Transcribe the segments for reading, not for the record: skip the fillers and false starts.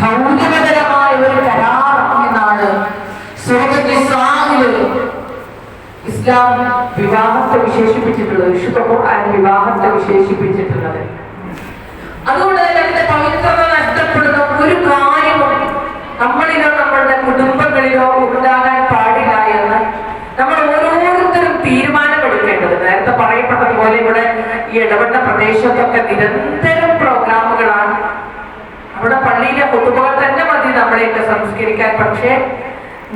ഗൗരവതരമായ ഒരു കരാർ എന്നാണ് സൂറത്തുൽ ഇസ്രായിൽ ഇസ്ലാം വിവാഹത്തെ വിശേഷിപ്പിച്ചിട്ടുള്ളത്. വിശുദ്ധ ഖുർആൻ വിവാഹത്തെ വിശേഷിപ്പിച്ചിട്ടുള്ളത്. അതുകൊണ്ട് തന്നെ അതിന്റെ പവിത്രത നഷ്ടപ്പെടുന്ന ഒരു കാര്യവും നമ്മളിലോ നമ്മളുടെ കുടുംബങ്ങളിലോ ഉണ്ടാകാൻ പാടില്ല എന്ന് നമ്മൾ ഓരോരുത്തരും തീരുമാനമെടുക്കേണ്ടത്. നേരത്തെ പറയപ്പെട്ടതുപോലെ ഇവിടെ ഈ ഇടവണ്ണ പ്രദേശത്തൊക്കെ നിരന്തരം പ്രോഗ്രാമുകളാണ്. അവിടെ പള്ളിയിലെ കുത്തുബകൾ തന്നെ മതി നമ്മളെയൊക്കെ സംസ്കരിക്കാൻ. പക്ഷേ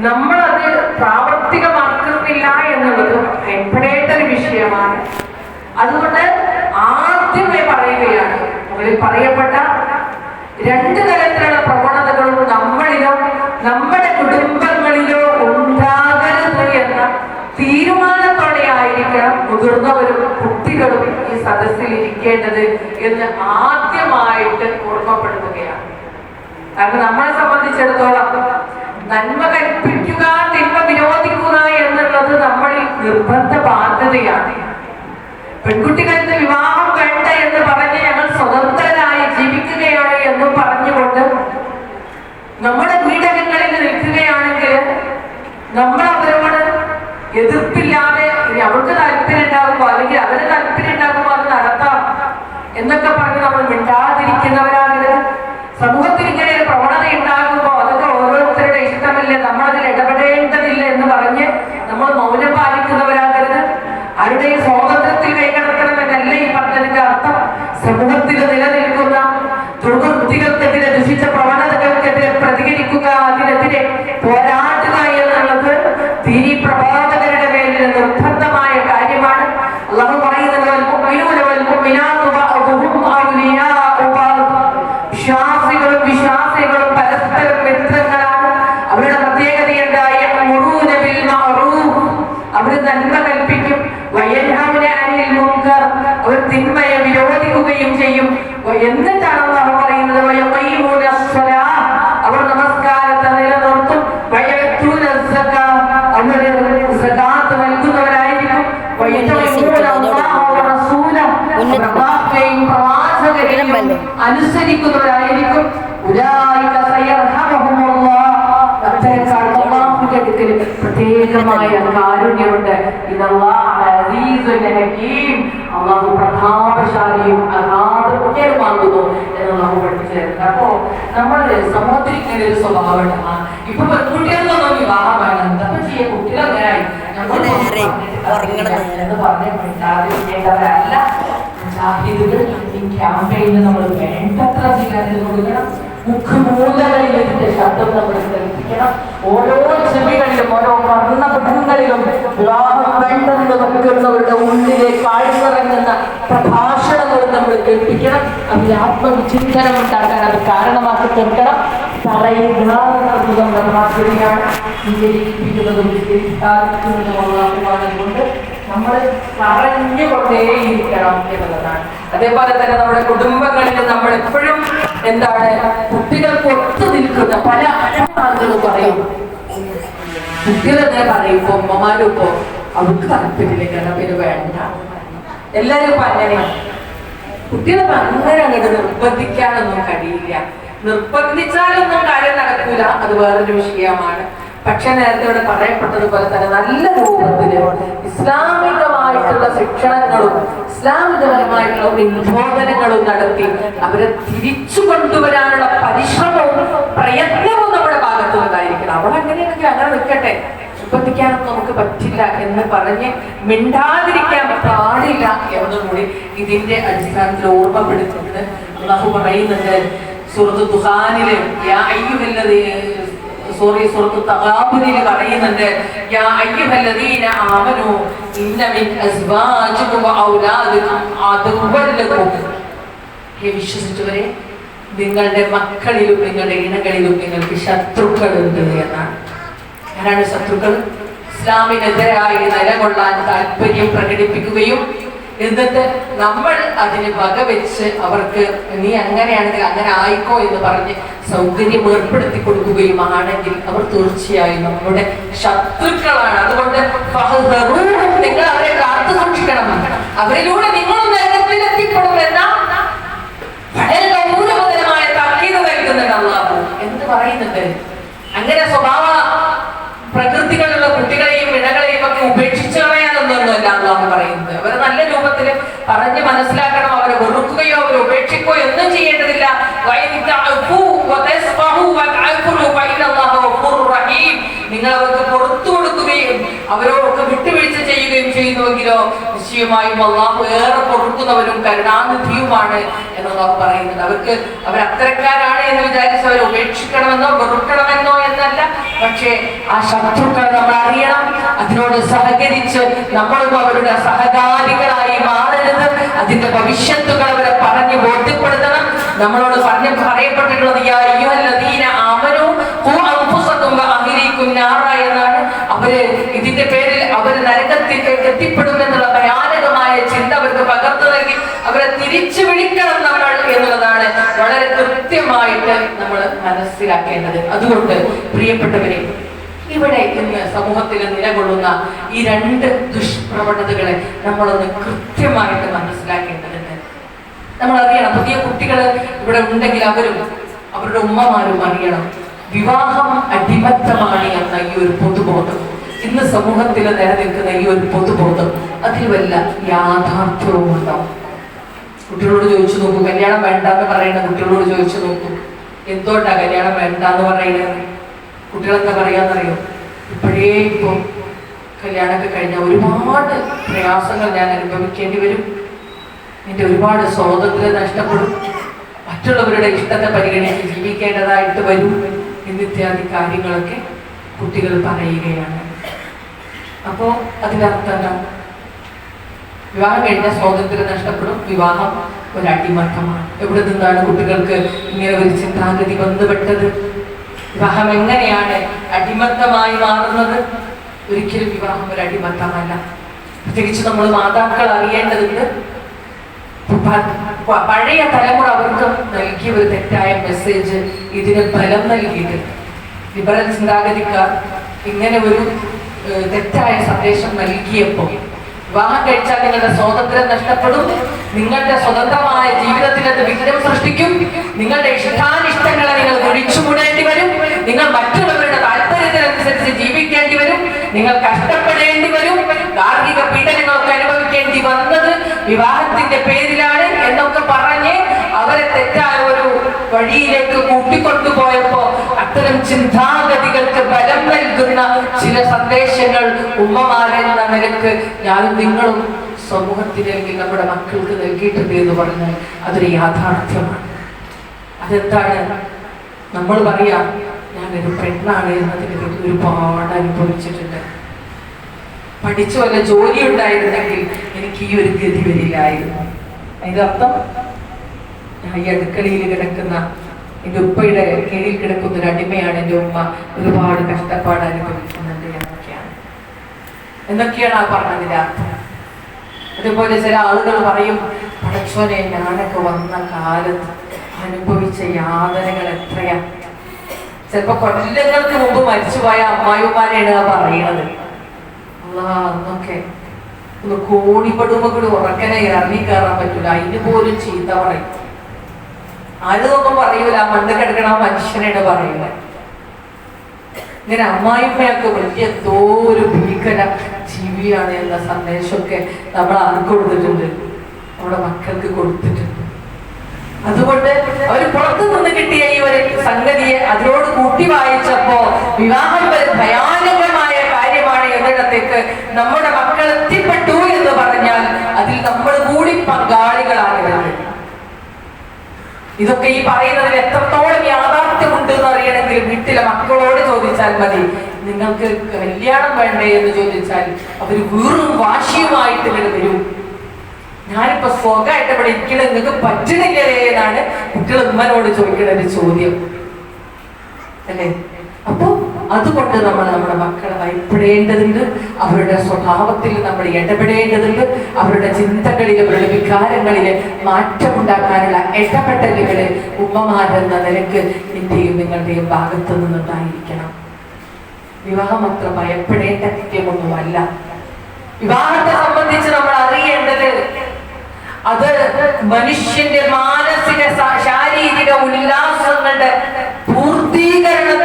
നമ്മളത് പ്രാവർത്തികമാക്കുന്നില്ല എന്നുള്ളത് ഭയപ്പെടേണ്ട ഒരു വിഷയമാണ്. അതുകൊണ്ട് ആദ്യമേ പറയുകയാണ്, മുകളിൽ പറയപ്പെട്ട രണ്ട് തരത്തിലുള്ള പ്രവണതകളും നമ്മളിലോ നമ്മുടെ കുടുംബങ്ങളിലോ ഉണ്ടാകരുത് എന്ന തീരുമാനത്തോടെ ആയിരിക്കണം മുതിർന്നവരും കുട്ടികളും ഈ സദസ്സിൽ ഇരിക്കേണ്ടത് എന്ന് ആദ്യമായിട്ട് ഓർമ്മപ്പെടുത്തുകയാണ്. കാരണം നമ്മളെ സംബന്ധിച്ചിടത്തോളം നന്മ കൽപ്പിക്കുക, തിന്മ വിരോധിക്കുക എന്നുള്ളത് നമ്മളിൽ നിർബന്ധ ബാധ്യതയാണ്. പെൺകുട്ടികൾക്ക് വിവാഹം വേണ്ട എന്ന് പറഞ്ഞ് ഞങ്ങൾ സ്വതന്ത്രരായി ജീവിക്കുകയാണ് എന്ന് പറഞ്ഞുകൊണ്ട് നമ്മുടെ വീടകങ്ങളിൽ നിൽക്കുകയാണെങ്കിൽ നമ്മൾ അവരോട് എതിർപ്പില്ലാതെ അവർക്ക് താല്പര്യം ഉണ്ടാകുമ്പോൾ അല്ലെങ്കിൽ അവര് താല്പര്യം ഉണ്ടാകുമ്പോൾ അത് നടത്താം എന്നൊക്കെ പറഞ്ഞ് നമ്മൾ മിണ്ടാതിരിക്കുന്നവരാകരുത്. സമൂഹത്തിൽ ഇങ്ങനെ ഒരു പ്രവണത ഉണ്ടാകുമ്പോൾ അതൊക്കെ ഓരോരുത്തരുടെ ഇഷ്ടമല്ലേ, നമ്മളതിൽ ഇടപെടേണ്ടതില്ല എന്ന് പറഞ്ഞ് നമ്മൾ മൗനം പാലിക്കുന്നവരാകരുത്. ആരുടെയും സ്വാതന്ത്ര്യത്തിൽ കൈകടത്തണമെന്നല്ല ഈ പറഞ്ഞതിന്റെ അർത്ഥം. സമൂഹത്തിൽ നിലനിൽക്കുന്ന ദുർവൃത്തികൾക്കെതിരെ, ദുഷിച്ച പ്രവണതകൾക്കെതിരെ പ്രതികരിക്കുക, അതിനെതിരെ പോരാടുക എന്നുള്ളത് ദീനി പ്രബോധകരുടെ മേലിൽ നിർബന്ധമായ കാര്യമാണ്. അല്ലാഹു പറയുന്നത് വിശ്വാസികളും വിശ്വാസികളും പരസ്പരം മിത്രങ്ങളാണ്. അവരുടെ പ്രത്യേകതയുണ്ടായ അവർ നന്മ കൽപ്പിക്കും, അവർ തിന്മയെ വിരോധിക്കുകയും ചെയ്യും. എന്നിട്ടാണ് അല്ലാഹു പറയുന്നത് അവർ നമസ്കാരത്തെ നിലനിർത്തും, അവർ നൽകുന്നവരായിരിക്കും, അനുസരിക്കുന്നവരായിരിക്കും. പ്രത്യേകമായ കാരുണ്യമുണ്ട്. അള്ളാഹു പ്രതാപശാലിയും അഗാധമാകുന്നു എന്ന് പഠിപ്പിച്ചിരുന്നത്. അപ്പോ നമ്മൾ സമൂഹത്തിൽ ഇങ്ങനെ ഒരു സ്വഭാവം ഇപ്പൊ പെൺകുട്ടികൾക്കൊന്നും വിവാഹം വേണം, എന്താ ചെയ്യാ, കുട്ടികളെങ്ങനായി എന്ന് പറഞ്ഞ് മിണ്ടാതിരിക്കേണ്ടവരല്ല മുജാഹിദുകൾ. ഈ ക്യാമ്പയിന് നമ്മൾ വേണ്ടത്ര സ്വീകാര്യത കൊടുക്കണം. മുഖമൂലകളിൽ ഇതിന്റെ ശബ്ദം നമ്മൾ കേൾപ്പിക്കണം. ഓരോ ചെവികളിലും ഓരോ വർണ്ണപഥങ്ങളിലും വിവാഹം വേണ്ടെന്ന് വെക്കുന്നവരുടെ ഉള്ളിലേക്ക് ആഴ്ന്നിറങ്ങുന്ന പ്രഭാഷണങ്ങളും നമ്മൾ കേൾപ്പിക്കണം. അതിൽ ആത്മവിചിന്തനം ഉണ്ടാക്കാൻ അത് കാരണമാക്കി തീർക്കണം. പറയുകയാണ് സ്വീകരിപ്പിക്കുന്നതും കൊണ്ട് നമ്മൾ പറഞ്ഞുകൊണ്ടേയിരിക്കണം എന്നുള്ളതാണ്. അതേപോലെ തന്നെ നമ്മുടെ കുടുംബങ്ങളിൽ നമ്മൾ എപ്പോഴും എന്താണ്, കുട്ടികൾക്ക് ഒത്തു നിൽക്കുന്ന പല ആളുകളും പറയും, കുട്ടികളെന്നെ പറയും, ഇപ്പൊ ഉമ്മമാരും ഇപ്പോ അവർക്ക് താല്പര്യമില്ല, പിന്നെ വേണ്ട, എല്ലാരും ഇപ്പൊ അങ്ങനെയാണ്. കുട്ടികളെ അങ്ങനെ അങ്ങോട്ട് നിർബന്ധിക്കാനൊന്നും കഴിയില്ല. നിർബന്ധിച്ചാലൊന്നും കാര്യം നടക്കൂല, അത് വേറൊരു വിഷയമാണ്. പക്ഷെ നേരത്തെ ഇവിടെ പറയപ്പെട്ടതുപോലെ തന്നെ നല്ല രൂപത്തില് ഇസ്ലാമികമായിട്ടുള്ള ശിക്ഷണങ്ങളും ഇസ്ലാമികപരമായിട്ടുള്ള ഉദ്ബോധനങ്ങളും നടത്തി അവരെ തിരിച്ചു കൊണ്ടുവരാനുള്ള പരിശ്രമവും പ്രയത്നവും നമ്മുടെ ഭാഗത്തുനിന്നായിരിക്കണം. അവിടെ അങ്ങനെയാണെങ്കിൽ അങ്ങനെ നിൽക്കട്ടെ, നിർബന്ധിക്കാനൊന്നും നമുക്ക് പറ്റില്ല എന്ന് പറഞ്ഞ് മിണ്ടാതിരിക്കാൻ പാടില്ല എന്നുകൂടി ഇതിന്റെ അടിസ്ഥാനത്തിൽ ഓർമ്മപ്പെടുത്തുന്നത് അല്ലാഹു പറയുന്നുണ്ട്. സൂറത്ത് ദുഹാനില് സൂറത്ത് തഗാബുനിൽ പറയുന്നുണ്ട്, യാ അയ്യുഹല്ലദീന ആമനൂ ഇന്ന മിൻ അസ്വാജികും വഔലാദികും അദുവ്വൻ ലക്കും. ഹേ വിശ്വസിച്ചവരെ, നിങ്ങളുടെ മക്കളിലും നിങ്ങളുടെ ഇണകളിലും നിങ്ങൾക്ക് ശത്രുക്കളുണ്ട് എന്നാണ്. ആരാണ് ശത്രുക്കൾ? ഇസ്ലാമിനെതിരായി നിലകൊള്ളാൻ താല്പര്യം പ്രകടിപ്പിക്കുകയും എന്നിട്ട് നമ്മൾ അതിന് വകവെച്ച് അവർക്ക് നീ അങ്ങനെയാണെങ്കിൽ അങ്ങനെ ആയിക്കോ എന്ന് പറഞ്ഞ് സൗകര്യം ഏർപ്പെടുത്തി കൊടുക്കുകയുമാണെങ്കിൽ അവർ തീർച്ചയായും നമ്മുടെ ശത്രുക്കളാണ്. അതുകൊണ്ട് നിങ്ങൾ അവരെ കാത്തു സൂക്ഷിക്കണം. അവരിലൂടെ നിങ്ങളും നരകത്തിൽ എത്തിപ്പെടുമെന്ന വളരെ ഗൗരവതരമായ താക്കീത് പറയുന്നുണ്ട്. അങ്ങനെ സ്വഭാവ പ്രകൃതികളുള്ള കുട്ടികളെയും ഇണകളെയും ഒക്കെ ഉപേക്ഷിച്ചു കളയാനൊന്നുമല്ല അള്ളാഹു പറയുന്നത്. അവരെ നല്ല രൂപത്തിൽ പറഞ്ഞ് മനസ്സിലാക്കണം. അവരെ വെറുക്കുകയോ അവരെ ഉപേക്ഷിക്കുകയോ ഒന്നും ചെയ്യേണ്ടതില്ല. നിങ്ങൾ അവർക്ക് പുറത്തു കൊടുക്കുകയും അവരോടൊക്കെ വിട്ടുവീഴ്ച ചെയ്യുകയും ചെയ്യുന്നുവെങ്കിലോ നിശ്ചയമായും അള്ളാഹു ഏറെ പൊറുക്കുന്നവരും കരുണാനിധിയുമാണ് എന്ന് അള്ളാഹു പറയുന്നുണ്ട്. അവർ അത്തരക്കാരാണ് എന്ന് വിചാരിച്ച് അവരെ ഉപേക്ഷിക്കണമെന്നോ വെറുക്കണമെന്നോ എന്നല്ല, പക്ഷേ ആ ശത്രുക്കളെ നമ്മൾ അറിയണം. അതിനോട് സഹകരിച്ച് നമ്മളും അവരുടെ സഹകാരികളായി മാറരുത്. അതിന്റെ ഭവിഷ്യത്തുകൾ അവരെ പറഞ്ഞ് ബോധ്യപ്പെടുത്തണം. നമ്മളോട് പറയപ്പെട്ടിട്ടുള്ളത് എന്നാണ്. അവര് ഇതിന്റെ പേരിൽ അവര് നരകത്തിലേക്ക് എത്തിപ്പെടുമെന്നുള്ള ഭയാനകമായ ചിന്ത അവർക്ക് പകർന്നു നൽകി അവരെ തിരിച്ചു വിളിക്കണം നമ്മൾ എന്നുള്ളതാണ് വളരെ കൃത്യമായിട്ട് നമ്മൾ മനസ്സിലാക്കേണ്ടത്. അതുകൊണ്ട് പ്രിയപ്പെട്ടവരെ, ഇവിടെ ഇന്ന് സമൂഹത്തിൽ നിലകൊള്ളുന്ന ഈ രണ്ട് ദുഷ്പ്രവണതകളെ നമ്മളൊന്ന് കൃത്യമായിട്ട് മനസ്സിലാക്കേണ്ടതുണ്ട്. നമ്മൾ അറിയണം, പുതിയ കുട്ടികൾ ഇവിടെ ഉണ്ടെങ്കിൽ അവരും അവരുടെ ഉമ്മമാരും അറിയണം, വിവാഹം അടിമത്തമാണ് എന്ന ഈ ഒരു പൊതുബോധം, ഇന്ന് സമൂഹത്തിൽ നിലനിൽക്കുന്ന ഈ ഒരു പൊതുബോധം, അതിൽ വല്ല യാഥാർത്ഥ്യവും ഉണ്ടാവും. കുട്ടികളോട് ചോദിച്ചു നോക്കൂ, കല്യാണം വേണ്ടെന്ന് പറയുന്ന കുട്ടികളോട് ചോദിച്ചു നോക്കൂ, എന്തുകൊണ്ടാ കല്യാണം വേണ്ടെന്ന് പറയുന്നത്? കുട്ടികളെന്താ പറയാന്നറിയോ? ഇപ്പോഴേ ഇപ്പോൾ കല്യാണമൊക്കെ കഴിഞ്ഞാൽ ഒരുപാട് പ്രയാസങ്ങൾ ഞാൻ അനുഭവിക്കേണ്ടി വരും, എൻ്റെ ഒരുപാട് സ്വാതന്ത്ര്യം നഷ്ടപ്പെടും, മറ്റുള്ളവരുടെ ഇഷ്ടത്തെ പരിഗണിച്ച് ജീവിക്കേണ്ടതായിട്ട് വരും എന്നിത്യാദി കാര്യങ്ങളൊക്കെ കുട്ടികൾ പറയുകയാണ്. അപ്പോൾ അതിനർത്ഥം എന്താണ്? വിവാഹം കഴിഞ്ഞാൽ സ്വാതന്ത്ര്യം നഷ്ടപ്പെടും, വിവാഹം ഒരു അടിമത്തമാണ്. എവിടെ നിന്നാണ് കുട്ടികൾക്ക് ഇങ്ങനെ ഒരു ചിന്താഗതി ബന്ധപ്പെട്ടത്? വിവാഹം എങ്ങനെയാണ് അടിമത്തമായി മാറുന്നത്? ഒരിക്കലും വിവാഹം ഒരു അടിമത്തമല്ല. പ്രത്യേകിച്ച് നമ്മൾ മാതാക്കൾ അറിയേണ്ടതുണ്ട്. പഴയ തലമുറ അവർക്ക് നൽകിയ ഒരു തെറ്റായ മെസ്സേജ് ഇതിന് ഫലം നൽകിയിട്ടുണ്ട്. ലിബറൽ ചിന്താഗതിക്കാർ ഇങ്ങനെ ഒരു തെറ്റായ സന്ദേശം നൽകിയപ്പോൾ, വിവാഹം കഴിച്ചാൽ നിങ്ങളുടെ സ്വാതന്ത്ര്യം നഷ്ടപ്പെടും, നിങ്ങളുടെ സ്വതന്ത്രമായ ജീവിതത്തിൽ അത് വിഘ്നം സൃഷ്ടിക്കും, നിങ്ങളുടെ ഇഷ്ടാനിഷ്ടങ്ങളെ നിങ്ങൾ ഒഴിച്ചുകൂടേണ്ടി വരും, നിങ്ങൾ മറ്റുള്ളവരുടെ താല്പര്യത്തിനനുസരിച്ച് ജീവിക്കേണ്ടി വരും, നിങ്ങൾ കഷ്ടപ്പെടേണ്ടി വരും, ഗാർഹിക പീഡനങ്ങളൊക്കെ അനുഭവിക്കേണ്ടി വന്നത് വിവാഹത്തിന്റെ പേരിലാണ് എന്നൊക്കെ പറഞ്ഞ് അവരെ തെറ്റായ ഒരു വഴിയിലേക്ക് കൂട്ടിക്കൊണ്ടുപോയപ്പോ അത്തരം ചിന്താഗതികൾക്ക് ബലം നൽകുന്ന ചില സന്ദേശങ്ങൾ ഉമ്മമാരെന്ന നിലക്ക് ഞാനും നിങ്ങളും സമൂഹത്തിലേക്ക് നമ്മുടെ മക്കൾക്ക് നൽകിയിട്ടുണ്ട് എന്ന് പറഞ്ഞാൽ അതൊരു യാഥാർത്ഥ്യമാണ്. അതെന്താണ്? നമ്മൾ പറയാം, ഞാനൊരു പെണ്ണാണ് എന്നതിനെ ഒരുപാട് അനുഭവിച്ചിട്ടുണ്ട്, പഠിച്ചു വല്ല ജോലി ഉണ്ടായിരുന്നെങ്കിൽ എനിക്ക് ഈ ഒരു ഗതി വരില്ലായിരുന്നു. അതിന്റെ അർത്ഥം ഈ അടുക്കളയിൽ കിടക്കുന്ന എൻ്റെ ഉപ്പയുടെ കീഴിൽ കിടക്കുന്ന ഒരു അടിമയാണ് എൻ്റെ ഉമ്മ, ഒരുപാട് കഷ്ടപ്പാട് അനുഭവിക്കുന്നുണ്ട് എന്നൊക്കെയാണ് ആ പറഞ്ഞതിന്റെ അർത്ഥം. അതേപോലെ ചില ആളുകൾ പറയും, പടച്ചോനെ ഞാനൊക്കെ വന്ന കാലത്ത് അനുഭവിച്ച യാതനകൾ എത്രയാ. ചിലപ്പോ കൊല്ലങ്ങൾക്ക് മുമ്പ് മരിച്ചുപോയ അമ്മായിമാരെയാണ് ആ പറയുന്നത്. അന്നൊക്കെ ഒന്ന് കോണിപ്പെടുമ്പോ കൂടി ഉറക്കനെ ഇറങ്ങി കയറാൻ പറ്റൂല, അതിന് പോലും ചീത്ത പറയും. ആരൊന്നും പറയൂല, മണ്ണ് കിടക്കണ മനുഷ്യനാണ് പറയുന്നത്. ഇങ്ങനെ അമ്മായിമ്മയൊക്കെ വലിയ എന്തോ ഒരു ഭീകര ജീവിയാണ് എന്ന സന്ദേശമൊക്കെ നമ്മൾ ആർക്ക് കൊടുത്തിട്ടുണ്ട്? നമ്മുടെ മക്കൾക്ക് കൊടുത്തിട്ടുണ്ട്. അതുകൊണ്ട് അവർ പുറത്തു നിന്ന് കിട്ടിയ ഈ ഒരു സംഗതിയെ അതിനോട് കൂട്ടി വായിച്ചപ്പോ വിവാഹം ഒരു ഭയാനകമായ കാര്യമാണ് എന്നിടത്തേക്ക് നമ്മുടെ മക്കൾ എത്തിപ്പെട്ടു എന്ന് പറഞ്ഞാൽ അതിൽ നമ്മൾ കൂടി പങ്കാളികളാകരുത്. ഇതൊക്കെ ഈ പറയുന്നതിൽ എത്രത്തോളം യാഥാർത്ഥ്യമുണ്ട് എന്ന് അറിയണമെങ്കിൽ വീട്ടിലെ മക്കളോട് ചോദിച്ചാൽ മതി. നിങ്ങൾക്ക് കല്യാണം വേണ്ടേ എന്ന് ചോദിച്ചാൽ അവർ വീറും വാശിയുമായിട്ട് ഇങ്ങനെ വരും. ഞാനിപ്പോ സ്വകായിട്ട് ഇവിടെ ഇരിക്കണത് നിങ്ങൾക്ക് പറ്റണില്ലേ എന്നാണ് കുട്ടികൾ ഉമ്മനോട് ചോദിക്കുന്ന ഒരു ചോദ്യം അല്ലേ. അപ്പൊ അതുകൊണ്ട് നമ്മൾ നമ്മുടെ മക്കളെ ഭയപ്പെടേണ്ടതുണ്ട്, അവരുടെ സ്വഭാവത്തിൽ നമ്മൾ ഇടപെടേണ്ടതുണ്ട്, അവരുടെ ചിന്തകളിൽ അവരുടെ വികാരങ്ങളിൽ മാറ്റമുണ്ടാക്കാനുള്ള ഇടപെടലുകള് ഉമ്മമാരെന്ന നിലക്ക് എന്റെയും നിങ്ങളുടെയും ഭാഗത്തു നിന്നുണ്ടായിരിക്കണം. വിവാഹം അത്ര ഭയപ്പെടേണ്ട കാര്യമൊന്നുമല്ല. വിവാഹത്തെ സംബന്ധിച്ച് നമ്മൾ അറിയേണ്ടത് അത് മനുഷ്യന്റെ മാനസിക ശാരീരിക ഉല്ലാസങ്ങളുടെ പൂർത്തീകരണം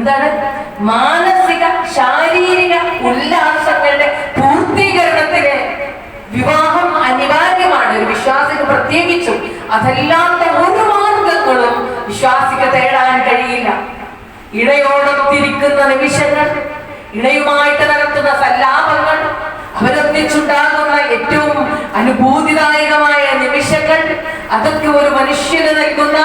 എന്താണ്? മാനസിക ശാരീരിക ഉല്ലാസങ്ങളുടെ പൂർത്തീകരണത്തിന് വിവാഹം അനിവാര്യമാണ് ഒരു വിശ്വാസിക്ക്, പ്രത്യേകിച്ചും. അതല്ലാത്ത ഒരു മാർഗങ്ങളും വിശ്വാസിക്ക് തേടാൻ കഴിയില്ല. ഇണയോടൊത്തിരിക്കുന്ന നിമിഷങ്ങൾ, ഇണയുമായിട്ട് നടത്തുന്ന സല്ലാപങ്ങൾ, അവരൊന്നിച്ചുണ്ടാകുന്ന ഏറ്റവും അനുഭൂതിദായകമായ നിമിഷങ്ങൾ, അതൊക്കെ ഒരു മനുഷ്യന് നൽകുന്ന,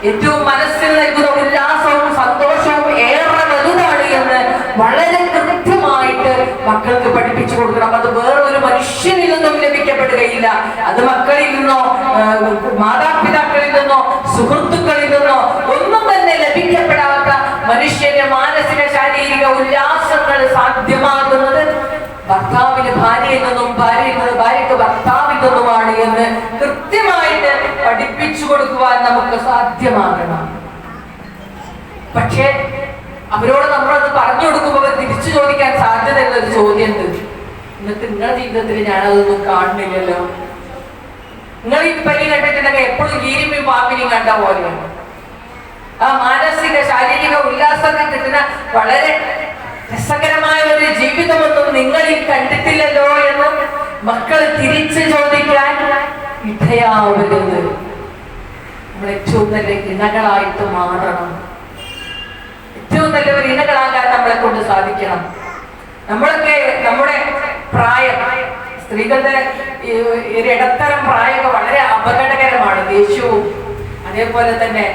ഏറ്റവും മനസ്സിന് നൽകുന്ന ഉല്ലാസവും സന്തോഷവും ഏറെ വലുതാണ് എന്ന് വളരെ കൃത്യമായിട്ട് മക്കൾക്ക് പഠിപ്പിച്ചു കൊടുക്കണം. അത് വേറൊരു മനുഷ്യനിൽ നിന്നും ലഭിക്കപ്പെടുകയില്ല. അത് മക്കളിൽ നിന്നോ മാതാപിതാക്കളിൽ നിന്നോ സുഹൃത്തുക്കളിൽ നിന്നോ ഒന്നും തന്നെ ലഭിക്കപ്പെടാത്ത മനുഷ്യന്റെ മാനസിക ശാരീരിക ഉല്ലാസങ്ങൾ സാധ്യമാകുന്നത് ഭർത്താവിന് ഭാര്യയിൽ നിന്നും, ഭാര്യയിൽ നിന്ന് ഭാര്യക്ക് ഭർത്താവിൽ നിന്നുമാണ് എന്ന് കൃത്യമായിട്ട് പഠിപ്പിച്ചു കൊടുക്കുവാൻ നമുക്ക് സാധ്യമാകണം. പക്ഷേ അവരോട് നമ്മളത് പറഞ്ഞു കൊടുക്കുമ്പോൾ അവർ തിരിച്ചു ചോദിക്കാൻ സാധ്യതയുള്ള ഒരു ചോദ്യം ഉണ്ട്. എന്നിട്ട് നിങ്ങളുടെ ജീവിതത്തിൽ ഞാനതൊന്നും കാണുന്നില്ലല്ലോ, നിങ്ങൾ ഈ പനി കണ്ടിട്ടുണ്ടെങ്കിൽ എപ്പോഴും കീരിമയും പാമ്പിനെയും കണ്ട പോലെയാണ്. ആ മാനസിക ശാരീരിക ഉല്ലാസത്തിൽ കിട്ടുന്ന വളരെ രസകരമായ ഒരു ജീവിതമൊന്നും നിങ്ങളിൽ കണ്ടിട്ടില്ലല്ലോ എന്ന് മക്കൾ തിരിച്ചു ചോദിക്കാൻ ഇടയാവരുത്. നമ്മൾ ഏറ്റവും നല്ല ഇണകളായിട്ട് മാറണം. ഏറ്റവും നല്ലൊരു ഇണകളാകാൻ നമ്മളെ കൊണ്ട് സാധിക്കണം. നമ്മളൊക്കെ നമ്മുടെ പ്രായം, സ്ത്രീകളുടെ ഒരു ഇടത്തരം പ്രായമൊക്കെ വളരെ അപകടകരമാണ്. ദേഷ്യവും അതേപോലെ തന്നെ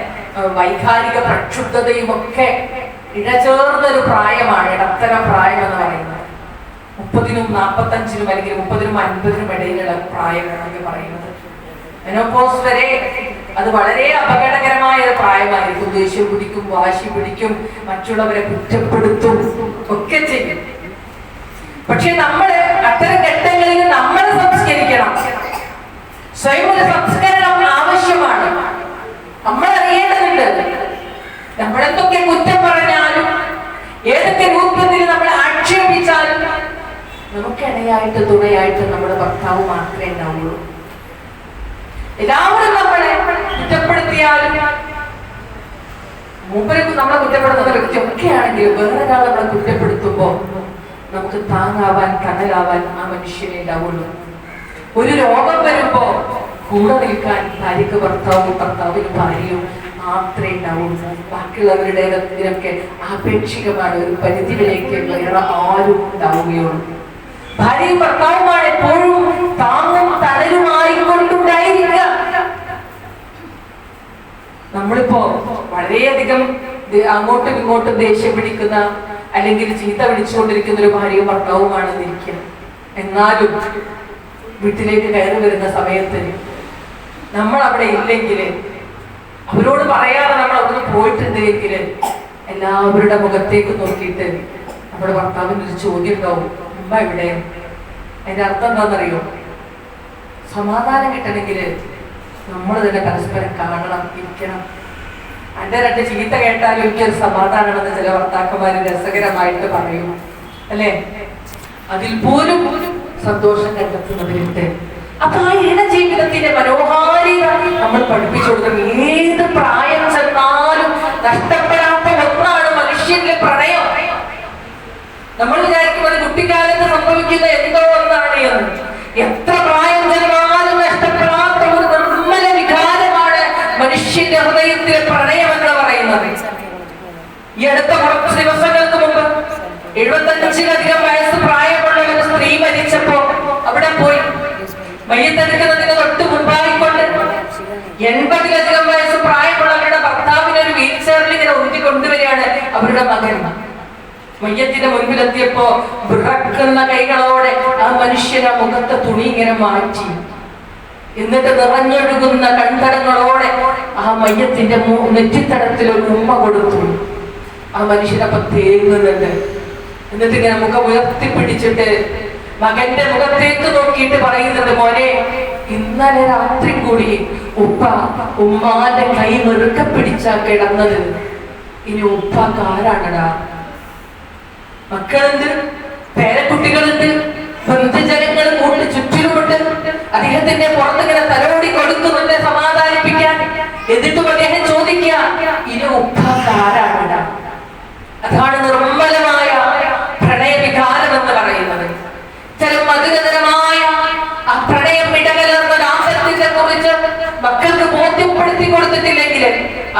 വൈകാരിക പ്രക്ഷുബ്ധതയും ഒക്കെ ഇടചേർന്നൊരു പ്രായമാണ് ഇടത്തരം പ്രായം എന്ന് പറയുന്നത്. 30-നും 45-നും അല്ലെങ്കിൽ 30-നും 50-നും ഇടയിലുള്ള പ്രായം എന്നൊക്കെ പറയുന്നത്. മെനോപോസ് വരെ അത് വളരെ അപകടകരമായ ഒരു പ്രായമായിരിക്കും. ദേഷ്യം പിടിക്കും, വാശി പിടിക്കും, മറ്റുള്ളവരെ കുറ്റപ്പെടുത്തും ഒക്കെ ചെയ്യും. പക്ഷെ നമ്മള് അത്തരം ഘട്ടങ്ങളിൽ നമ്മളെ സംസ്കരിക്കണം. സ്വയം ഒരു സംസ്കരണം ആവശ്യമാണ്. നമ്മൾ അറിയേണ്ടതുണ്ട്, നമ്മളെന്തൊക്കെ കുറ്റം പറഞ്ഞാലും ഏതൊക്കെ രൂപത്തിൽ നമ്മളെ ആക്ഷേപിച്ചാലും നമുക്കിടയായിട്ട് തുണയായിട്ട് നമ്മുടെ ഭർത്താവ് മാത്രമേ ഉണ്ടാവുള്ളൂ. എല്ലാവരും നമ്മളെ കുറ്റപ്പെടുത്തിയാലും, മൂപ്പരെ നമ്മളെ കുറ്റപ്പെടുത്തുന്ന വ്യക്തി ഒക്കെ ആണെങ്കിലും വേറൊരാൾ നമ്മളെ കുറ്റപ്പെടുത്തുമ്പോ നമുക്ക് താങ്ങാവാൻ, കനലാവാൻ ആ മനുഷ്യനെ ഉണ്ടാവുള്ളൂ. ഒരു രോഗം വരുമ്പോ കൂടെ നിൽക്കാൻ ഭാര്യക്ക് ഭർത്താവും, ഭർത്താവിന് ഭാര്യയും മാത്രമേ ഉണ്ടാവുള്ളൂ. ബാക്കിയുള്ളവരുടെ ഇതിനൊക്കെ ആപേക്ഷികമാണ്. ഒരു പരിധിവരേക്ക് വേറെ ആരും ഉണ്ടാവുകയുള്ളൂ. ഭാര്യയും ഭർത്താവുമാണ് എപ്പോഴും താങ്ങും തണലുമായി കൊണ്ടുണ്ടായിരിക്കുക. നമ്മളിപ്പോ വളരെയധികം അങ്ങോട്ടും ഇങ്ങോട്ടും ദേഷ്യം പിടിക്കുന്ന അല്ലെങ്കിൽ ചീത്ത വിളിച്ചുകൊണ്ടിരിക്കുന്ന ഒരു ഭാര്യയും ഭർത്താവുമാണെന്ന് ഇരിക്കുക. എന്നാലും വീട്ടിലേക്ക് കയറി വരുന്ന സമയത്ത് നമ്മൾ അവിടെ ഇല്ലെങ്കിൽ, അവരോട് പറയാതെ നമ്മൾ അവിടെ പോയിട്ടുണ്ടെങ്കിൽ എല്ലാവരുടെ മുഖത്തേക്ക് നോക്കിയിട്ട് നമ്മുടെ ഭർത്താവിന് ഒരു ചോദ്യം ഉണ്ടാവും, ഉമ്മ എവിടെ? അതിന്റെ അർത്ഥം എന്താണെന്നറിയോ? സമാധാനം കിട്ടണമെങ്കിൽ നമ്മൾ തന്നെ പരസ്പരം കാണണം, ഇരിക്കണം. എന്റെ രണ്ട് ചീത്ത കേട്ടാലും എനിക്കൊരു സമാധാനമാണെന്ന് ചില ഭർത്താക്കന്മാര് രസകരമായിട്ട് പറയും, അല്ലെ? അതിൽ പോലും സന്തോഷം കണ്ടെത്തുന്നവരുണ്ട്. അപ്പൊ ആ ഇണ ജീവിതത്തിന്റെ മനോഹാരിത നമ്മൾ പഠിപ്പിച്ചു കൊടുക്കണം. ഏത് പ്രായം ചെന്നാലും നഷ്ടപ്പെടാത്ത ഒന്നാണ് മനുഷ്യന്റെ പ്രണയം. നമ്മൾ വിചാരിക്കുന്നത് കുട്ടിക്കാലത്ത് സംഭവിക്കുന്ന എന്തോ ഒന്നാണ് എന്ന്. എത്ര പ്രായം ചെന്നാലും നഷ്ടപ്പെടാത്ത ഒരു നിർമ്മല വികാരമാണ് മനുഷ്യന്റെ ഹൃദയത്തിലെ പ്രണയം എന്ന് പറയുന്നത്. ഈ അടുത്ത കുറച്ച് ദിവസങ്ങൾക്ക് മുമ്പ് 75-ലധികം വയസ്സ് പ്രായമുള്ള ഒരു സ്ത്രീ മരിച്ചപ്പോ അവിടെ പോയി മയ്യത്തെടുക്കുന്നതിന് തൊട്ട് മുമ്പായിക്കൊണ്ട് 80-ലധികം വയസ്സ് പ്രായമുള്ളവരുടെ ഭർത്താവിനെ ഒരു വീൽ ചെയറിൽ ഇങ്ങനെ ഉന്തി കൊണ്ടുവരികയാണ് അവരുടെ മകൻ. മയ്യത്തിന്റെ മുൻപിലെത്തിയപ്പോ വിറക്കുന്ന കൈകളോടെ ആ മനുഷ്യനെ മുഖത്തെ തുണി ഇങ്ങനെ മാറ്റി, എന്നിട്ട് നിറഞ്ഞൊഴുകുന്ന കൺതടങ്ങളോടെ ആ മയ്യത്തിന്റെ നെറ്റിത്തടത്തിൽ ഒരു ഉമ്മ കൊടുത്തു. ആ മനുഷ്യനപ്പൊ തേങ്ങുന്നുണ്ട്. എന്നിട്ട് ഇങ്ങനെ മുഖം ഉയർത്തിപ്പിടിച്ചിട്ട് മകന്റെ മുഖത്തേക്ക് നോക്കിയിട്ട് പറയുന്നത്, മോനെ, ഇന്നലെ രാത്രി കൂടി ഉപ്പ ഉമ്മാന്റെ കൈ മെറുക്കെ പിടിച്ചാ കിടന്നത്. ഇനി ഉപ്പാക്ക് ആരാണടാ? മക്കളുണ്ട്, പേരക്കുട്ടികളുണ്ട്, ബന്ധുജനങ്ങൾ കൂട്ടി ചുറ്റിലുമുണ്ട്. അദ്ദേഹത്തിന്റെ പുറത്തിങ്ങനെ തലോടി കൊടുക്കുന്നുണ്ട് സമാധാനിപ്പിക്കാൻ. എന്നിട്ടും അദ്ദേഹം ചോദിക്കുക, ഇനി ഉപ്പാക്ക് ആരാണടാ?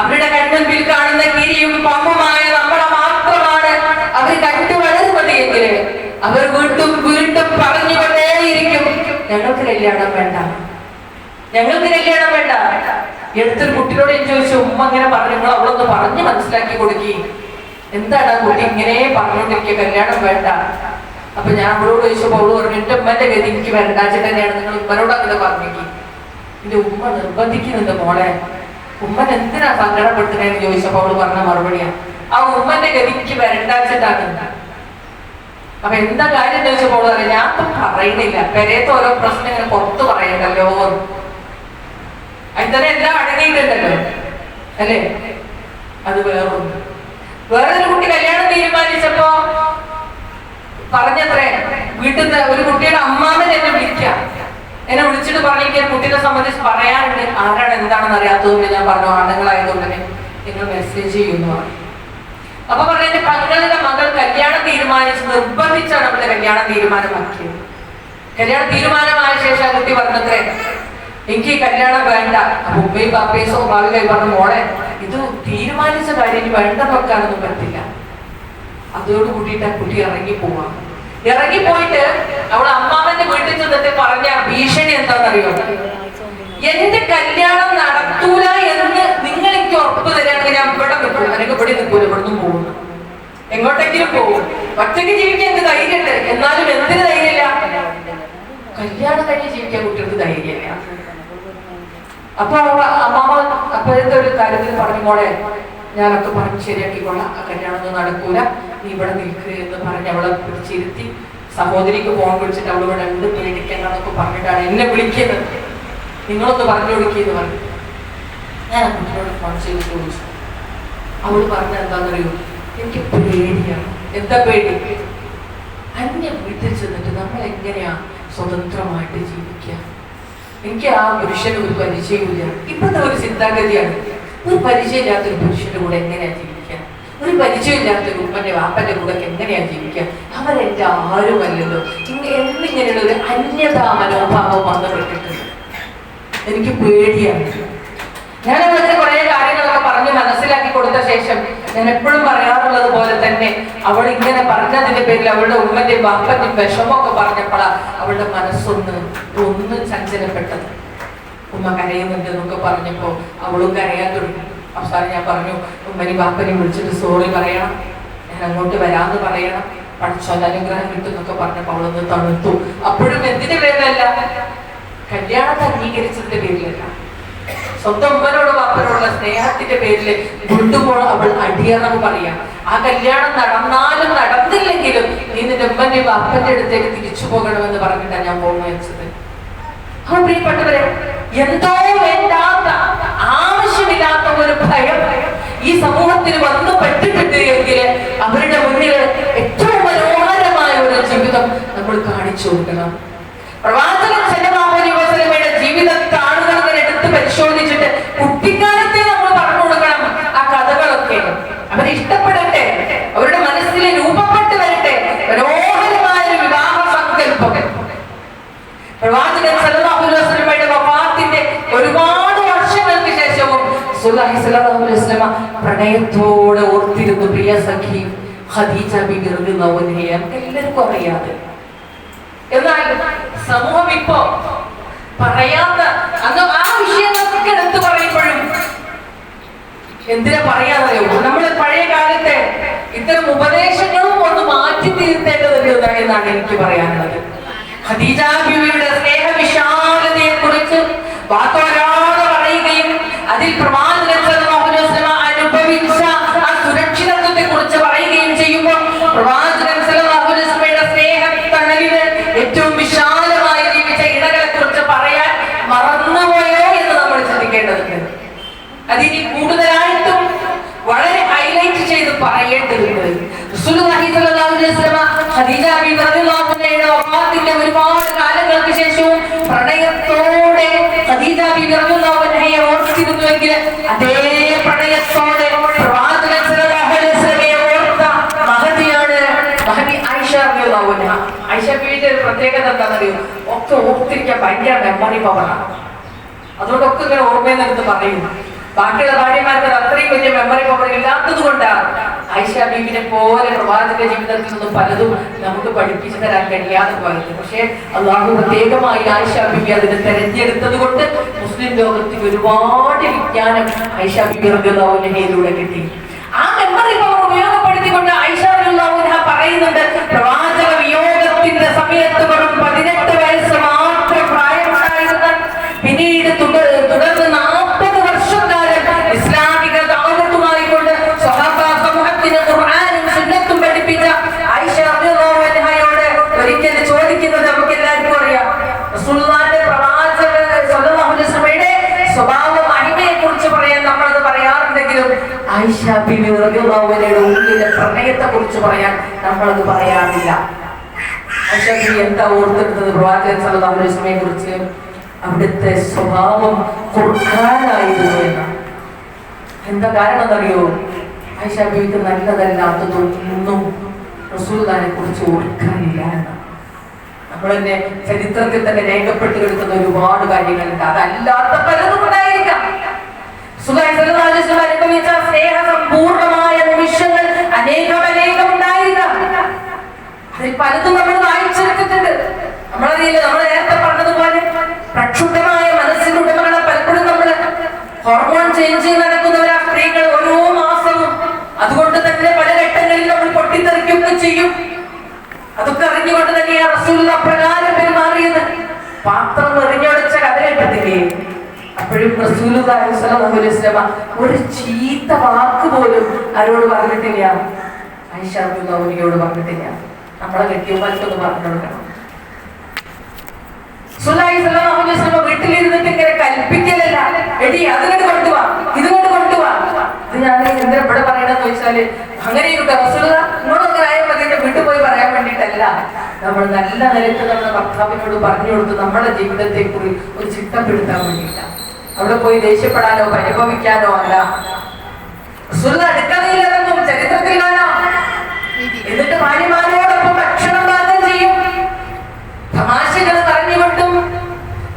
അവരുടെ കൺമുൻപിൽ കാണുന്ന കിരിയും പമ്പുമായ നമ്മളെ മാത്രമാണ് അവർ കണ്ടു വളരുന്നതെങ്കിൽ അവർ വീണ്ടും വീണ്ടും പറഞ്ഞുകൊണ്ടേയിരിക്കും, ഞങ്ങൾക്ക് കല്യാണം വേണ്ട, ഞങ്ങൾക്ക് കല്യാണം വേണ്ട. എടുത്തൊരു കുട്ടിയോട് ഞാൻ ചോദിച്ചു, ഉമ്മ ഇങ്ങനെ പറഞ്ഞു, അവളൊന്ന് പറഞ്ഞ് മനസ്സിലാക്കി കൊടുക്കി, എന്താണ് ആ കുട്ടി ഇങ്ങനെ പറഞ്ഞുകൊണ്ടിരിക്കുക, കല്യാണം വേണ്ട. അപ്പൊ ഞാൻ അവളോട് ചോദിച്ചപ്പോ അവള് പറഞ്ഞു, എന്റെ ഉമ്മന്റെ ഗതി എനിക്ക് വേണ്ടാച്ചിട്ട് തന്നെയാണ് നിങ്ങൾ ഉമ്മനോട് അങ്ങനെ പറഞ്ഞേക്ക്. എന്റെ ഉമ്മ നിർബന്ധിക്കുന്നുണ്ട് മോളെ, ഉമ്മൻ എന്തിനാ സങ്കടപ്പെടുത്തുന്നതെന്ന് ചോദിച്ചപ്പോ അവള് പറഞ്ഞ മറുപടിയാ, ആ ഉമ്മന്റെ ഗതിക്ക് വരണ്ടാച്ചിട്ടാണ്. അപ്പൊ എന്താ കാര്യം ചോദിച്ചപ്പോൾ അവള് പറയാം, ഞാൻ ഇപ്പൊ പറയുന്നില്ല, പെരേത്തെ ഓരോ പ്രശ്നങ്ങൾ പുറത്ത് പറയണ്ടല്ലോ, അതിൽ തന്നെ എല്ലാം അടങ്ങിയിട്ടുണ്ടല്ലോ അല്ലേ. അത് വേറൊരു കുട്ടി കല്യാണം തീരുമാനിച്ചപ്പോ പറഞ്ഞത്രേ, വീട്ടിൽ നിന്ന് ഒരു കുട്ടിയുടെ അമ്മാമൻ എന്നെ വിളിക്കാം, എന്നെ വിളിച്ചിട്ട് പറഞ്ഞിരിക്കാൻ കുട്ടീനെ സംബന്ധിച്ച് പറയാനുണ്ട്, ആരാണ് എന്താണെന്ന് അറിയാത്തതുകൊണ്ട് ഞാൻ പറഞ്ഞു ആണുങ്ങളായതുകൊണ്ട് തന്നെ നിങ്ങൾ മെസ്സേജ് ചെയ്യുന്നു പറഞ്ഞു. അപ്പൊ പറഞ്ഞ എന്റെ പങ്കളുടെ മകൾ കല്യാണം തീരുമാനിച്ച് നിർബന്ധിച്ചാണ് നമ്മുടെ കല്യാണം തീരുമാനമാക്കിയത്. കല്യാണം തീരുമാനമായ ശേഷം കുട്ടി പറഞ്ഞത്രേ, എനിക്ക് ഈ കല്യാണം വേണ്ട. അപ്പൊ ഉമ്മയും പാപ്പയും സ്വാഭാവികമായി പറഞ്ഞു, മോളെ ഇത് തീരുമാനിച്ച കാര്യം ഇനി വേണ്ട വെക്കാനൊന്നും പറ്റില്ല. അതോട് കൂട്ടിയിട്ട് ആ കുട്ടി ഇറങ്ങിപ്പോവാ. ഇറങ്ങിപ്പോയിട്ട് അവൾ അമ്മാവന്റെ വീട്ടിൽ ചെന്നിട്ട് പറഞ്ഞ ഭീഷണി എന്താണെന്നറിയോ, എന്റെ കല്യാണം നടത്തൂല എന്ന് നിങ്ങൾ എനിക്ക് ഉറപ്പ് തരാണെങ്കിൽ ഞാൻ ഇവിടെ നിൽക്കും, എനിക്ക് ഇവിടെ നിൽക്കൂല, ഇവിടുന്ന് പോകുന്നു, എങ്ങോട്ടെങ്കിലും പോകും. ഒറ്റയ്ക്ക് ജീവിക്കാൻ എന്ത് ധൈര്യമുണ്ട്, എന്നാലും എന്തിന് ധൈര്യമില്ല, കല്യാണം കഴിഞ്ഞ് ജീവിക്കാൻ കുട്ടികൾക്ക് ധൈര്യമില്ല. അപ്പൊ അമ്മാമ അപ്പോഴത്തെ ഒരു കാര്യത്തിൽ പറഞ്ഞു, മോളെ ഞാനൊക്കെ പറഞ്ഞ് ശരിയാക്കിക്കൊള്ളാം, ആ കല്യാണം ഒന്നും നടക്കൂല, നീ ഇവിടെ നിൽക്കുക എന്ന് പറഞ്ഞ് അവളെ പിടിച്ചിരുത്തി സഹോദരിക്ക് ഫോൺ വിളിച്ചിട്ട് അവൾ ഇവിടെ എന്ത് പേടിക്കണമെന്നൊക്കെ പറഞ്ഞിട്ടാണ് എന്നെ വിളിക്കുന്നത്, നിങ്ങളൊന്ന് പറഞ്ഞു കൊടുക്കിയെന്ന് പറഞ്ഞു. ഞാൻ ആ കുട്ടിയോട് ഫോൺ ചെയ്ത് ചോദിച്ചു. അവള് പറഞ്ഞ എന്താണെന്നറിയോ, എനിക്ക് പേടിയാണ്. എന്താ പേടി? അന്യ വീട്ടിൽ ചെന്നിട്ട് നമ്മൾ എങ്ങനെയാ സ്വതന്ത്രമായിട്ട് ജീവിക്കുക? എനിക്ക് ആ പുരുഷന് ഒരു പരിചയമില്ല. ഇപ്പോഴത്തെ ഒരു ചിന്താഗതിയാണ്, ഒരു പരിചയമില്ലാത്തൊരു പുരുഷന്റെ കൂടെ എങ്ങനെയാ ജീവിക്കുക, ഒരു പരിചയമില്ലാത്തൊരു ഉമ്മന്റെ വാപ്പന്റെ കൂടെ എങ്ങനെയാ ജീവിക്കുക, അവരെന്റെ ആരുമല്ലല്ലോ, എന്നിങ്ങനെയുള്ള ഒരു അന്യതാ മനോഭാവം വന്നുപെട്ടിട്ടുണ്ട്. എനിക്ക് പേടിയാണ്. ഞാൻ അവർക്ക് കുറെ കാര്യങ്ങളൊക്കെ പറഞ്ഞ് മനസ്സിലാക്കി കൊടുത്ത ശേഷം ഞാൻ എപ്പോഴും പറയാറുള്ളത് പോലെ തന്നെ അവൾ ഇങ്ങനെ പറഞ്ഞതിന്റെ പേരിൽ അവളുടെ ഉമ്മന്റെ വാപ്പന്റെ വിഷമൊക്കെ പറഞ്ഞപ്പോഴാ അവളുടെ മനസ്സൊന്ന് ചഞ്ചലപ്പെട്ടത്. ഉമ്മ കരയുന്നുണ്ട് എന്നൊക്കെ പറഞ്ഞപ്പോ അവളും കരയാൻ തുടങ്ങി. അവസാനം ഞാൻ പറഞ്ഞു, ഉമ്മനി വാപ്പനെ വിളിച്ചിട്ട് സോറി പറയണം, ഞാൻ അങ്ങോട്ട് വരാന്ന് പറയണം, പഠിച്ചോന്റെ അനുഗ്രഹം കിട്ടും എന്നൊക്കെ പറഞ്ഞപ്പോ അവളൊന്ന് തണുത്തു. അപ്പോഴും എന്തിന്റെ പേരിലല്ല, കല്യാണത്തെ അംഗീകരിച്ചതിന്റെ പേരിലല്ല, സ്വന്തം ഉമ്മനോട് വാപ്പനോടുള്ള സ്നേഹത്തിന്റെ പേരില് കൊണ്ടുപോകണം അവൾ അടിയറവ് പറയാം. ആ കല്യാണം നടന്നാലും നടന്നില്ലെങ്കിലും നീ നിന്റെ ഉമ്മന്റെ വാപ്പന്റെ അടുത്തേക്ക് തിരിച്ചു പോകണമെന്ന് പറഞ്ഞിട്ടാണ് ഞാൻ പോകുന്ന വെച്ചത്. അപ്പോൾ പ്രിയപ്പെട്ടവരെ, എന്തോ വേണ്ടാത്ത ആവശ്യമില്ലാത്ത ഒരു ഭയം ഈ സമൂഹത്തിന് വന്നു പെട്ടിട്ടുണ്ട് എങ്കിൽ അവരുടെ മുന്നിൽ ഏറ്റവും മനോഹരമായ ഒരു ജീവിതം നമ്മൾ കാണിച്ചു കൊടുക്കണം. പ്രവാചകൻ സല്ലല്ലാഹു അലൈഹി വസല്ലമയുടെ ജീവിതത്തെ ആളുകൾ അങ്ങനെ എടുത്ത് പരിശോധിച്ചിട്ട് കുട്ടിക്കാലത്തെ നമ്മൾ പറഞ്ഞു കൊടുക്കണം. ആ കഥകളൊക്കെ അവരെ ഇഷ്ടപ്പെടട്ടെ, അവരുടെ മനസ്സിൽ രൂപപ്പെട്ട് വരട്ടെ മനോഹരമായ ഒരു വിവാഹ സങ്കല്പം. പ്രവാചകൻ സല്ലല്ലാഹു അലൈഹി വസല്ലമയുടെ വഫാത്തിന്റെ ഒരുപാട് വർഷങ്ങൾക്ക് ശേഷവും റസൂലുള്ളാഹി സ്വല്ലല്ലാഹു അലൈഹി വസല്ലമ പ്രണയത്തോടെ ഓർത്തിരുന്നു പ്രിയ സഖി ഖദീജ ബിബി റളിയല്ലാഹു അൻഹയെ. എല്ലാവർക്കും അറിയാതെ, എന്നാൽ സമൂഹം ഇപ്പോ പറയാത്ത അന്ന് ആ വിഷയങ്ങളൊക്കെ എടുത്തു പറയുമ്പോഴും എന്തിനാ പറയാതെ നമ്മള് പഴയ കാലത്തെ ഇത്തരം ഉപദേശങ്ങളും ഒന്ന് മാറ്റി തിരുത്തേണ്ടതുണ്ട് എന്നാണ് എനിക്ക് പറയാനുള്ളത്. ഖദീജ ബീവിയുടെ സ്നേഹവിശാലതയെ കുറിച്ച് വാത്തോരാതെ പറയുകയും അതിൽ പ്രവാചകൻ സല്ലല്ലാഹു അലൈഹി വസല്ലം അനുഭവിച്ച ആ സുരക്ഷിതത്വത്തെ കുറിച്ച് പറയുകയും ചെയ്യുമ്പോൾ പ്രവാചകൻ സല്ലല്ലാഹു അലൈഹി വസല്ലമയുടെ സ്നേഹത്തണലിന് ഏറ്റവും വിശാലമായി ജീവിച്ച ഇടകളെ കുറിച്ച് പറയാൻ മറന്നുപോയോ എന്ന് നമ്മൾ ചിന്തിക്കേണ്ടതുണ്ട്. അതിനി കൂടുതലായിട്ടും വളരെ ഹൈലൈറ്റ് ചെയ്ത് പറയേണ്ടതുണ്ട്. റസൂലുള്ളാഹി സ്വല്ലല്ലാഹു അലൈഹി വസല്ലം ഖദീജ ബിബി റളിയല്ലാഹു അൻഹയുടെ വഫാത്തിന്റെ ഒരുപാട് കാലങ്ങൾക്ക് ശേഷവും പ്രണയത്തോടെ ഖദീജ ബിബി റളിയല്ലാഹു അൻഹയെ ഓർത്തിരുന്നുവെങ്കിൽ അതേ പ്രണയത്തോടെ പ്രവാചകൻ സല്ലല്ലാഹു അലൈഹി വസല്ലമയെ ഓർത്ത മഹദിയാണ് മഹദി ആയിഷ റളിയല്ലാഹു അൻഹ. ആയിഷ ബീവിയുടെ ഒരു പ്രത്യേകത എന്താണെന്നറിയോ, ഒക്കെ ഓർത്തിരിക്കാൻ ഭയങ്കര മെമ്മറി പവറാണ്. അതുകൊണ്ടൊക്കെ ഇങ്ങനെ ഓർമ്മയെന്നെടുത്ത് പറയും. ബാക്കിയുള്ള ഭാര്യമാർക്ക് അത്രയും വലിയ മെമ്മറി പവർ ഇല്ലാത്തത് കൊണ്ടാണ് ആയിഷ ബീബിനെ പോലെ പ്രവാചക ജീവിതത്തിൽ നിന്നും പലതും നമുക്ക് പഠിപ്പിച്ചു തരാൻ കഴിയാതെ പോയത്. പക്ഷേ അള്ളാഹു പ്രത്യേകമായി ആയിഷ ബീബി അതിനെ തെരഞ്ഞെടുത്തത് കൊണ്ട് മുസ്ലിം ലോകത്തിന് ഒരുപാട് വിജ്ഞാനം ആയിഷ ബീബി റളിയല്ലാഹു അൻഹയിലൂടെ കിട്ടി. ആ മെമ്മറി പവർ ഉപയോഗപ്പെടുത്തിക്കൊണ്ട് ആയിഷ റളിയല്ലാഹു അൻഹ പറയുന്നുണ്ട്, പ്രവാചക വിയോഗത്തിന്റെ സമയത്ത് വെറും 18 വയസ്സ് മാത്രം പ്രായമുണ്ടായിരുന്ന, പിന്നീട് തുടർന്ന് 40 വർഷക്കാലം ഇസ്ലാമിക ദഅവത്തുമായിക്കൊണ്ട് സ്വഹാബ സമൂഹത്തിന് ഖുർആനും സുന്നത്തും പഠിപ്പിച്ച ആയിഷ റളിയല്ലാഹു അൻഹയോട് ഒരിക്കൽ ചോദിക്കുന്നത് നമുക്ക് എല്ലാവർക്കും അറിയാം. റസൂലുള്ളാഹിന്റെ പ്രവാചക സ്വല്ലല്ലാഹു അലൈഹി വസല്ലമയുടെ സ്വഭാവ മഹിമയെ കുറിച്ച് പറയാൻ നമ്മളത് പറയാറുണ്ടെങ്കിലും ആയിഷ ബീബി റളിയല്ലാഹു അൻഹയുടെ ഉള്ളിലെ പ്രണയത്തെ കുറിച്ച് പറയാൻ നമ്മളത് പറയാറില്ല. ആയിഷ ബീബി എന്താ ഓർത്തെടുത്തത് പ്രവാചകൻ സ്വല്ലല്ലാഹു അലൈഹി വസല്ലമയെ കുറിച്ച്? അവിടുത്തെ സ്വഭാവം ഖുർആനായിരുന്നു എന്നാണ്. എന്താ കാരണം എന്നറിയോ? ആയിഷ ബീവിക്ക് നല്ലതല്ലാത്തതൊന്നും റസൂലുള്ളാഹിനെ കുറിച്ച് ഓർക്കാനില്ല എന്നാണ്. നമ്മൾ തന്നെ ചരിത്രത്തിൽ തന്നെ രേഖപ്പെട്ട് കിടക്കുന്ന ഒരുപാട് കാര്യങ്ങളുണ്ട്. അതല്ലാത്ത പലതും ഉണ്ടായിരിക്കാം. അനുഭവിച്ച സ്നേഹസമ്പൂർണമായ നിമിഷങ്ങൾ അനേകം ഉണ്ടായിരിക്കാം. അതിൽ പലതും നമ്മൾ വായിച്ചെടുത്തിട്ടുണ്ട്. നമ്മളറിയില്ല, നമ്മൾ നേരത്തെ പറഞ്ഞതുപോലെ പ്രക്ഷുബ്ധമായ മനസ്സിന്റെ ഉടമകളെ പലപ്പോഴും നമ്മൾ ഹോർമോൺ ചേഞ്ച് നടക്കുന്നവരാ സ്ത്രീകൾ ഓരോ മാസവും. അതുകൊണ്ട് തന്നെ പല ഘട്ടങ്ങളിൽ നമ്മൾ പൊട്ടിത്തെറിക്കുകയൊക്കെ ചെയ്യും. അതൊക്കെ അറിഞ്ഞുകൊണ്ട് തന്നെയാണ് റസൂലുള്ള പ്രകാരം പെരുമാറിയത്. പാത്രം എറിഞ്ഞൊടിച്ച കഥ കേട്ടതില്ലേ? അപ്പോഴും റസൂലുള്ളാഹി സ്വല്ലല്ലാഹു അലൈഹി വസല്ലം ഒരു ചീത്ത വാക്ക് പോലും ആരോട് പറഞ്ഞിട്ടില്ല. ആയിഷ റളിയല്ലാഹു അൻഹയോട് പറഞ്ഞിട്ടില്ല. നമ്മളെ കെട്ടിയവന്മാർക്കൊന്ന് പറഞ്ഞു കൊടുക്കണം. റസൂലുള്ളാഹി സ്വല്ലല്ലാഹു അലൈഹി വസല്ലം വീട്ടിലിരുന്നിട്ട് ഇങ്ങനെ കൽപ്പിക്കലല്ല, എടി അതിങ്ങോട്ട് കൊണ്ടുവാ, ഇതിങ്ങോട്ട് കൊണ്ടുവാ. ഇത് ഞാൻ എന്തിനാ ഇവിടെ പറയണെന്ന് വെച്ചാല് അങ്ങനെ റസൂലുള്ള ഇങ്ങോട്ടൊക്കെ ആയാൽ മതി, വീട്ടിൽ പോയി പറയാൻ വേണ്ടിയിട്ടല്ല. നമ്മൾ നല്ല നിലക്ക് നമ്മുടെ ഭർത്താവിനോട് പറഞ്ഞു കൊടുത്ത് നമ്മുടെ ജീവിതത്തെ കുറിച്ച് ഒരു ചിട്ടപ്പെടുത്താൻ വേണ്ടിയിട്ടാണ്. അവിടെ പോയി ദേഷ്യപ്പെടാനോ പരിഭവിക്കാനോ അല്ല. റസൂലുള്ള അടുക്കളയിലിറങ്ങും, ചരിത്രത്തിൽ കാണാം. എന്നിട്ട് ഭാര്യമാരോടൊപ്പം ഭക്ഷണം പാകം ചെയ്യും. തമാശകൾ പറഞ്ഞുകൊണ്ടും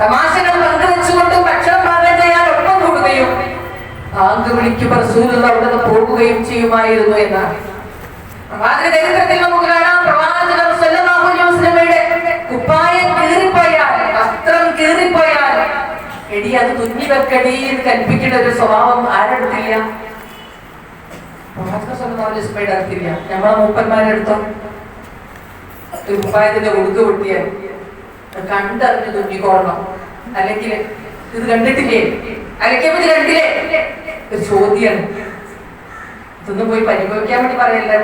തമാശകൾ പങ്കുവെച്ചുകൊണ്ടും ഭക്ഷണം പാകം ചെയ്യാൻ ഒപ്പം കൂടുകയും ബാങ്ക് വിളിക്കുമ്പോൾ റസൂലുള്ള അവിടെ പോകുകയും ചെയ്യുമായിരുന്നു എന്നാണ്. പ്രവാചക ചരിത്രത്തിൽ നമുക്ക് കാണാം. പ്രവാചകർ സ്വല്ലല്ലാഹു അലൈഹി വസല്ലമയുടെ കുപ്പായം കീറിപ്പോയാൽ, വസ്ത്രം കീറിപ്പോയാൽ എടി അത് തുന്നി വെക്കടി എന്ന് കൽപ്പിക്കേണ്ട ഒരു സ്വഭാവം ആരെടുത്തില്ല? പ്രവാചക സ്വല്ലല്ലാഹു അലൈഹി വസല്ലമയുടെ അടുത്തില്ല. നമ്മളെ മൂപ്പന്മാരെ അടുത്തോ ഒരു കുപ്പായത്തിന്റെ ഉടുക്ക് പൊട്ടിയാൽ കണ്ടറിഞ്ഞ് തുന്നിക്കോളണം. അല്ലെങ്കിൽ ഇത് കണ്ടിട്ടില്ലേ, അലക്കപ്പത് കണ്ടില്ലേ, ഒരു ചോദ്യാണ്. ഇതൊന്നും പോയി പരിഭവിക്കാൻ വേണ്ടി പറയല്ല.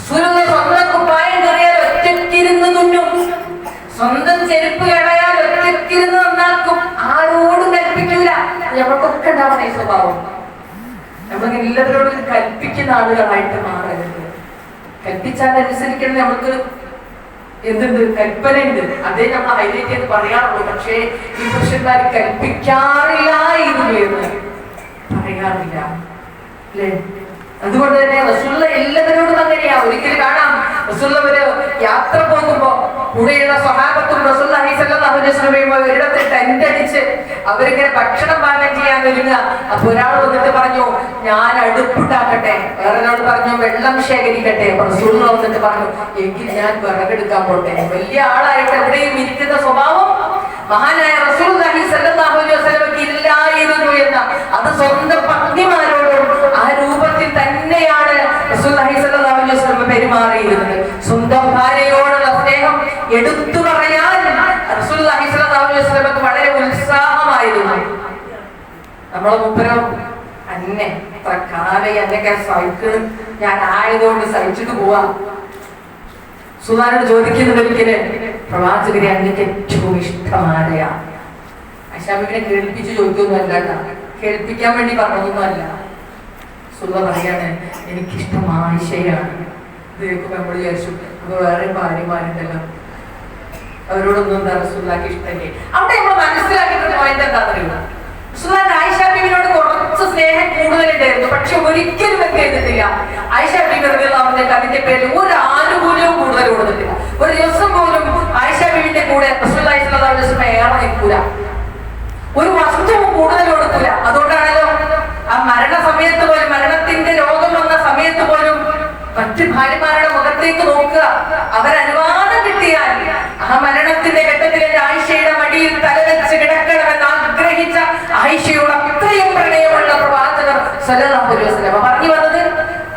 സ്വന്തം കുപ്പായം കറിയാൽ ഒറ്റക്കിരുന്ന് തുന്നും, സ്വന്തം ചെരുപ്പ് കടയാൽ ഒറ്റക്കിരുന്ന് നന്നാക്കും, ആരോടും കൽപ്പിക്കൂല. നമ്മൾക്കൊക്കെ ഉണ്ടാവണം ഈ സ്വഭാവം. നമ്മൾക്ക് എല്ലാവരോടും കൽപ്പിക്കുന്ന ആളുകളായിട്ട് മാറരുത്. കൽപ്പിച്ചാൽ അനുസരിക്കണം. നമുക്ക് എന്തുണ്ട്, കൽപ്പനയുണ്ട്. അതേ നമ്മൾ ഹൈലൈറ്റ് ചെയ്ത് പറയാറുള്ളൂ. പക്ഷേ ഈ പുരുഷന്മാർ കൽപ്പിക്കാറില്ല എന്ന് പറയാറില്ല, അല്ലേ? അതുകൊണ്ട് തന്നെ റസൂലുള്ള എല്ലാവരോടും അങ്ങനെയാ. ഒരിക്കലും കാണാം, റസൂലുള്ള ഒരു യാത്ര പോകുമ്പോ കൂടെയുള്ള സ്വഹാബത്തും റസൂലുള്ളാഹി സ്വല്ലല്ലാഹു അലൈഹി വസല്ലമയും ഒരിടത്ത് ടെന്റ് അടിച്ച് അവരിങ്ങനെ ഭക്ഷണം പാകം ചെയ്യാൻ ഒരുങ്ങുക. അപ്പൊ ഒരാൾ വന്നിട്ട് പറഞ്ഞു, ഞാൻ അടുപ്പുണ്ടാക്കട്ടെ. വേറൊരാൾ പറഞ്ഞു, വെള്ളം ശേഖരിക്കട്ടെ. റസൂലുള്ള വന്നിട്ട് പറഞ്ഞു, എങ്കിൽ ഞാൻ വിറകെടുക്കാൻ പോട്ടെ. വലിയ ആളായിട്ട് എവിടെയും ഇരിക്കുന്ന സ്വഭാവം മഹാനായ റസൂലുള്ളാഹി സ്വല്ലല്ലാഹു അലൈഹി വസല്ലമയ്ക്ക് ഇല്ലായിരുന്നു എന്ന, അത് സ്വന്തം പത്നിമാരോടും ആ രൂപത്തിൽ തന്നെയാണ് റസൂലുള്ളാഹി സ്വല്ലല്ലാഹു അലൈഹി വസല്ലം പെരുമാറിയിരുന്നത്. സ്വന്തം ഭാര്യയോടുള്ള സ്നേഹം എടുത്തു പറയാൻ റസൂലുള്ളാഹി സ്വല്ലല്ലാഹു അലൈഹി വസല്ലമക്ക് വളരെ ഉത്സാഹമായിരുന്നു. നമ്മളെ മുപ്പരോ അന്നെ ഇത്ര കാലം എന്നൊക്കെ സഹിക്കണം, ഞാൻ ആയതുകൊണ്ട് സഹിച്ചിട്ട് പോവാ. സുധാനോട് ചോദിക്കുന്നത് ഒരിക്കല്, പ്രവാചകരെ അങ്ങക്ക് ഏറ്റവും ഇഷ്ടമാരെയാ? ആയിഷാബിനെ കേൾപ്പിച്ച് ചോദിക്കൊന്നുമല്ല, കേൾപ്പിക്കാൻ വേണ്ടി പറഞ്ഞതൊന്നുമല്ല. സുധ പറയാണ്, എനിക്കിഷ്ടം ആയിഷയാണ്. ഇത് കേൾക്കുമ്പോൾ നമ്മൾ വിചാരിച്ചു അപ്പൊ വേറെ ഭാര്യമാരുണ്ടല്ലോ, അവരോടൊന്നും എന്താ റസൂലുള്ളാഹിക്ക് ഇഷ്ടമല്ലേ? അവിടെ നമ്മൾ മനസ്സിലാക്കിയിട്ടുള്ള പോയിന്റ് എന്താണെന്നറിയോ? റസൂലുള്ളാഹിക്ക് ആയിഷ ബീവിയോട് കുറച്ച് സ്നേഹം കൂടുതലുണ്ടായിരുന്നു. പക്ഷെ ഒരിക്കലും എന്ത് ചെയ്തിട്ടില്ല, ആയിഷ ബീവി റളിയല്ലാഹു അൻഹ അതിന്റെ പേരിൽ ഒരു ആനുകൂല്യവും കൂടുതൽ കൊടുത്തിട്ടില്ല. ഒരു ദിവസം പോലും ആയിഷ ബീവിന്റെ കൂടെ റസൂലുള്ളാഹി സ്വല്ലല്ലാഹു അലൈഹി വസല്ലം ഏറെ നിൽക്കൂല, ഒരു വസ്തുവും കൂടുതൽ കൊടുക്കൂല. അതുകൊണ്ടാണല്ലോ ഭാഗത്തേക്ക് നോക്കുക. അവരനുവാദം കിട്ടിയാൽ ആ മരണത്തിന്റെ ഘട്ടത്തിൽ എന്റെ ആയിഷയുടെ മടിയിൽ തലവെച്ച് കിടക്കണമെന്ന് ആഗ്രഹിച്ച ആയിഷയോട് അത്രയും പ്രണയമുള്ള പ്രവാചകർ സ്വല്ലല്ലാഹു അലൈഹി വസല്ലം പറഞ്ഞു വന്നത്.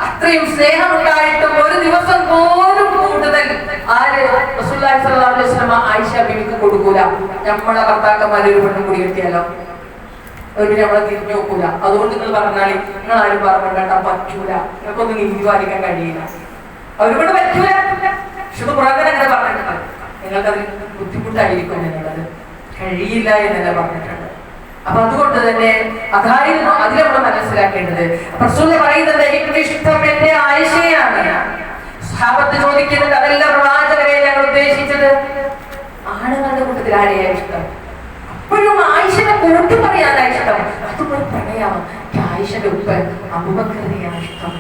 അത്രയും സ്നേഹമുണ്ടായിട്ടും ഒരു ദിവസം പോലും കൂടുതൽ ആര് റസൂലുള്ളാഹി സ്വല്ലല്ലാഹു അലൈഹി വസല്ലം ആയിഷ ബീവിക്ക് കൊടുക്കൂല. നമ്മളെ ഭർത്താക്കന്മാരെ ഒരു പെണ്ണും കൂടി കിട്ടിയാലോ ഒരു നമ്മളെ തിരിഞ്ഞു നോക്കൂല. അതുകൊണ്ട് നിങ്ങൾ പറഞ്ഞാൽ നിങ്ങൾ ആരും പറഞ്ഞാൽ പറ്റൂല, നിങ്ങൾക്കൊന്നും നീതി പാലിക്കാൻ കഴിയില്ല, അവരോട് പറ്റൂല. പക്ഷെ പുറകെ അങ്ങനെ പറഞ്ഞിട്ടുണ്ട്, നിങ്ങൾക്കത് ബുദ്ധിമുട്ടായിരിക്കും എന്നുള്ളത്, കഴിയില്ല എന്നല്ല പറഞ്ഞിട്ടുണ്ട്. അപ്പൊ അതുകൊണ്ട് തന്നെ അതായിരുന്നു അതിൽ നമ്മൾ മനസ്സിലാക്കേണ്ടത്. റസൂൽ പറയുന്നത് എനിക്ക് ഇഷ്ടം എന്റെ ആയിഷയാണ്. സ്വഹാബത്ത് ചോദിക്കുന്നത് അതല്ല പ്രവാചകരെ ഞങ്ങൾ ഉദ്ദേശിച്ചത്, ആണുങ്ങളുടെ കൂട്ടത്തിൽ ആരെയാണ് ഇഷ്ടം? അപ്പോഴും ആയിഷനെ കൂട്ടി പറയാനാ ഇഷ്ടം. അതുപോലെ പ്രണയമാണ്. ആയിഷയുടെ ഉപ്പ അബൂബക്കറിനെയാണ് ഇഷ്ടം.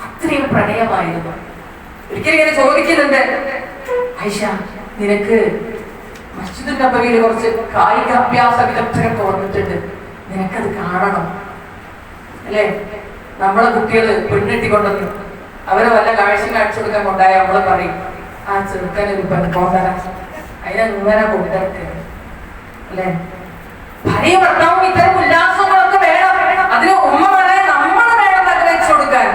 അത്രയും പ്രണയമായിരുന്നു. ഒരിക്കലും ഇങ്ങനെ ചോദിക്കുന്നുണ്ട്, ആയിഷ നിനക്ക് മസ്ജിദുൽ നബവിയിൽ കുറച്ച് കായികാഭ്യാസ വിദഗ്ധരൊക്കെ വന്നിട്ടുണ്ട്, നിനക്കത് കാണണം അല്ലേ? നമ്മളെ കുട്ടികള് പെണ്ണെട്ടിക്കൊണ്ടെന്ന് അവരെ വല്ല കാഴ്ച കാണിച്ചു കൊടുക്കാൻ കൊണ്ടായ നമ്മളെ പറയും, ആ ചെറുക്കനൊരു പെൺകോണ്ടന, അതിനെങ്ങനെ കൊണ്ടിടക്കുക അല്ലെ? ഭാര്യ ഭർത്താവും ഇത്തരം ഉല്ലാസങ്ങളൊക്കെ വേണം. അതിന് ഉമ്മമാരെ നമ്മൾ വേണം വെച്ചു കൊടുക്കാൻ.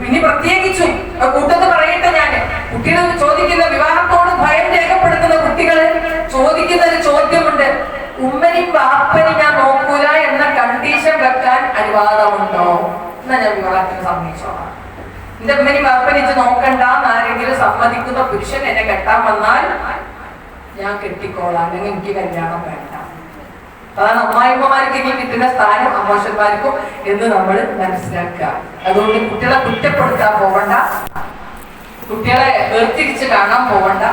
ഇനി പ്രത്യേകിച്ചും കൂട്ടത്ത് പറയട്ടെ, ഞാൻ കുട്ടികൾ ചോദിക്കുന്ന വിവാഹത്തോട് ഭയം രേഖപ്പെടുത്തുന്ന കുട്ടികൾ ചോദിക്കുന്ന ഒരു ചോദ്യമുണ്ട്, ഉമ്മനും ബാപ്പനും ഞാൻ നോക്കൂല എന്ന കണ്ടീഷൻ വെക്കാൻ അനുവാദമുണ്ടോ? എന്നാ ഞാൻ വിവാഹത്തിന് സമ്മതിച്ചോളാം. എന്റെ ഉമ്മനും ബാപ്പനും നോക്കണ്ട എന്നാരെങ്കിലും സമ്മതിക്കുന്ന പുരുഷൻ എന്നെ കെട്ടാൻ വന്നാൽ ഞാൻ കെട്ടിക്കോളാം, അല്ലെങ്കിൽ എനിക്ക് കല്യാണം വേണ്ട. അതാണ് അമ്മായിമ്മമാർക്ക് ഇനി കിട്ടുന്ന സ്ഥാനം അമ്മോഷന്മാർക്കും എന്ന് നമ്മൾ മനസ്സിലാക്കുക. അതുകൊണ്ട് കുട്ടികളെ കുറ്റപ്പെടുത്താൻ പോവണ്ട, കുട്ടികളെ വേർതിരിച്ച് കാണാൻ പോവണ്ട.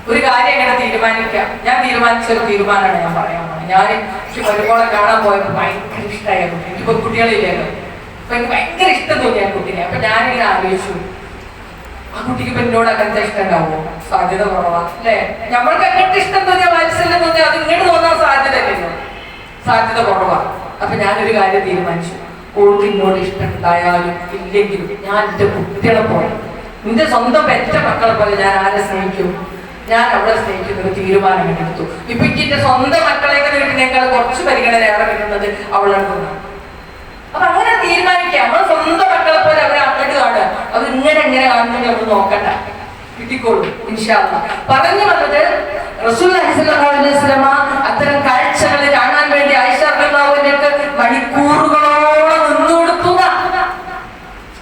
ഒരു കാര്യം എങ്ങനെ തീരുമാനിക്കാം. ഞാൻ തീരുമാനിച്ചൊരു തീരുമാനമാണ് ഞാൻ പറയാൻ പോകുന്നത്. ഞാൻ ഒരുപോലെ കാണാൻ പോയപ്പോൾ ഭയങ്കര ഇഷ്ടമായ കുട്ടി, എനിക്കിപ്പോ കുട്ടികളില്ലല്ലോ, അപ്പൊ എനിക്ക് ഭയങ്കര ഇഷ്ടം തോന്നിയ കുട്ടീനെ. അപ്പൊ ഞാനിങ്ങനെ ആലോചിച്ചു, ആ കുട്ടിക്ക് ഇപ്പൊ എന്നോട് അങ്ങനത്തെ ഇഷ്ടം ഉണ്ടാവുമോ? സാധ്യത കുറവാ അല്ലെ? നമ്മൾക്ക് അങ്ങനത്തെ ഇഷ്ടം തോന്നിയ വാത്സല്യം തോന്നിയാൽ അത് ഇങ്ങോട്ട് തോന്നാൻ സാധ്യത ഇല്ലല്ലോ, സാധ്യത കുറവാണ്. അപ്പൊ ഞാനൊരു കാര്യം തീരുമാനിച്ചു, ഓൾക്ക് എന്നോട് ഇഷ്ടം ഉണ്ടായാലും ഇല്ലെങ്കിലും ഞാൻ എന്റെ കുട്ടികളെ പോലെ, നിന്റെ സ്വന്തം പെറ്റ മക്കളെ പോലെ ഞാൻ ആരെ സ്നേഹിക്കും, ഞാൻ അവളെ സ്നേഹിക്കുന്ന ഒരു തീരുമാനം എടുത്തു. ഇപ്പൊ എന്റെ സ്വന്തം മക്കളെയൊക്കെ വീട്ടിനേക്കാൾ കുറച്ച് പരിഗണന ഏറെ കിട്ടുന്നത് അവളെടുക്കുന്നു. അപ്പൊ അങ്ങനെ തീരുമാനിക്കാം, നമ്മളെ സ്വന്തം മക്കളെ പോലെ അവരെ അങ്ങോട്ട് കാണുക, അവർ എങ്ങനെ കാണുന്നത് നമ്മൾ നോക്കണ്ട, കിട്ടിക്കോളൂ ഇൻഷാ അല്ലാഹ്. പറഞ്ഞു വന്നത് റസൂലുള്ളാഹി സ്വല്ലല്ലാഹു അലൈഹി വസല്ലം അത്തരം കാഴ്ചകൾ കാണാൻ വേണ്ടി ആയിഷ റളിയല്ലാഹു അൻഹയ്ക്ക് മണിക്കൂറുകളോളം നിന്നു കൊടുക്കുക.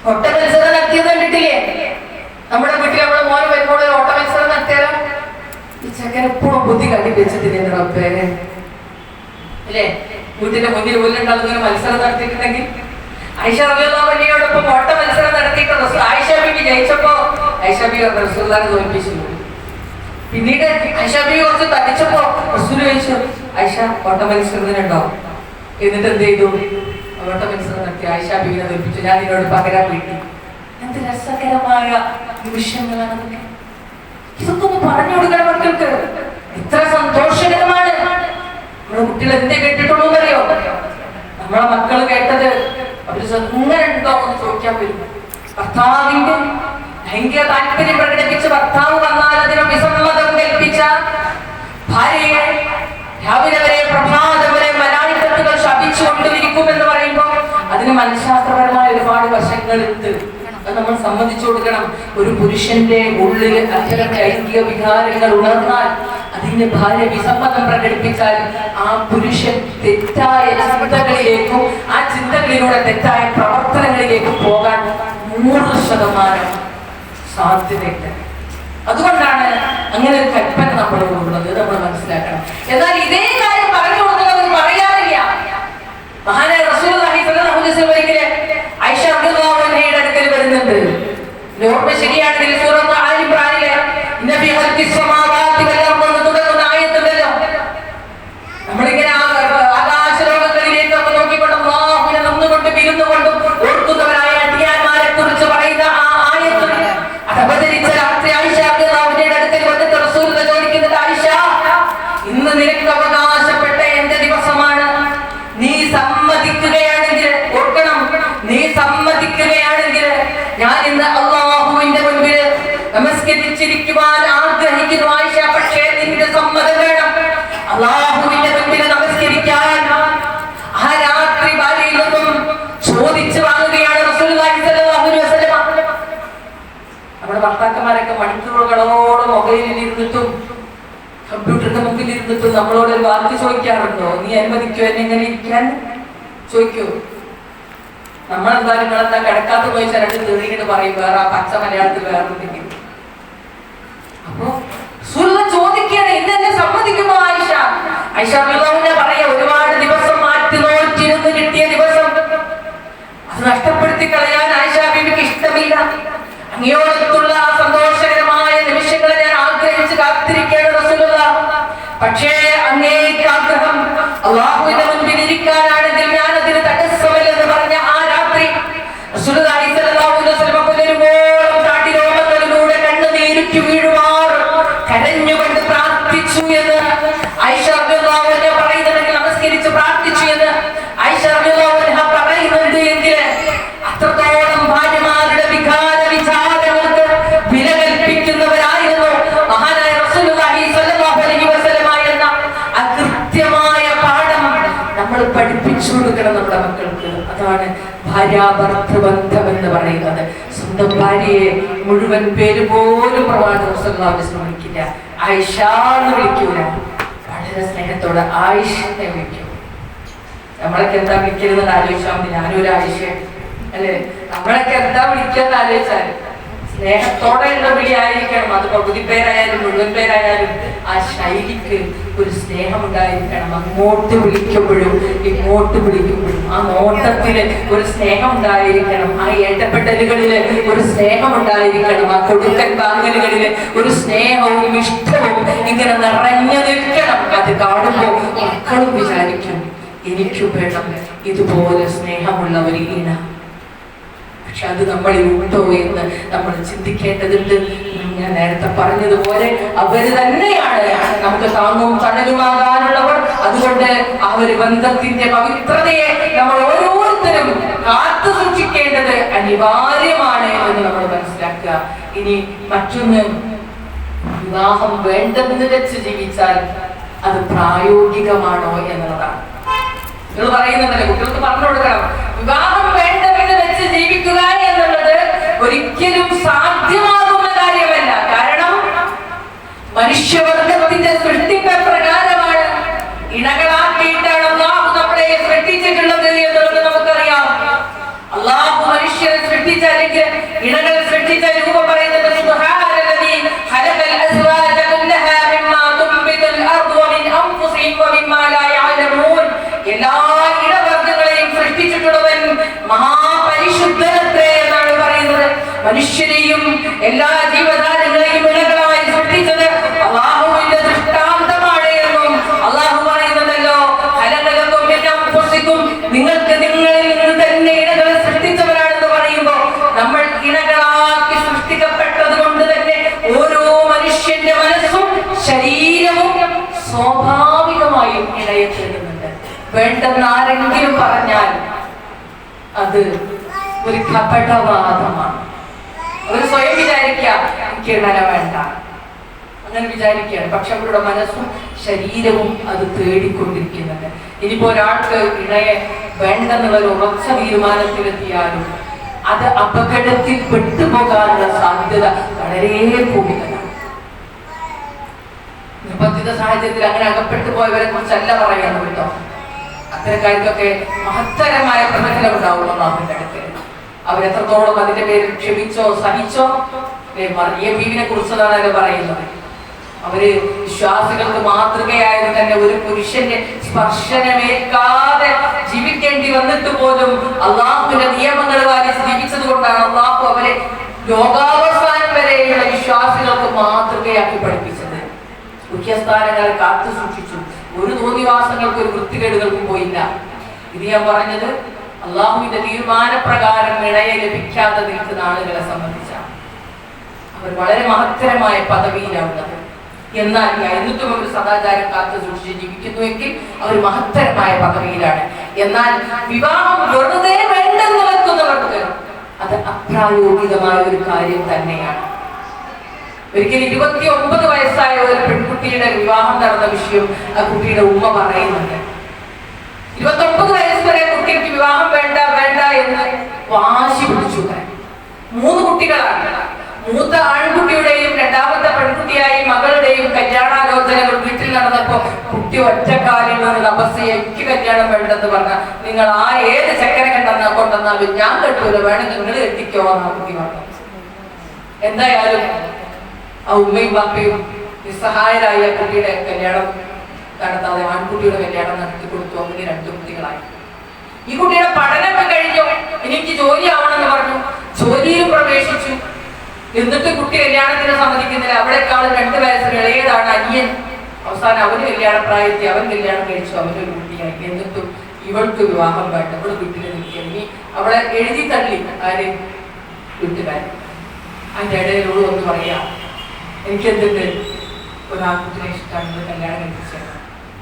ഓട്ട മത്സരം നടത്തിയത് കണ്ടിട്ടില്ലേ? നമ്മുടെ വീട്ടിൽ നമ്മളെ മോനെ വരുമ്പോൾ ഒരു ഓട്ട മത്സരം നടത്തിയാലോ, ഈ ചെക്കൻ എപ്പോഴും ബുദ്ധി കണ്ടി വെച്ചിട്ടില്ലേ റബ്ബേ അല്ലേ? വീട്ടിന്റെ മുന്നിൽ പോലുണ്ടാകുന്ന മത്സരം നടത്തിയിട്ടുണ്ടെങ്കിൽ ആയിഷ റളിയല്ലാഹു അൻഹയോടൊപ്പം ഓട്ട മത്സരം നടത്തിയിട്ട് ആയിഷ ബീവി ജയിച്ചപ്പോ ആയിഷ ബീവി റസൂലുള്ളാഹിനെ തോൽപ്പിച്ചു. പിന്നീട് ആയിഷ ബീവി കുറച്ച് തടിച്ചപ്പോ റസൂൽ ചോദിച്ചു, ആയിഷ ഓട്ട മത്സരത്തിനുണ്ടോ? എന്നിട്ട് എന്ത് ചെയ്തു? ഓട്ട മത്സരം നടത്തി ആയിഷ ബീവിനെ തോൽപ്പിച്ചു. ഞാൻ ഇതിനോട് പകരം വീട്ടി. എന്ത് രസകരമായ നിമിഷങ്ങളാണ് അതൊക്കെ. ഇതൊക്കെ ഒന്ന് പറഞ്ഞു കൊടുക്കണം മക്കൾക്ക്. ഇത്ര സന്തോഷകരമാണ്. നമ്മുടെ കുട്ടികൾ എന്തേ കേട്ടിട്ടുള്ളൂ എന്നറിയോ? നമ്മളെ മക്കൾ കേട്ടത് അവര് എങ്ങനെ ഉണ്ടോ എന്ന് ചോദിക്കാൻ വരും. ഭർത്താവിന്റെ ലൈംഗിക താല്പര്യം പ്രകടിപ്പിച്ച് ഭർത്താവ് വന്നാൽ അതിന് വിസമ്മതം കൽപ്പിച്ച ഭാര്യയെ രാവിലെ വരെ പ്രഭാതം വരെ മലായിക്കത്തുകൾ ശപിച്ചുകൊണ്ടിരിക്കുമെന്ന് പറയുമ്പോൾ അതിന് മനഃശാസ്ത്രപരമായ ഒരുപാട് വശങ്ങളുണ്ട്. അത് നമ്മൾ സമ്മതിച്ചു കൊടുക്കണം. ഒരു പുരുഷന്റെ ഉള്ളിൽ അത്തരം ലൈംഗിക വികാരങ്ങൾ ഉണർന്നാൽ, അതിന്റെ ഭാര്യ വിസമ്മതം പ്രകടിപ്പിച്ചാൽ ആ പുരുഷൻ തെറ്റായ ചിന്തകളിലേക്കും ആ ചിന്തകളിലൂടെ തെറ്റായ പ്രവർത്തനങ്ങളിലേക്കും പോകാൻ 100% സാധ്യതയുണ്ട്. അതുകൊണ്ടാണ് അങ്ങനെ ഒരു കൽപ്പന നമ്മളോടുള്ളത്, നമ്മൾ മനസ്സിലാക്കണം. എന്നാൽ ഇതേ കാര്യം പറഞ്ഞു കൊടുക്കുന്നത് പറയാറില്ല. മഹാനായ റസൂലുള്ളാഹി സ്വല്ലല്ലാഹു അലൈഹി വസല്ലം ആയിഷ റളിയല്ലാഹു അൻഹയുടെ അടുക്കൽ വരുന്നുണ്ട്. ഓർമ്മ ശരിയാണെങ്കിൽ സൂറത്ത് ആൽ ഇംറാനിലെ നബി ഖൽഖിസ് സമാവാതി വൽ അർദ് എന്ന് തുടങ്ങുന്ന ആയത്തുണ്ടല്ലോ. നമ്മളിങ്ങനെ ആകാശലോകങ്ങളിലേക്ക് ഒക്കെ നോക്കിക്കൊണ്ട് അല്ലാഹുവിനെ നിന്നുകൊണ്ട് വിരുന്നുകൊണ്ടും ഓർക്കുന്നവരായ അടിയാന്മാരെ കുറിച്ച് പറയുന്ന ആ ആയത്തിൽ അത് അവതരിച്ച രാത്രി ആയിഷ റളിയല്ലാഹു അൻഹയുടെ അടുക്കൽ വന്നിട്ട് റസൂൽ ചോദിക്കുന്നത്, ആയിഷ ഇന്ന് നിനക്ക് അവകാശപ്പെട്ട എന്റെ ദിവസമാണ്, നീ സമ്മതിക്കും ജീവിച്ചിരിക്കുവാൻ ആഗ്രഹിക്കുന്നു ആയിഷ. പക്ഷേ നിന്റെ സമ്മതം വേണം. അല്ലാഹുവിന്റെ മുന്നിൽ നമസ്കരിക്കാൻ ആ രാത്രി ഭാര്യയിൽ നിന്നും ചോദിച്ചു വാങ്ങുകയാണ് റസൂലുള്ളാഹി സ്വല്ലല്ലാഹു അലൈഹി വസല്ലം. നമ്മുടെ ഭർത്താക്കന്മാരൊക്കെ മണിക്കൂറുകളോളം മൊബൈലിൽ ഇരുന്നിട്ടും കമ്പ്യൂട്ടറിന്റെ മുമ്പിൽ ഇരുന്നിട്ടും നമ്മളോട് ഒരു വാക്ക് ചോദിക്കാറുണ്ടോ? നീ അനുവദിക്കോ എന്നെ എങ്ങനെ ഇരിക്കാൻ ചോദിക്കൂ. നമ്മളെന്തായാലും നിങ്ങളെന്താ കിടക്കാത്ത പോയി ചിലട്ട് തെറിയിട്ട് പറയും വേറെ പച്ച മലയാളത്തിൽ വേറെ എന്തെങ്കിലും. അപ്പൊ ചോദിക്കണേ ഇന്നെന്നെ സമ്മതിക്കുമോ ആയിഷ? ആയിഷ പറയാ ഒരുപാട് ദിവസം മാറ്റി നോറ്റിരുന്ന് കിട്ടിയ ദിവസം അത് നഷ്ടപ്പെടുത്തി കളയാൻ ആയിഷ ബീവിക്ക് ഇഷ്ടമില്ല. അങ്ങയോടത്തുള്ള ആ സന്തോഷകരമായ നിമിഷങ്ങളെ ഞാൻ ആഗ്രഹിച്ച് കാത്തിരിക്കുകയാണ് റസൂലുള്ളാഹ്. പക്ഷേ അങ്ങേക്ക് ആഗ്രഹം അല്ലാഹുവിന്റെ മുൻപിൽ ഇരിക്കാനാണെങ്കിൽ ഞാൻ അതിന് തടസ്സമല്ലെന്ന് പറഞ്ഞ ആ രാത്രി റസൂലുള്ളാഹി സ്വല്ലല്ലാഹു അലൈഹി വസല്ലം പുലരുവോളം കാട്ടിലോമങ്ങളിലൂടെ കണ്ണുനീരുറ്റി വീഴുമാർ കരഞ്ഞുകൊണ്ട് പ്രാർത്ഥിച്ചു എന്ന് ആയിഷ റളിയല്ലാഹു അൻഹ പറയുന്നുണ്ടെങ്കിൽ നമസ്കരിച്ച് പ്രാർത്ഥിച്ചു എന്ന് ആയിഷ റളിയല്ലാഹു അൻഹ പറയുന്നുണ്ട് എങ്കിൽ അത്രത്തോളം ഭാര്യമാരുടെ വികാര വിചാരങ്ങൾക്ക് വില കൽപ്പിക്കുന്നവരായിരുന്നു മഹാനായ റസൂലുള്ളാഹി സ്വല്ലല്ലാഹു അലൈഹി വസല്ലം എന്ന അകൃത്യമായ പാഠം നമ്മൾ പഠിപ്പിച്ചു കൊടുക്കണം നമ്മുടെ മക്കൾക്ക്. അതാണ് ഭാര്യാഭർത്തൃബന്ധം എന്ന് പറയുന്നത്. സ്വന്തം ഭാര്യയെ മുഴുവൻ പേര് പോലും പ്രവാചകൻ സ്വല്ലല്ലാഹു അലൈഹി വസല്ലം വിളിക്കില്ല. ആയിഷ എന്ന് വിളിക്കൂല, വളരെ സ്നേഹത്തോടെ ആയിഷനെ വിളിക്കും. നമ്മളൊക്കെ എന്താ വിളിക്കരുതെന്ന് ആലോചിച്ചാൽ മതി. ഞാനൊരു ആയിഷ അല്ലേ? നമ്മളൊക്കെ എന്താ വിളിക്കാന്ന് ആലോചിച്ചാൽ സ്നേഹത്തോടെയുള്ള വിളി ആയിരിക്കണം. അത് പകുതി പേരായാലും മുഴുവൻ പേരായാലും ആ ശൈലിക്ക് ഒരു സ്നേഹം ഉണ്ടായിരിക്കണം. അങ്ങോട്ട് വിളിക്കുമ്പോഴും ഇങ്ങോട്ട് വിളിക്കുമ്പോഴും ആ നോട്ടത്തില് ഒരു സ്നേഹം ഉണ്ടായിരിക്കണം. ആ ഇടപെടലുകളില് ഒരു സ്നേഹം ഉണ്ടായിരിക്കണം. ആ കൊടുക്കൽ വാങ്ങലുകളില് ഒരു സ്നേഹവും ഇഷ്ടവും ഇങ്ങനെ നിറഞ്ഞു നിൽക്കണം. അത് കാണുമ്പോൾ മക്കളും വിചാരിക്കും എനിക്ക് വേണം ഇതുപോലെ സ്നേഹമുള്ള ഒരു ഇണ. പക്ഷെ അത് നമ്മളിൽ ഉണ്ടോ എന്ന് നമ്മൾ ചിന്തിക്കേണ്ടതുണ്ട്. ഞാൻ നേരത്തെ പറഞ്ഞതുപോലെ അവര് തന്നെയാണ് നമുക്ക് താങ്ങും തണലുമാകാനുള്ളവർ. അതുകൊണ്ട് ആ ഒരു ബന്ധത്തിന്റെ പവിത്രതയെ നമ്മൾ ഓരോരുത്തരും കാത്തു സൂക്ഷിക്കേണ്ടത് അനിവാര്യമാണ് എന്ന് നമ്മൾ മനസ്സിലാക്കുക. ഇനി മറ്റൊന്ന്, വിവാഹം വേണ്ടെന്ന് വെച്ച് ജീവിച്ചാൽ അത് പ്രായോഗികമാണോ എന്നുള്ളതാണ്. നിങ്ങൾ പറയുന്നുണ്ടല്ലോ, കുട്ടികൾക്ക് പറഞ്ഞു കൊടുക്കണം വിവാഹം വേണ്ടെന്ന് വെച്ച് ജീവിക്കുക എന്നുള്ളത് ഒരിക്കലും സാധ്യമാകുന്ന കാര്യമല്ല. കാരണം മനുഷ്യവർഗത്തിന്റെ സൃഷ്ടിപ്പ് പ്രകാരമാണ്, ഇണകളാക്കിയിട്ടാണ് അല്ലാഹു നമ്മളെ സൃഷ്ടിച്ചിട്ടുള്ളത് എന്നുള്ളത് നമുക്കറിയാം. അല്ലാഹു മനുഷ്യരെ സൃഷ്ടിച്ച അല്ലെങ്കിൽ ഇണകൾ സൃഷ്ടിച്ച രൂപം പറയുന്നത് സുബ്ഹാനല്ലദീ ഖലഖൽ അസ്വാജ കുല്ലഹാ മിമ്മാ തുംബിതുൽ അർദു വമിൻ അൻഫുസിഹിം വമിമ്മാ ലാ യഅലമൂൻ. എല്ലാ ഇടവർഗങ്ങളെയും സൃഷ്ടിച്ചിട്ടുള്ളവൻ മഹാപരിശുദ്ധനത്രേ എന്നാണ് പറയുന്നത്. മനുഷ്യരെയും എല്ലാ ജീവജാലങ്ങളെയും ഇണകളായി സൃഷ്ടിച്ചത് അല്ലാഹുവിന്റെ ദൃഷ്ടാന്തമാണ് എന്നും അല്ലാഹു പറയുന്നുണ്ടല്ലോ, നിങ്ങൾക്ക് നിങ്ങളിൽ നിന്ന് തന്നെ ഇണകളെ സൃഷ്ടിച്ചവരാണെന്ന് പറയുമ്പോൾ നമ്മൾ ഇണകളാക്കി സൃഷ്ടിക്കപ്പെട്ടത് കൊണ്ട് തന്നെ ഓരോ മനുഷ്യന്റെ മനസ്സും ശരീരവും സ്വാഭാവികമായും ഇണയെ തേടുന്നുണ്ട്. വേണ്ടെന്ന് ആരെങ്കിലും പറഞ്ഞാൽ അത് ഒരു കപടവാദമാണ്. അവർ സ്വയം വിചാരിക്കുക എനിക്ക് ഇണനെ വേണ്ട, അങ്ങനെ വിചാരിക്കുകയാണ്. പക്ഷെ അവരുടെ മനസ്സും ശരീരവും അത് തേടിക്കൊണ്ടിരിക്കുന്നുണ്ട്. ഇനിയിപ്പോ ഒരാൾക്ക് ഇണയെ വേണ്ടെന്നുള്ള ഒരു ഉറച്ച തീരുമാനത്തിലെത്തിയാലും അത് അപകടത്തിൽ പെട്ടുപോകാനുള്ള സാധ്യത വളരെ കൂടുതലാണ്. നിർബന്ധിത സാഹചര്യത്തിൽ അങ്ങനെ അകപ്പെട്ടു പോയവരെ കുറിച്ചല്ല പറയുന്നത് കേട്ടോ. അത്തരക്കാർക്കൊക്കെ മഹത്തരമായ പ്രതിഫലം ഉണ്ടാവുള്ളൂ നാട്ടിന്റെ അടുത്ത്. അവരെത്രത്തോളം അതിന്റെ പേരിൽ ക്ഷമിച്ചോ സഹിച്ചോ. മറിയം ബീവിനെ കുറിച്ചതാണല്ലോ പറയുന്നത്. അവര് വിശ്വാസികൾക്ക് മാതൃകയായത് തന്നെ ഒരു പുരുഷന്റെ സ്പർശനമേൽക്കാതെ ജീവിക്കേണ്ടി വന്നിട്ട് പോലും അള്ളാഹുവിന്റെ നിയമങ്ങൾ പാലിച്ച് ജീവിച്ചത് കൊണ്ടാണ് അള്ളാഹു അവരെ ലോകാവസാനം വരെയുള്ള വിശ്വാസികൾക്ക് മാതൃകയാക്കി പഠിപ്പിച്ചത്. മുഖ്യസ്ഥാനങ്ങളെ കാത്തു സൂക്ഷിച്ചു. ഒരു തോന്നിവാസങ്ങൾക്ക് ഒരു വൃത്തികേടുകൾക്കും പോയില്ല. ഇത് ഞാൻ പറഞ്ഞത് അള്ളാഹുവിന്റെ തീരുമാനപ്രകാരം ഇണയെ ലഭിക്കാതെ നിൽക്കുന്ന ആളുകളെ സംബന്ധിച്ചാണ്. അവർ വളരെ മഹത്തരമായ പദവിയിലാണുള്ളത്. എന്നാൽ എന്നിട്ടും അവർ സദാചാരം കാത്തു സൂക്ഷിച്ച് ജീവിക്കുന്നുവെങ്കിൽ അവർ മഹത്തരമായ പദവിയിലാണ്. എന്നാൽ വിവാഹം വെറുതെ വേണ്ടെന്ന് വെക്കുന്നവർക്ക് അത് അപ്രായോഗികമായ ഒരു കാര്യം തന്നെയാണ്. ഒരിക്കൽ 29 വയസ്സായ ഒരു പെൺകുട്ടിയുടെ വിവാഹം നടന്ന വിഷയം ആ കുട്ടിയുടെ ഉമ്മ പറയുന്നുണ്ട്. 29 വയസ്സ് വരെ കുട്ടിക്ക് വിവാഹം വേണ്ട വേണ്ട എന്ന് വാശി പിടിച്ചു. 3 കുട്ടികളാണ്. മൂത്ത ആൺകുട്ടിയുടെയും രണ്ടാമത്തെ പെൺകുട്ടിയായി മകളുടെയും കല്യാണാലോചനകൾ വീട്ടിൽ നടന്നപ്പോ കുട്ടി ഒറ്റക്കാലിൽ നിന്ന് തപസ് എനിക്ക് കല്യാണം വേണ്ടെന്ന് പറഞ്ഞ നിങ്ങൾ ഏത് ചക്കരെ കൊണ്ടെന്നാലും ഞാൻ കെട്ടൂല, വേണം നിങ്ങൾ എത്തിക്കോ എന്നാ കുട്ടി പറഞ്ഞു. എന്തായാലും ആ ഉമ്മയും ബാപ്പയും നിസ്സഹായരായ കുട്ടിയുടെ കല്യാണം നടത്താതെ ആൺകുട്ടിയുടെ കല്യാണം നടത്തി കൊടുത്തു. അങ്ങനെ 2 കുട്ടികളായി. ഈ കുട്ടിയുടെ പഠനമൊക്കെ കഴിഞ്ഞു, എനിക്ക് ജോലി ആവണമെന്ന് പറഞ്ഞു. ജോലിയിൽ പ്രവേശിച്ചു. എന്നിട്ട് കുട്ടി കല്യാണത്തിന് സമ്മതിക്കുന്നില്ല. അവളെക്കാളും 2 വയസ്സിന് ഇളയതാണ് അനിയൻ. അവസാനം അവന് കല്യാണപ്രായത്തിൽ അവൻ കല്യാണം കഴിച്ചു, അവനൊരു കുട്ടിയായി. എന്നിട്ടും ഇവൾക്ക് വിവാഹം വേണ്ട, അവള് വീട്ടിൽ നിൽക്കുക. ഇനി അവളെ എഴുതി തള്ളി ആര്? വീട്ടുകാരൻ. അതിന്റെ ഇടയിലോട് ഒന്ന് പറയാ, എനിക്കെന്തുണ്ട്, ഒരു ആൺകുട്ടിനെ ഇഷ്ടമാണ്, കല്യാണം കഴിച്ചത്.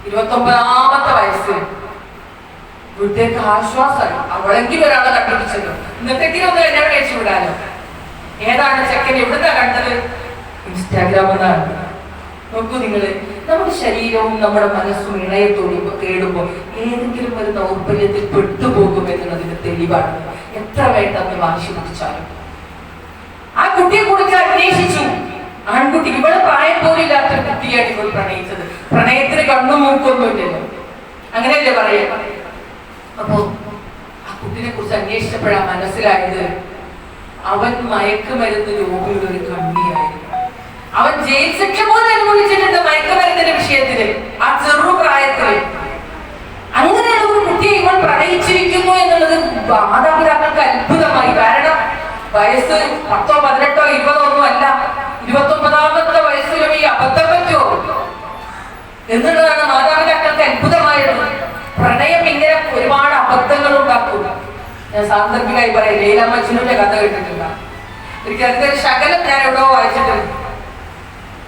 29ാമത്തെ വയസ്സിൽ വീട്ടിലേക്ക് ആശ്വാസമായി. അവളെങ്കിലും ഒരാളെ കണ്ടുപിടിച്ചല്ലോ, ഇന്നത്തെങ്കിലും ഒന്ന് കല്യാണം കഴിച്ചു വിടാലോ. ഏതാണ് ചെക്കൻ? എവിടുന്നാ കണ്ടത്? ഇൻസ്റ്റാഗ്രാം എന്നാണ്. നോക്കൂ നിങ്ങള്, നമ്മുടെ ശരീരവും നമ്മുടെ മനസ്സും ഇണയത്തോടും തേടുമ്പോ ഏതെങ്കിലും ഒരു ദൗർബല്യത്തിൽ പെട്ടുപോകും എന്നുള്ളതിന്റെ തെളിവാണ്. എത്ര വേണ്ടെന്ന് വാശി പിടിച്ചാലും. ആ കുട്ടിയെ കുറിച്ച് അന്വേഷിച്ചു. ആൺകുട്ടി, ഇവിടെ പ്രായം പോലില്ലാത്തൊരു കുട്ടിയാണ് ഇവൾ പ്രണയിച്ചത്. പ്രണയത്തിന് കണ്ണും മൂക്കൊന്നുമില്ലല്ലോ, അങ്ങനെയല്ലേ പറയാ. അപ്പോ ആ കുട്ടിനെ കുറിച്ച് അന്വേഷിച്ചപ്പോഴാണ് മനസ്സിലായത് അവൻ മയക്കുമരുന്ന് രോഗിയുടെ ഒരു കണ്ണിയായിരുന്നു. അവൻ ജയിൽ ശിക്ഷ പോലും അനുഭവിച്ചിട്ടുണ്ട് മയക്കുമരുന്നിന്റെ വിഷയത്തില്, ആ ചെറുപ്രായത്തില്. അങ്ങനെയുള്ള ഒരു കുട്ടിയെ ഇവൾ പ്രണയിച്ചിരിക്കുന്നു എന്നുള്ളത് മാതാപിതാക്കൾക്ക് അത്ഭുതമായി. കാരണം വയസ്സ് 10, 18, 20 ഒന്നും അല്ല. 29ാമത്തെ വയസ്സിലും ഈ അബദ്ധം പറ്റുമോ എന്നുള്ളതാണ് മാതാപിതാക്കൾക്ക് അത്ഭുതമായത്. പ്രണയം ഇങ്ങനെ ഒരുപാട് അബദ്ധങ്ങൾ ഉണ്ടാക്കും. ഞാൻ സാന്ദർഭികമായി പറയാം, ലൈല മജ്നുവിന്റെ കഥ കേട്ടിട്ടില്ല. ഒരിക്കൽ അതിന്റെ ഒരു ശകലം ഞാൻ എവിടെയോ വായിച്ചിട്ടുണ്ട്.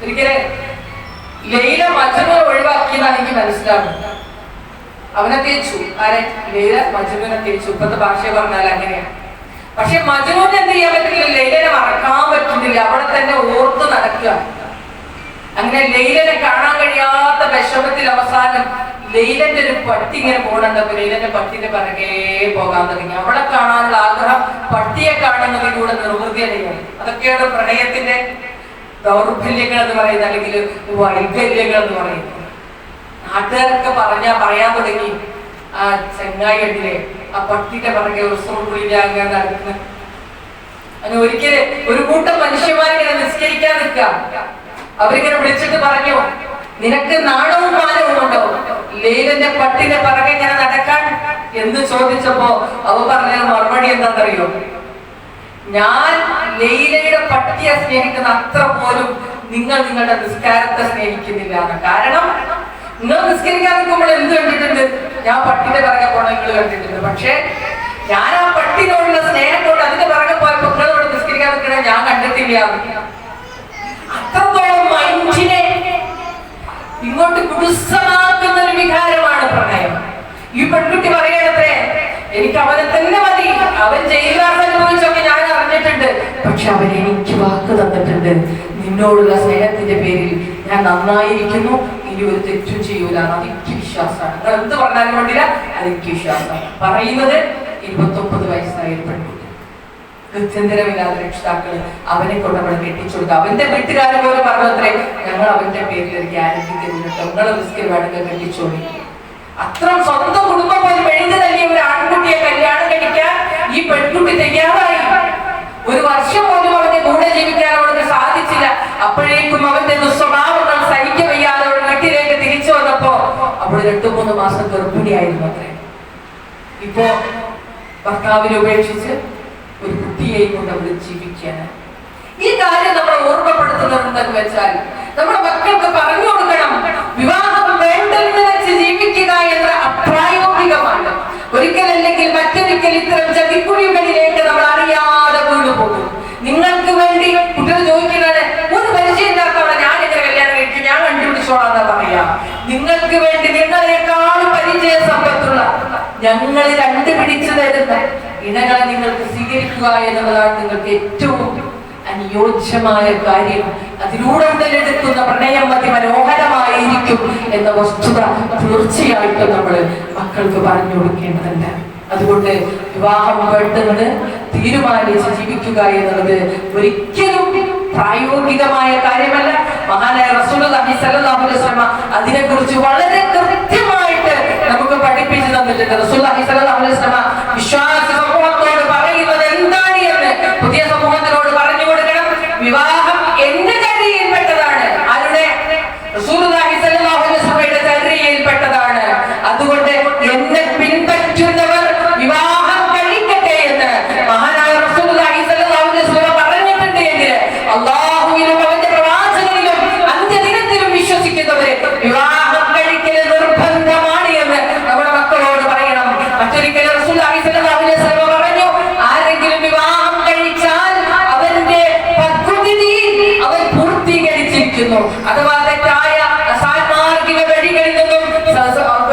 ഒരിക്കല് ലൈല മജ്നുവിനെ ഒഴിവാക്കിയതാണ് എനിക്ക് മനസ്സിലാവുന്നത്. അവനെ തേച്ചു. ആരെ? ലൈല മജ്നുവിനെ തേച്ചു. ഇപ്പത്തെ ഭാഷ പറഞ്ഞാൽ അങ്ങനെയാണ്. പക്ഷെ മജ്നുവിന് എന്ത് ചെയ്യാൻ പറ്റില്ല, ലൈലനെ മറക്കാൻ പറ്റുന്നില്ല. അവിടെ തന്നെ ഓർത്ത് നടക്കുക. അങ്ങനെ ലൈലനെ കാണാൻ കഴിയാത്ത വിഷമത്തിൽ അവസാനം ലൈലന്റെ ഒരു പട്ടി ഇങ്ങനെ പോകണ്ടപ്പോ ലൈലന്റെ പട്ടിന്റെ പിറകെ പോകാൻ തുടങ്ങി. അവളെ കാണാനുള്ള ആഗ്രഹം പട്ടിയെ കാണുന്നതിലൂടെ നിർവൃതിയാണ്. അതൊക്കെയാണ് പ്രണയത്തിന്റെ ദൗർബല്യങ്ങൾ എന്ന് പറയുന്നത്, അല്ലെങ്കിൽ വൈകല്യങ്ങൾ എന്ന് പറയുന്നത്. നാട്ടുകാരൊക്കെ പറയാൻ തുടങ്ങി, ആ ചെങ്ങായി കണ്ടില്ലേ ആ പട്ടിന്റെ പിറകെ അങ്ങനെ നടക്കുന്ന. അങ്ങനെ ഒരിക്കല് ഒരു കൂട്ടം മനുഷ്യന്മാരിങ്ങനെ നിസ്കരിക്കാൻ നിൽക്കുക. അവരിങ്ങനെ വിളിച്ചിട്ട് പറഞ്ഞു, നിനക്ക് നാണവും മാനവും ഉണ്ടോ ലൈലന്റെ പട്ടിന്റെ പിറകെ ഇങ്ങനെ നടക്കാൻ എന്ന് ചോദിച്ചപ്പോ അവ പറഞ്ഞ മറുപടി എന്താണെന്നറിയോ? ഞാൻ ലൈലയുടെ പട്ടിയെ സ്നേഹിക്കുന്ന അത്ര പോലും നിങ്ങൾ നിങ്ങളുടെ നിസ്കാരത്തെ സ്നേഹിക്കുന്നില്ല. കാരണം നിങ്ങൾ നിസ്കരിക്കാൻ നിൽക്കുമ്പോൾ എന്ത് കണ്ടിട്ടുണ്ട്? ഞാൻ പട്ടിന്റെ പിറകെ പോണ നിങ്ങൾ കണ്ടിട്ടുണ്ട്. പക്ഷെ ഞാൻ ആ പട്ടിനോടുള്ള സ്നേഹം കൊണ്ട് അതിന്റെ പിറകെ പോയപ്പോ നിങ്ങളോട് നിസ്കരിക്കാൻ നിൽക്കണേ ഞാൻ കണ്ടിട്ടില്ല. അത്രത്തോളം മനുഷ്യനെ ഇങ്ങോട്ട് കുടുസമാക്കുന്ന ഒരു വികാരമാണ് പ്രണയം. ഈ പെൺകുട്ടി പറയണത്രേ, എനിക്ക് അവനെ തന്നെ മതി, അവൻ ജയിൽവാസം അനുഭവിച്ചൊക്കെ ഞാൻ അറിഞ്ഞിട്ടുണ്ട്, പക്ഷെ അവൻ എനിക്ക് വാക്ക് തന്നിട്ടുണ്ട്, നിന്നോടുള്ള സ്നേഹത്തിന്റെ പേരിൽ ഞാൻ നന്നായിരിക്കുന്നു, ഇനി ഒരു തെറ്റും ചെയ്യൂല. അതെനിക്ക് വിശ്വാസമാണ്. നിങ്ങൾ എന്ത് പറഞ്ഞാലും വേണ്ടില്ല, അതെനിക്ക് വിശ്വാസമാണ്. പറയുന്നത് 29 വയസ്സായ ഒരു പെൺകുട്ടി. ഗത്യന്തരമില്ലാതെ രക്ഷിതാക്കള് അവനെ കൊണ്ട് അവിടെ കെട്ടിച്ചു കൊടുക്കുക. അവന്റെ വീട്ടുകാരെ പോലെ പറഞ്ഞത്രേ, ഞങ്ങൾ അവന്റെ പേരിൽ ഒരു ഗ്യാരണ്ടി തരുന്നുണ്ട്, നിങ്ങളെ റിസ്കിൽ വേണമെങ്കിൽ കെട്ടിച്ചോളി. അത്ര സ്വന്തം കുടുംബം പോലും എഴുതി നൽകിയ ഒരു ആൺകുട്ടിയെ കല്യാണം കഴിക്കാൻ ഈ പെൺകുട്ടി തയ്യാറായി. 1 വർഷം പോലും അവന്റെ കൂടെ ജീവിക്കാൻ അവൾക്ക് സാധിച്ചില്ല. അപ്പോഴേക്കും അവന്റെ ദുസ്വഭാവങ്ങൾ സഹിക്ക വയ്യാതെ അവൾ വീട്ടിലേക്ക് തിരിച്ചു വന്നപ്പോ അവൾ 2-3 മാസം ഗർഭിണിയായിരുന്നു അത്രേ. ഇപ്പോ ഭർത്താവിനെ ഉപേക്ഷിച്ച് ഒരു കുട്ടിയെയും കൊണ്ട് അവിടെ ജീവിക്കാനാണ്. ഈ കാര്യം നമ്മൾ ഓർമ്മപ്പെടുത്തുന്നുണ്ടെന്ന് വെച്ചാൽ നമ്മുടെ മക്കൾക്ക് പറഞ്ഞു കൊടുക്കണം, വിവാഹം വേണ്ടെന്ന് വെച്ച് ജീവിക്കുക എന്ന അപ്രായോഗികമാണ്. ഒരിക്കലല്ലെങ്കിൽ മറ്റൊരിക്കൽ ഇത്തരം ചതിക്കുഴികളിലേക്ക് നമ്മൾ അറിയാതെ വീണു പോകും. നിങ്ങൾക്ക് വേണ്ടി കുട്ടികൾ ചോദിക്കുന്നത്, ഒരു പരിചയമില്ലാത്തവളെ ഞാനിങ്ങനെ കല്യാണം കഴിക്കും, ഞാൻ കണ്ടുപിടിച്ചോളാന്നാ പറയാ. നിങ്ങൾക്ക് വേണ്ടി നിങ്ങളെക്കാൾ പരിചയ സമ്പത്തുള്ള ഞങ്ങൾ കണ്ടുപിടിച്ചു തരുന്ന ഇണകളെ നിങ്ങൾക്ക് സ്വീകരിക്കുക എന്നുള്ളതാണ് നിങ്ങൾക്ക് ഏറ്റവും അനുയോജ്യമായ കാര്യം, അതിലൂടെ ഉടലെടുക്കുന്ന പ്രണയം അതിമനോഹരമായിരിക്കും എന്ന വസ്തുത തീർച്ചയായിട്ടും നമ്മൾ മക്കൾക്ക് പറഞ്ഞു കൊടുക്കേണ്ടതുണ്ട്. അതുകൊണ്ട് വിവാഹം വേണ്ടെന്ന് തീരുമാനിച്ച് ജീവിക്കുക എന്നുള്ളത് ഒരിക്കലും പ്രായോഗികമായ കാര്യമല്ല. മഹാനായ റസൂലുള്ളാഹി സ്വല്ലല്ലാഹു അലൈഹി വസല്ലം അതിനെക്കുറിച്ച് വളരെ കൃത്യമായിട്ട് നമുക്ക് പഠിപ്പിച്ചു തന്നിട്ടുണ്ട്. റസൂലുള്ളാഹി സ്വല്ലല്ലാഹു അലൈഹി വസല്ലം വിശ്വാസ സമൂഹത്തോട് പറയുന്നത് എന്താണ് എന്ന് പുതിയ സമൂഹത്തിനോട് പറഞ്ഞു കൊടുക്കണം. വിവാഹം എന്റെ ചര്യയിൽപ്പെട്ടതാണ്. ആരുടെ? റസൂലുള്ളാഹി സ്വല്ലല്ലാഹു അലൈഹി വസല്ലമയുടെ ചര്യയിൽപ്പെട്ടതാണ്. അതുകൊണ്ട് എന്നെ പിൻപറ്റുന്നവർ വിവാഹം കഴിക്കട്ടെ എന്ന് മഹാനായ റസൂലുള്ളാഹി സ്വല്ലല്ലാഹു അലൈഹി വസല്ലം പറഞ്ഞിട്ടുണ്ട്. എങ്കിൽ അല്ലാഹുവിലും അവന്റെ പ്രവാചകനിലും അന്ത്യദിനത്തിലും വിശ്വസിക്കുന്നവരെ വിവാഹം കഴിക്കൽ നിർബന്ധമാണ് എന്ന് നമ്മുടെ മക്കളോട് പറയണം. മറ്റൊരിക്കൽ റസൂലുള്ളാഹി സ്വല്ലല്ലാഹു അലൈഹി വസല്ലം പറഞ്ഞു, ആരെങ്കിലും വിവാഹം കഴിച്ചാൽ അവന്റെ പദ്ധതി അവൻ പൂർത്തീകരിച്ചിരിക്കുന്നു. അഥവാ തെറ്റായ അസാന്മാർഗിക വഴികളിൽ നിന്നും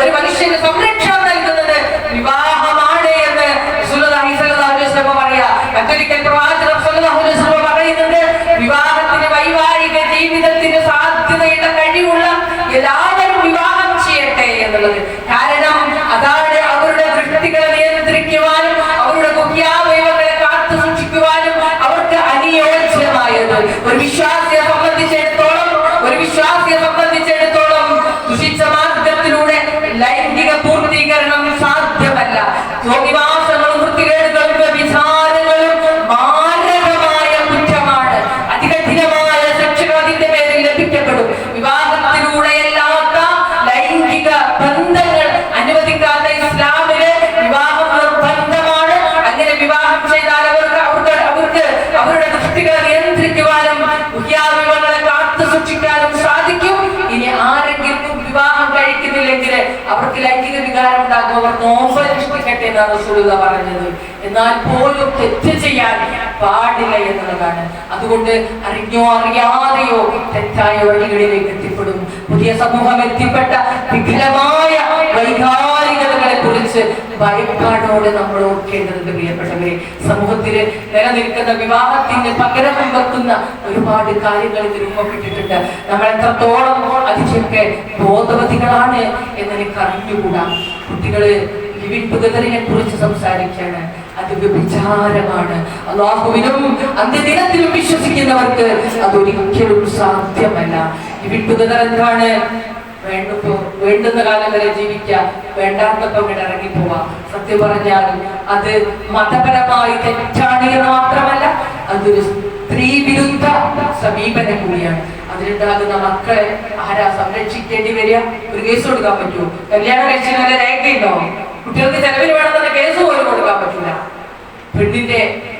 ഒരു മനുഷ്യന് സംരക്ഷണം നൽകുന്നത് വിവാഹമാണ് എന്ന് റസൂലുള്ളാഹി സ്വല്ലല്ലാഹു അലൈഹി വസല്ലം പറയാ. മറ്റൊരിക്കൽ പ്രവാചകൻ സ്വല്ലല്ലാഹു അലൈഹി വസല്ലം പറയുന്നുണ്ട്, വിവാഹത്തിന് വൈവാഹിക ജീവിതത്തിന് സാധ്യതയുടെ കഴിവുള്ള എല്ലാവരും വിവാഹം ചെയ്യട്ടെ എന്നുള്ളത്. കാരണം അതാണ് അവരുടെ ദൃഷ്ടികളെ നിയന്ത്രിക്കുവാനും അവരുടെ ഗുഹ്യാവയവങ്ങളെ കാത്തു സൂക്ഷിക്കുവാനും അവർക്ക് അനുയോജ്യമായത്. ഒരു വിശ്വാസിയെ സംബന്ധിച്ചിടത്തോളം ദുഷിച്ച മാർഗത്തിലൂടെ ലൈംഗിക പൂർത്തീകരണം സാധ്യമല്ല. രോഗിവാസങ്ങളും വൃത്തികേടുകളും വ്യഭിചാരങ്ങളും മാരകമായ കുറ്റമാണ്. അതികഠിനമായ ശിക്ഷകൾ അതിന്റെ പേരിൽ ലഭിക്കപ്പെടും. വിവാഹത്തിലൂടെയല്ലാത്ത ലൈംഗിക ബന്ധങ്ങൾ അനുവദിക്കാത്ത ഇസ്ലാമിലെ വിവാഹം നിർബന്ധമാണ്. അങ്ങനെ വിവാഹം ചെയ്താൽ അവർക്ക് അവരുടെ ദൃഷ്ടികളെ നിയന്ത്രിക്കുവാനും ഗുഹ്യാവയവങ്ങളെ കാത്തു സൂക്ഷിക്കാനും സാധിക്കും. ഇനി ആരെങ്കിലും വിവാഹം കഴിക്കുന്നില്ലെങ്കിൽ അവർക്ക് ലൈംഗിക വികാരം ഉണ്ടാകും, അവർ നോമ്പ് അനുഷ്ഠിക്കട്ടെ എന്നാണ് റസൂലുള്ളാഹി പറഞ്ഞത്. എന്നാൽ പോലും തെറ്റ് ചെയ്യാൻ പാടില്ല എന്നുള്ളതാണ്. അതുകൊണ്ട് അറിഞ്ഞോ അറിയാതെയോ തെറ്റായ വഴികളിലേക്ക് എത്തിപ്പെടും. പുതിയ സമൂഹം എത്തിപ്പെട്ട വികലമായ വൈകാരികതകളെ കുറിച്ച് ഭയപ്പാടോടെ നമ്മൾ ഓർക്കേണ്ടതുണ്ട്. പ്രിയപ്പെട്ടവരെ, സമൂഹത്തിൽ നിലനിൽക്കുന്ന വിവാഹത്തിന് പകരം വെക്കുന്ന ഒരുപാട് കാര്യങ്ങൾ ഇത് രൂപപ്പെട്ടിട്ടുണ്ട്. നമ്മൾ എത്രത്തോളം അതിനൊക്കെ ബോധവതികളാണ് എന്നെനിക്ക് അറിഞ്ഞുകൂടാ. കുട്ടികള് ലിവിംഗ് ടുഗദറിനെ കുറിച്ച് സംസാരിക്കാണ്. അത് വ്യഭിചാരമാണ്. അല്ലാഹുവിലും അന്ത്യദിനത്തിലും വിശ്വസിക്കുന്നവർക്ക് അതൊരിക്കലും സാധ്യമല്ല. ലിവിംഗ് ടുഗദർ എന്താണ്? വേണ്ടുന്ന കാലം വരെ ജീവിക്കുക, വേണ്ടാത്തപ്പം ഇവിടെ ഇറങ്ങിപ്പോവാ. സത്യം പറഞ്ഞാൽ അത് മതപരമായി തെറ്റാണ് എന്ന് മാത്രമല്ല, അതൊരു സ്ത്രീ വിരുദ്ധ സമീപനം കൂടിയാണ്. അതിലുണ്ടാകുന്ന മക്കളെ ആരാ സംരക്ഷിക്കേണ്ടി വരിക? ഒരു കേസ് കൊടുക്കാൻ പറ്റുമോ? കല്യാണം കഴിച്ചതിന് രേഖയുണ്ടോ? കുട്ടികൾക്ക് ചെലവിന് വേണമെന്ന കേസ് പോലും കൊടുക്കാൻ പറ്റില്ല.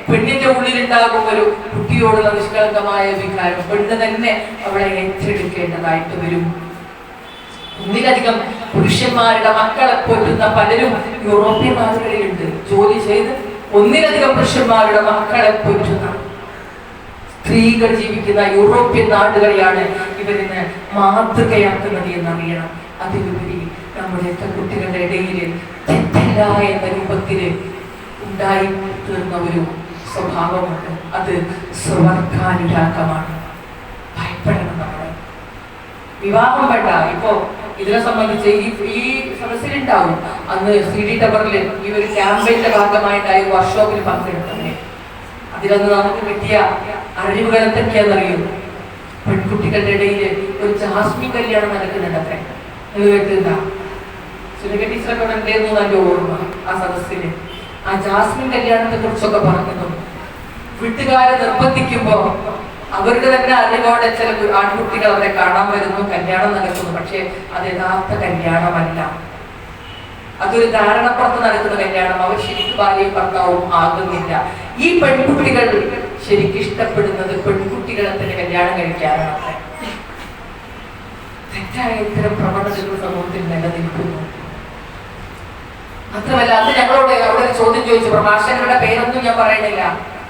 പെണ്ണിന്റെ ഉള്ളിലുണ്ടാകും ഒരു കുട്ടിയോടുള്ള നിഷ്കളങ്കമായ വികാരം. പെണ്ണ് തന്നെ അവളെ ഏറ്റെടുക്കേണ്ടതായിട്ട് വരും. ഒന്നിലധികം പുരുഷന്മാരുടെ മക്കളെ പോറ്റുന്ന പലരും യൂറോപ്യൻ നാടുകളിലുണ്ട്. ജോലി ചെയ്ത് ഒന്നിലധികം പുരുഷന്മാരുടെ മക്കളെ പോറ്റുന്ന സ്ത്രീകൾ ജീവിക്കുന്ന യൂറോപ്യൻ നാടുകളെയാണ് ഇവരിന്ന് മാതൃകയാക്കുന്നത് എന്നറിയണം. അതിലുപരി നമ്മുടെ കുട്ടികളുടെ ഇടയിൽ തെറ്റല്ല എന്ന രൂപത്തിൽ ഉണ്ടായി തീർന്ന ഒരു സ്വഭാവമുണ്ട്. അത് സ്വർഗാനുരാഗമാണ്. ഭയപ്പെടണം നമ്മൾ. വിവാഹം വേണ്ട. ഇപ്പോ ഇതിനെ സംബന്ധിച്ച് ഈ സദസ്സിലുണ്ടാവും. അന്ന് CD ടവറിൽ ഈ ഒരു ക്യാമ്പയിന്റെ ഭാഗമായിട്ടായി വർക്ക്ഷോപ്പിൽ പങ്കെടുത്തത്. അതിലൊന്ന് നമുക്ക് കിട്ടിയ അറിവുകൾ എന്തൊക്കെയാണെന്നറിയൂ. പെൺകുട്ടികളുടെ ഇടയിൽ ഒരു ജാസ്മിൻ കല്യാണം നടക്കുന്നുണ്ട്. അത്രേ നിങ്ങൾ കേട്ടിരുന്ന സുനിക ടീച്ചറൊക്കെ ഉണ്ടായിരുന്നു നല്ല ഓർമ്മ. ആ സദസ്സില് ആ ജാസ്മിൻ കല്യാണത്തെ കുറിച്ചൊക്കെ പറഞ്ഞു. വീട്ടുകാരെ നിർബന്ധിക്കുമ്പോ അവരുടെ തന്നെ അറിവോടെ ചില ആൺകുട്ടികൾ അവരെ കാണാൻ വരുന്നു, കല്യാണം നടക്കുന്നു. പക്ഷെ അത് യഥാർത്ഥ കല്യാണമല്ല. അതൊരു ധാരണപ്പുറത്ത് നടക്കുന്ന കല്യാണം. അവർ ശരിക്കും ഭാര്യയും ഭർത്താവും ആകുന്നില്ല. ഈ പെൺകുട്ടികൾ ശരിക്കും ഇഷ്ടപ്പെടുന്നത് പെൺകുട്ടികളെ തന്നെ കല്യാണം കഴിക്കാനാണ്. തെറ്റായ ഇത്തരം പ്രവണതകൾ സമൂഹത്തിൽ നിലനിൽക്കുന്നു. മാത്രമല്ല, അത് ഞങ്ങളോട് അവിടെ ഒരു ചോദ്യം ചോദിച്ചു. പ്രഭാഷകരുടെ പേരൊന്നും ഞാൻ പറയണില്ല,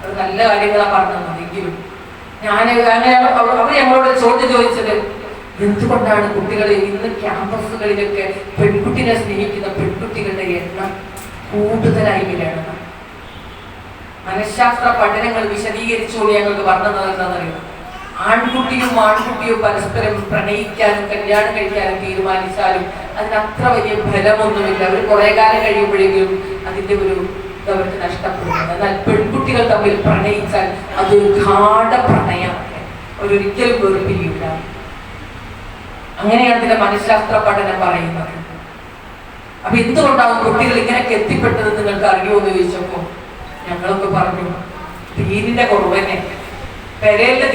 അത് നല്ല കാര്യങ്ങളാണ് പറഞ്ഞത്. എങ്കിലും അവർ ഞങ്ങളോട് ചോദ്യം ചോദിച്ചത്, എന്തുകൊണ്ടാണ് കുട്ടികൾ ഇന്ന് ക്യാമ്പസുകളിലൊക്കെ പെൺകുട്ടികളെ സ്നേഹിക്കുന്ന പെൺകുട്ടികളുടെ എണ്ണം കൂടുതലായി വരികയാണ്? മനഃശാസ്ത്ര പഠനങ്ങൾ വിശദീകരിച്ചുകൊണ്ട് ഞങ്ങൾക്ക് പറഞ്ഞത് എന്താണെന്നറിയോ? ആൺകുട്ടിയും പരസ്പരം പ്രണയിക്കാനും കല്യാണം കഴിക്കാനും തീരുമാനിച്ചാലും അതിനത്ര വലിയ ഫലമൊന്നുമില്ല. അവർ കുറെ കാലം കഴിയുമ്പോഴെങ്കിലും അതിന്റെ ഒരു അവർക്ക് നഷ്ടപ്പെടുന്നത്. എന്നാൽ പെൺകുട്ടികൾ തമ്മിൽ പ്രണയിച്ചാൽ അതൊരു ഗാഢ പ്രണയമാണ്, ഒരിക്കലും വെറുപ്പില്ല. അങ്ങനെയാണ് ഇതിന്റെ മനഃശാസ്ത്ര പഠനം പറയുന്നത്. അപ്പൊ എന്തുകൊണ്ടാവും കുട്ടികൾ ഇങ്ങനെയൊക്കെ എത്തിപ്പെട്ടത് നിങ്ങൾക്ക് അറിയുമോ എന്ന് ചോദിച്ചപ്പോ ഞങ്ങളൊക്കെ പറഞ്ഞു, ദീനിന്റെ കുറവ് തന്നെ, പെരയിലെ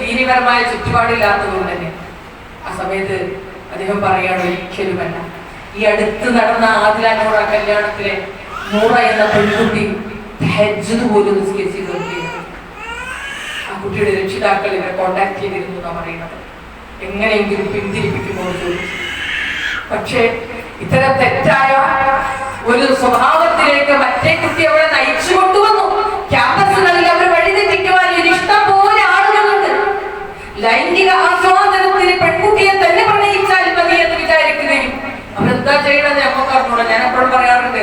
ദീനിപരമായ ചുറ്റുപാടില്ലാത്തത് കൊണ്ട് തന്നെ. ആ സമയത്ത് അദ്ദേഹം പറയാണ്, ഒരിക്കലുമല്ല. ഈ അടുത്ത് നടന്ന ആദിലാനോട് ആ കല്യാണത്തിലെ നൂറ എന്ന പെൺകുട്ടി തഹജ്ജുദ് പോലും നിസ്കരിച്ച് നിർത്തിയിരുന്നു. ആ കുട്ടിയുടെ രക്ഷിതാക്കൾ ഇവരെ കോണ്ടാക്ട് ചെയ്തിരുന്നു എന്നാണ് പറയുന്നത്. എങ്ങനെയെങ്കിലും പിന്തിരിപ്പിക്കുമോ ചോദിച്ചു. പക്ഷേ ഇത്തരം തെറ്റായ ഒരു സ്വഭാവത്തിലേക്ക് മറ്റേ കുട്ടി അവളെ നയിച്ചു കൊണ്ടുവന്നു. ക്യാമ്പസുകളിൽ അവർ വഴിതെറ്റിക്കുവാൻ ഇഷ്ടം പോലെ ആളുകളുണ്ട്. ലൈംഗിക ആസ്വാദനത്തിന് പെൺകുട്ടിയെ തന്നെ പ്രണയിച്ചാൽ മതി എന്ന് വിചാരിക്കുകയും അവരെന്താ ചെയ്യണമെന്ന് ഞമ്മക്ക് അറിഞ്ഞൂടാ. ഞാൻ എപ്പോഴും പറയാറുണ്ട്,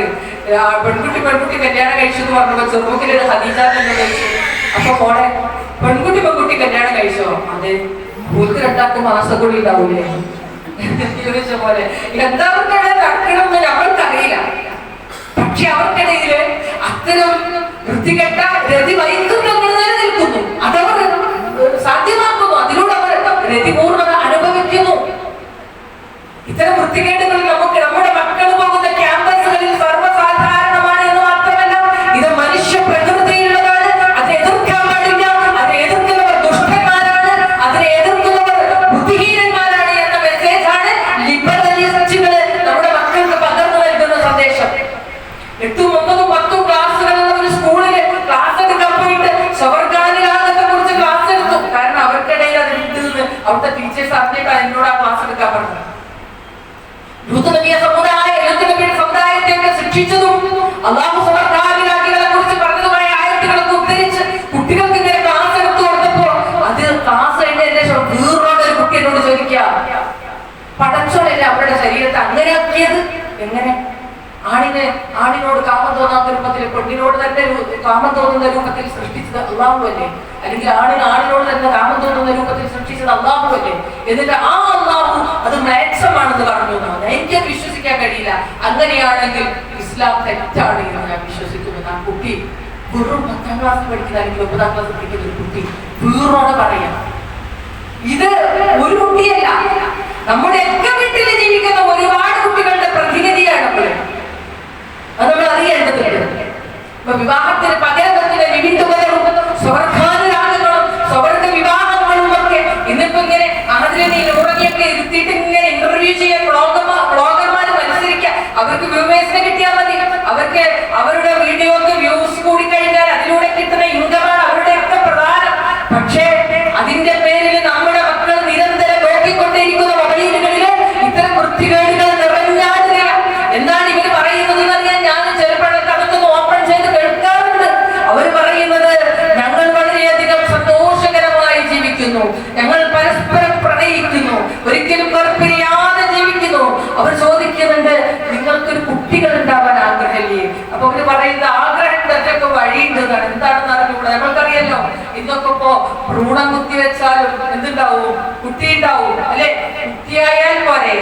പെൺകുട്ടി കല്യാണം കഴിച്ചു എന്ന് പറഞ്ഞപ്പോ ചെറുപ്പത്തിലൊരു ഹദീജ തന്നെ കഴിച്ചു. അപ്പൊ മോളെ പെൺകുട്ടി കല്യാണം കഴിച്ചോ? അതെ. ഓർക്ക് രണ്ടാക്കും മാസം കൂടി ഉണ്ടാവൂലേ ചോദിച്ച പോലെ. എന്താവർക്കിടെ നടക്കണമെന്ന് ഞമ്മൾക്കറിയില്ല. പക്ഷെ അവർക്കിടയില് അത്തരം വൃത്തികെട്ട രതി വൈകുന്നങ്ങൾ നിലനിൽക്കുന്നു. അതവർ സാധ്യമാക്കുന്നു. അതിലൂടെ അവർ രതിപൂർണ്ണത അനുഭവിക്കുന്നു. ഇത്തരം വൃത്തികേടുകൾ നമുക്ക് നമ്മുടെ മക്കൾ പോകുന്ന ക്യാമ്പസുകളിൽ സർവ്വസാധാരണമാണ് എന്ന് മാത്രമല്ല, ഇത് മനുഷ്യ പ്രകൃതിയിലുള്ളതാണ്. അത് എതിർക്കാൻ പാടില്ല. അത് എതിർക്കുന്നവർ ദുഷ്ടന്മാരാണ്, അതിനെ എതിർക്കുന്നവർ ബുദ്ധിഹീനന്മാരാണ് എന്ന മെസ്സേജാണ് ലിബറലിസ്റ്റുകൾ നമ്മുടെ മക്കൾക്ക് പകർന്നു നൽകുന്ന സന്ദേശം. 8, 9, 10 ക്ലാസ്സുകളുള്ള ഒരു സ്കൂളില് ക്ലാസ് എടുക്കാൻ പോയിട്ട് സവർഗാനുരാഗത്തെ കുറിച്ച് ക്ലാസ് എടുത്തു. കാരണം അവർക്കിടയിൽ അത് വിട്ടുനിന്ന് അവിടുത്തെ ടീച്ചേഴ്സ് അറിഞ്ഞിട്ടാണ് എന്നോട് ആ ക്ലാസ് എടുക്കാൻ പറഞ്ഞത്. സമുദായത്തെ ശിക്ഷിച്ചതും അല്ലാഹു സവർഗാനുരാഗികളെ കുറിച്ച് പറഞ്ഞതുമായ ആയത്തുകളൊക്കെ ഉദ്ധരിച്ച് കുട്ടികൾക്ക് ഇങ്ങനെ ക്ലാസ് എടുത്തു കൊടുത്തപ്പോ അത് ക്ലാസ് കഴിഞ്ഞതിന് ശേഷം വീറുള്ള ഒരു കുട്ടി എന്നോട് ചോദിക്കാം, പടച്ചോലല്ല അവരുടെ ശരീരത്തെ അങ്ങനെ ആക്കിയത്? എങ്ങനെ? ആണിനോട് കാമം തോന്നാത്ത രൂപത്തിൽ പെണ്ണിനോട് തന്നെ കാമം തോന്നുന്ന രൂപത്തിൽ സൃഷ്ടിച്ചത് അല്ലാഹു അല്ലേ? അല്ലെങ്കിൽ ആണിനോട് തന്നെ കാമം തോന്നുന്ന രൂപത്തിൽ സൃഷ്ടിച്ചത് അല്ലാഹു അല്ലേ? എന്നിട്ട് ആ അല്ലാഹു അത് മ്ലേച്ഛമാണെന്ന് പറഞ്ഞു. എനിക്ക് വിശ്വസിക്കാൻ കഴിയില്ല. അങ്ങനെയാണെങ്കിൽ ഇസ്ലാം തെറ്റാണ് എന്ന് ഞാൻ വിശ്വസിക്കുന്നു. ആ കുട്ടി വെറും 10ാം ക്ലാസ് പഠിക്കുന്ന അല്ലെങ്കിൽ 9ാം ക്ലാസ് പഠിക്കുന്ന ഒരു കുട്ടി വീറോടെ പറയാം. ഇത് ഒരു കുട്ടിയല്ല, നമ്മുടെ ഒക്കെ വീട്ടിൽ ജീവിക്കുന്ന ഒരുപാട് കുട്ടികളുടെ പ്രതിനിധിയാണ് നമ്മൾ. അത് നമ്മൾ അറിയേണ്ടതുണ്ട്. ഇപ്പൊ വിവാഹത്തിന് പകരത്തിന് വിവിധതകളും സ്വർഗാനുരാഗങ്ങളും സ്വർഗ വിവാഹങ്ങളും ഒക്കെ ഇന്നിപ്പോ ഇങ്ങനെ ആദ്യം ഉറങ്ങിയൊക്കെ ഇരുത്തിയിട്ട് ഇങ്ങനെ ഇന്റർവ്യൂ ചെയ്യാൻ ബ്ലോഗർമാർ മത്സരിക്കുക. അവർക്ക് വ്യൂവേഴ്സിനെ കിട്ടിയാൽ മതി. അവർക്ക് അവരുടെ വീഡിയോക്ക് വ്യൂസ് കൂടി കഴിഞ്ഞാൽ അതിലൂടെ കിട്ടുന്ന ഇൻകമാണ് അവരുടെയൊക്കെ പ്രധാനം. പക്ഷേ അതിന്റെ പേരിൽ നമ്മുടെ മക്കൾ നിരന്തരം നോക്കിക്കൊണ്ടിരിക്കുന്ന മൊബൈലുകളില് ഇത്തരം വൃത്തികേടുകൾ നിറഞ്ഞാടുക. എന്താണ് ഇവർ പറയുന്നത് എന്നറിയാൻ ഞാൻ ചിലപ്പോഴൊക്കെ അതൊക്കെ ഓപ്പൺ ചെയ്ത് കേൾക്കാറുണ്ട്. അവർ പറയുന്നത്, ഞങ്ങൾ വളരെയധികം സന്തോഷകരമായി ജീവിക്കുന്നു, ഞങ്ങൾ പരസ്പരം പ്രണയിക്കുന്നു, ഒരിക്കലും വേർപിരിയാതെ ജീവിക്കുന്നു. അവർ ചോദിക്കുന്നുണ്ട്, നിങ്ങൾക്കൊരു കുട്ടികൾ ഉണ്ടാവാൻ ആഗ്രഹമില്ലേ? അപ്പൊ അവര് പറയുന്ന ആഗ്രഹത്തിനൊക്കെ വഴിയുണ്ട് എന്നാണ്. എന്താണെന്ന് അറിഞ്ഞുകൂടാ. നമ്മൾക്കറിയല്ലോ, ഇന്നൊക്കെ ഇപ്പോ ഭ്രൂണം കുത്തിവെച്ചാലും എന്തുണ്ടാവും? കുട്ടി ഉണ്ടാവും അല്ലെ? കുട്ടിയായാൽ പോരെ,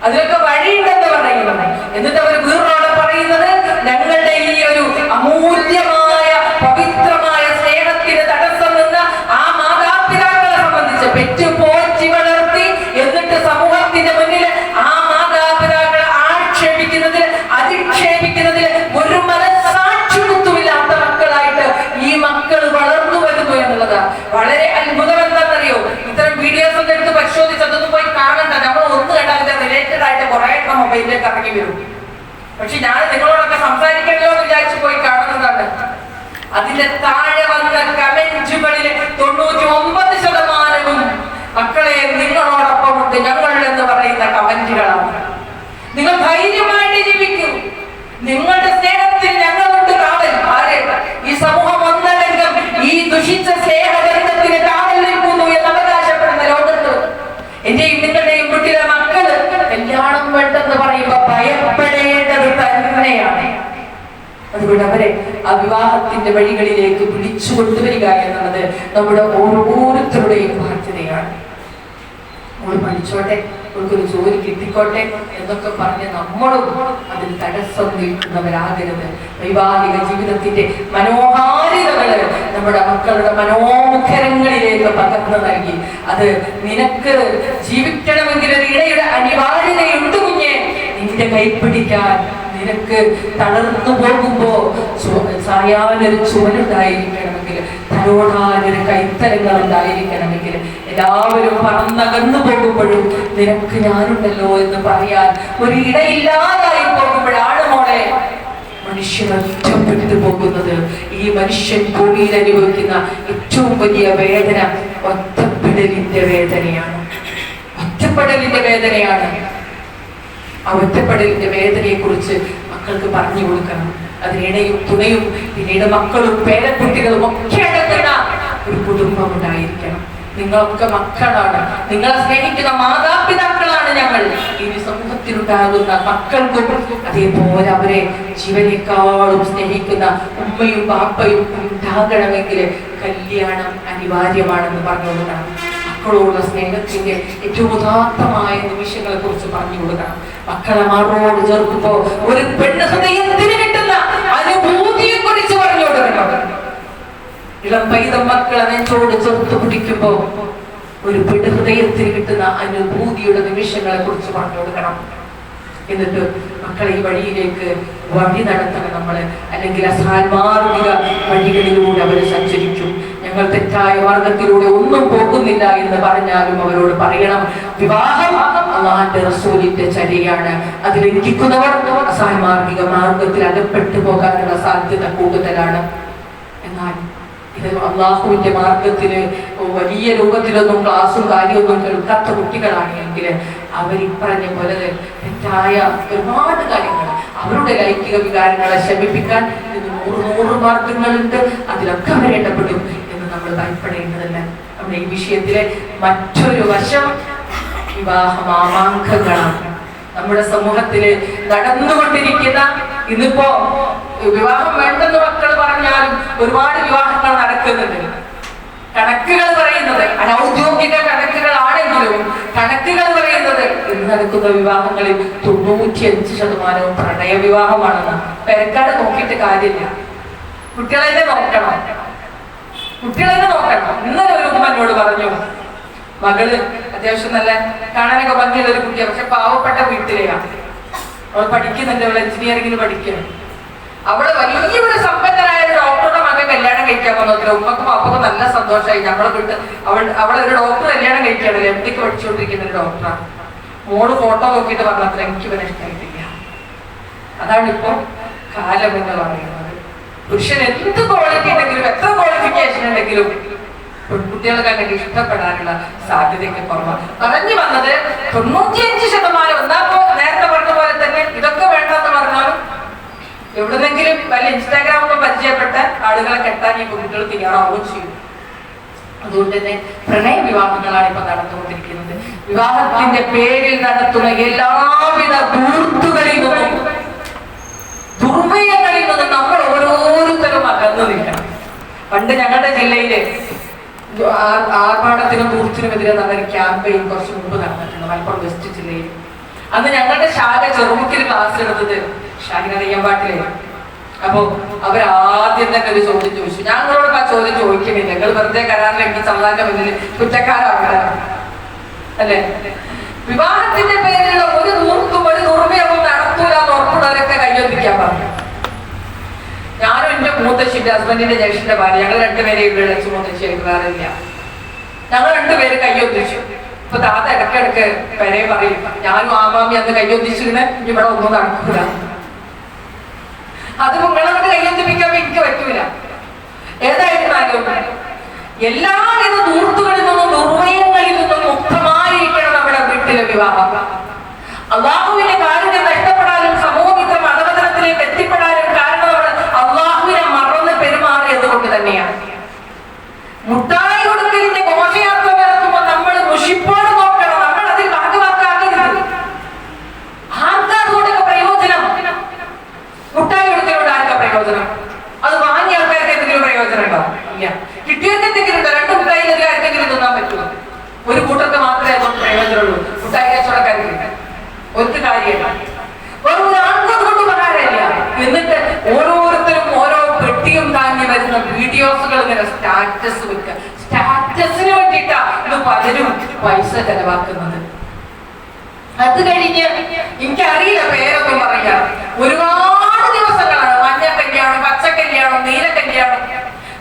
അതിലൊക്കെ വഴിയുണ്ടെന്ന് പറയുന്നത്. എന്നിട്ട് അവർ വീറോടെ പറയുന്നത്, ഞങ്ങളുടെ ഈ ഒരു അമൂല്യമായ പവിത്രമായ സ്നേഹത്തിന് തടസ്സം നിന്ന ആ മാതാപിതാക്കളെ സംബന്ധിച്ച് പെറ്റുപോറ്റി വളർത്തി എന്നിട്ട് സമൂഹത്തിന്റെ മുന്നിൽ ആ മാതാപിതാക്കളെ ആക്ഷേപിക്കുന്നതിൽ അധിക്ഷേപിക്കുന്നതിൽ ഒരു മനസ്സാക്ഷിത്വമില്ലാത്ത മക്കളായിട്ട് ഈ മക്കൾ വളർന്നു വരുന്നു എന്നുള്ളതാണ്. വളരെ അത്ഭുതം. എന്താണെന്നറിയോ? ഇത്തരം വീഡിയോസ് ഒക്കെ എടുത്ത് പരിശോധിച്ച് അതൊന്നും പോയി കാണണ്ട. നമ്മൾ ഒന്ന് കണ്ടാൽ അതിന്റെ റിലേറ്റഡ് ആയിട്ട് കുറെ മൊബൈലിലേക്ക് ഇറങ്ങി വരും. പക്ഷെ ഞാൻ നിങ്ങളോടൊക്കെ സംസാരിക്കണല്ലോ എന്ന് വിചാരിച്ചു പോയി കാണുന്നതാണ്. അതിന്റെ താഴെ വന്ന കമന്റുകളിൽ 99% മക്കളെ നിങ്ങളോടൊപ്പം ഉണ്ട് ഞങ്ങൾ എന്ന് പറയുന്ന കമന്റുകളാണ്. നിങ്ങൾ ധൈര്യമായിട്ട് ജീവിക്കൂ. നിങ്ങളുടെ സ്നേഹത്തിൽ ഞങ്ങളുണ്ട് കാവൽ. ആരെ? ഈ സമൂഹം ഒന്നടങ്കം ഈ ദുഷിച്ച സ്നേഹബന്ധത്തിന് കാവൽ നിൽക്കുന്നു എന്ന് അവകാശപ്പെടുന്ന ലോകത്ത് എന്റെയും നിങ്ങളുടെയും വീട്ടിലെ മക്കള് കല്യാണം വേണ്ടെന്ന് പറയുമ്പോ ഭയപ്പെടേണ്ടത് തന്നെയാണ്. അതുകൊണ്ട് അവരെ ആ വിവാഹത്തിന്റെ വഴികളിലേക്ക് വിളിച്ചു കൊണ്ടുവരിക എന്നുള്ളത് നമ്മുടെ ഓരോരുത്തരുടെയും ബാധ്യതയാണ്. നമ്മൾ പഠിച്ചോട്ടെ, നമുക്കൊരു ജോലി കിട്ടിക്കോട്ടെ എന്നൊക്കെ പറഞ്ഞ് നമ്മളും അതിന് തടസ്സം നിൽക്കുന്നവരാകരുത്. വൈവാഹിക ജീവിതത്തിന്റെ മനോഹാരിതകള് നമ്മുടെ മക്കളുടെ മനോമുഖരങ്ങളിലേക്ക് പകർന്നു നൽകി അത് നിനക്ക് ജീവിക്കണമെങ്കിൽ ഒരു ഇടയുടെ അനിവാര്യതയുണ്ട് കുഞ്ഞെ, നിന്റെ കൈപ്പിടിക്കാൻ നിനക്ക് തളർന്നു പോകുമ്പോ സായാനൊരു ചുവനുണ്ടായിരിക്കണമെങ്കിൽ, തലോടാനൊരു കൈത്തരങ്ങൾ ഉണ്ടായിരിക്കണമെങ്കിൽ, എല്ലാവരും പറന്നകന്നു പോകുമ്പോഴും നിനക്ക് ഞാനുണ്ടല്ലോ എന്ന് പറയാൻ ഒരു ഇടയില്ലാതായി പോകുമ്പോഴാണ് മോളെ മനുഷ്യൻ ഒറ്റപ്പെട്ടു പോകുന്നത്. ഈ മനുഷ്യൻ ഭൂമിയിൽ അനുഭവിക്കുന്ന ഏറ്റവും വലിയ വേദന ഒറ്റപ്പെടലിന്റെ വേദനയാണ്. ഒറ്റപ്പെടലിന്റെ വേദനയാണ്. ആ ഒറ്റപ്പെടലിന്റെ വേദനയെ കുറിച്ച് മക്കൾക്ക് പറഞ്ഞു കൊടുക്കണം. അതിനിടയും തുണയും പിന്നീട് മക്കളും പേരക്കുട്ടികളും ഒക്കെ അടങ്ങുന്ന ഒരു കുടുംബം ഉണ്ടായിരിക്കണം. നിങ്ങളൊക്കെ മക്കളാണ്, നിങ്ങളെ സ്നേഹിക്കുന്ന മാതാപിതാക്കളാണ് ഞങ്ങൾ. ഇനി സമൂഹത്തിലുണ്ടാകുന്ന മക്കൾക്കും അതേപോലെ അവരെ ജീവനേക്കാളും സ്നേഹിക്കുന്ന ഉമ്മയും ബാപ്പയും ഉണ്ടാകണമെങ്കിൽ കല്യാണം അനിവാര്യമാണെന്ന് പറഞ്ഞു കൊടുക്കണം. മക്കളോടുള്ള സ്നേഹത്തിന്റെ ഏറ്റവും ഉദാത്തമായ നിമിഷങ്ങളെ കുറിച്ച് പറഞ്ഞു കൊടുക്കണം. മക്കളെ മാറോട് ചേർക്കുമ്പോ ഒരു പെണ്ണ് ഹൃദയത്തിന് കിട്ടുന്ന അനുഭൂതിയെ കുറിച്ച് പറഞ്ഞു കൊടുക്കണം. ഇളം പൈതം മക്കളെ നെഞ്ചോട് ചേർത്ത് പിടിക്കുമ്പോ ഒരു പെണ്ണ് ഹൃദയത്തിന് കിട്ടുന്ന അനുഭൂതിയുടെ നിമിഷങ്ങളെ കുറിച്ച് പറഞ്ഞു കൊടുക്കണം. എന്നിട്ട് മക്കളെ ഈ വഴിയിലേക്ക് വഴി നടത്തണം നമ്മള്. അല്ലെങ്കിൽ അസാൻമാർഗിക വഴികളിലൂടെ അവര് സഞ്ചരിക്കും. ഞങ്ങൾ തെറ്റായ മാർഗത്തിലൂടെ ഒന്നും പോകുന്നില്ല എന്ന് പറഞ്ഞാലും അവരോട് പറയണം, വിവാഹം അല്ലാഹുവിന്റെ റസൂലിന്റെ ചര്യയാണ്. അത് ലംഘിക്കുന്നവർ അസാൻമാർഗിക മാർഗത്തിൽ അകപ്പെട്ടു പോകാനുള്ള സാധ്യത കൂടുതലാണ്. എന്നാൽ ഇത് അള്ളാഹുവിന്റെ മാർഗത്തില് വലിയ രൂപത്തിലൊന്നും ക്ലാസ്സും കാര്യമൊന്നും കേൾക്കാത്ത കുട്ടികളാണെങ്കിൽ അവരിപ്പറഞ്ഞ പോലെ തെറ്റായ ഒരുപാട് കാര്യങ്ങൾ, അവരുടെ ലൈംഗിക വികാരങ്ങളെ ശമിപ്പിക്കാൻ ഇത് 100 മാർഗങ്ങളുണ്ട്. അതിലൊക്കെ അവർ ഇടപെടും എന്ന് നമ്മൾ ഭയപ്പെടേണ്ടതല്ല. നമ്മുടെ ഈ വിഷയത്തിലെ മറ്റൊരു വശം വിവാഹ മാമാങ്കങ്ങളാണ്. നമ്മുടെ സമൂഹത്തില് നടന്നുകൊണ്ടിരിക്കുന്ന, ഇന്നിപ്പോ വിവാഹം വേണ്ടെന്ന് മക്കൾ പറഞ്ഞാലും ഒരുപാട് വിവാഹങ്ങൾ നടക്കുന്നുണ്ട്. കണക്കുകൾ പറയുന്നത് അനൗദ്യോഗിക കണക്കുകളാണെങ്കിലും കണക്കുകൾ പറയുന്നത് ഇന്ന് നടക്കുന്ന വിവാഹങ്ങളിൽ 95% പ്രണയ വിവാഹമാണെന്ന്. പെരക്കാട് നോക്കിയിട്ട് കാര്യമില്ല, കുട്ടികളെ നോക്കണം. ഇന്നലെ ഒരു ഉമ്മ എന്നോട് പറഞ്ഞു, മകള് അത്യാവശ്യം നല്ല കാണാനൊക്കെ ഭംഗിയുള്ള ഒരു കുട്ടിയാണ്, പക്ഷെ പാവപ്പെട്ട വീട്ടിലെയാണ്. അവൾ പഠിക്കുന്നുണ്ട്, അവൾ എഞ്ചിനീയറിംഗിന് പഠിക്കുന്നു. അവള് വലിയൊരു സമ്പന്നനായ ഒരു ഡോക്ടറുടെ മകൻ കല്യാണം കഴിക്കാൻ വന്നത്ര ഉമ്മക്കും അപ്പക്കും നല്ല സന്തോഷമായി. ഞങ്ങളെ വീട്ട് അവളൊരു ഡോക്ടർ കല്യാണം കഴിക്കുകയാണ്, എംഡിക്ക് പഠിച്ചുകൊണ്ടിരിക്കുന്ന ഒരു ഡോക്ടറാണ്. മോള് ഫോട്ടോ നോക്കിയിട്ട് പറഞ്ഞത്ര എനിക്ക് ഇവനെ ഇഷ്ടമായിട്ടില്ല. അതാണ് ഇപ്പൊ കാലം എന്ന് പറയുന്നത്. പുരുഷൻ എന്ത് ക്വാളിറ്റി ഉണ്ടെങ്കിലും എത്ര ക്വാളിഫിക്കേഷൻ ഉണ്ടെങ്കിലും പെൺകുട്ടികൾക്ക് അങ്ങനെ ഇഷ്ടപ്പെടാനുള്ള സാധ്യതയൊക്കെ കുറവാണ്. പറഞ്ഞു വന്നത് 95%. ഒന്നാപ്പോ നേരത്തെ പറഞ്ഞ പോലെ തന്നെ ഇതൊക്കെ വേണ്ടെന്ന് പറഞ്ഞാലും എവിടുന്നെങ്കിലും വല്ല ഇൻസ്റ്റാഗ്രാമിൽ പരിചയപ്പെട്ട ആളുകളെ കെട്ടാൻ ഈ പെൺകുട്ടികൾ തയ്യാറാവുകയും ചെയ്യും. അതുകൊണ്ട് തന്നെ പ്രണയ വിവാഹങ്ങളാണ് ഇപ്പൊ നടന്നുകൊണ്ടിരിക്കുന്നത്. വിവാഹത്തിന്റെ പേരിൽ നടത്തുന്ന എല്ലാവിധ ദൂർത്തുകളിൽ നിന്നും ദുർവ്യയങ്ങളിൽ നിന്നും നമ്മൾ ഓരോരുത്തരും അകന്നു നിൽക്കണം. പണ്ട് ഞങ്ങളുടെ ജില്ലയില് ആർഭാടത്തിനും ദൂർത്തിനുമെതിരെ നടന്നൊരു ക്യാമ്പയിൻ കുറച്ച് മുമ്പ് നടന്നിട്ടുണ്ട് മലപ്പുറം വെസ്റ്റ് ജില്ലയിൽ. അന്ന് ഞങ്ങളുടെ ശാഖ ചെറുമുക്കിൽ ക്ലാസ് എടുത്തത് ഷാഹിന നെയ്യമ്പാട്ടിലെ. അപ്പൊ അവരാദ്യം തന്നെ ഒരു ചോദ്യം ചോദിച്ചു. ഞങ്ങളോട് ആ ചോദ്യം ചോദിക്കുന്നില്ല, ഞങ്ങൾ വെറുതെ കരാറിലെങ്കിൽ സമാധാനം മുന്നിൽ കുറ്റക്കാരാണ് അല്ലെ. വിവാഹത്തിന്റെ പേരിലുള്ള ഒരു ദൂർത്തും ഒരു ദുർവ്യവും നടത്തൂല എന്ന് ഉറപ്പുള്ളവരൊക്കെ കയ്യൊന്നിക്കാൻ പറഞ്ഞു. ഞാനും എന്റെ മൂത്തശ്ശിന്റെ ഹസ്ബൻഡിന്റെ ജ്യേഷ്ഠന്റെ ഭാര്യ, ഞങ്ങൾ രണ്ടുപേരെ ഇവിടെ വെച്ച് മൂത്തശ്ശിയായിട്ട് വേറെ ഇല്ല. ഞങ്ങൾ രണ്ടുപേര് കയ്യൊന്നിച്ചു. ഇപ്പൊ താത്ത ഇടയ്ക്കിടക്ക് വരെ പറയും, ഞാനും ആമാമി അന്ന് കയ്യൊന്നിച്ചിരുന്ന് ഇവിടെ ഒന്നും നടക്കൂല. അത് നിങ്ങളോട് കയ്യൊന്നിപ്പിക്കാൻ എനിക്ക് പറ്റൂല. ഏതായിരുന്നാലും എല്ലാവിധ ദൂർത്തുകളിൽ നിന്നും ദുർവ്യയങ്ങളിൽ നിന്നും മുക്തമായിരിക്കണം നമ്മുടെ വീട്ടിലെ വിവാഹം. അള്ളാഹുവിന്റെ കാര്യം നഷ്ടപ്പെടാനും സമൂഹത്തിന്റെ മതപതനത്തിലേക്ക് എത്തിപ്പെടാനും കാരണം നമ്മൾ അള്ളാഹുവിനെ മറന്ന് പെരുമാറിയത് കൊണ്ട് തന്നെയാണ്. മുട്ടായി കൊടുക്കലിന്റെ ഘോഷയാത്ര നടത്തുമ്പോൾ നമ്മൾ മുഷിപ്പോട് നോക്കണം, നമ്മൾ അതിൽ ഭാഗമാക്കാറുണ്ട്. ആർക്കാ അതുകൊണ്ടൊക്കെ പ്രയോജനം? മുട്ടായി കൊടുക്കലോട് ആർക്കാ പ്രയോജനം? അത് സ്റ്റാറ്റസ് വെക്കുക. സ്റ്റാറ്റസിന് വേണ്ടിയിട്ടാ ഇത് പലരും പൈസ ചെലവാക്കുന്നത്. അത് കഴിഞ്ഞ് എനിക്കറിയില്ല പേരൊക്കെ പറയാ, ഒരുപാട് ദിവസങ്ങളാണ് മഞ്ഞ കല്യാണം, പച്ച കല്യാണം, നീല കല്യാണം.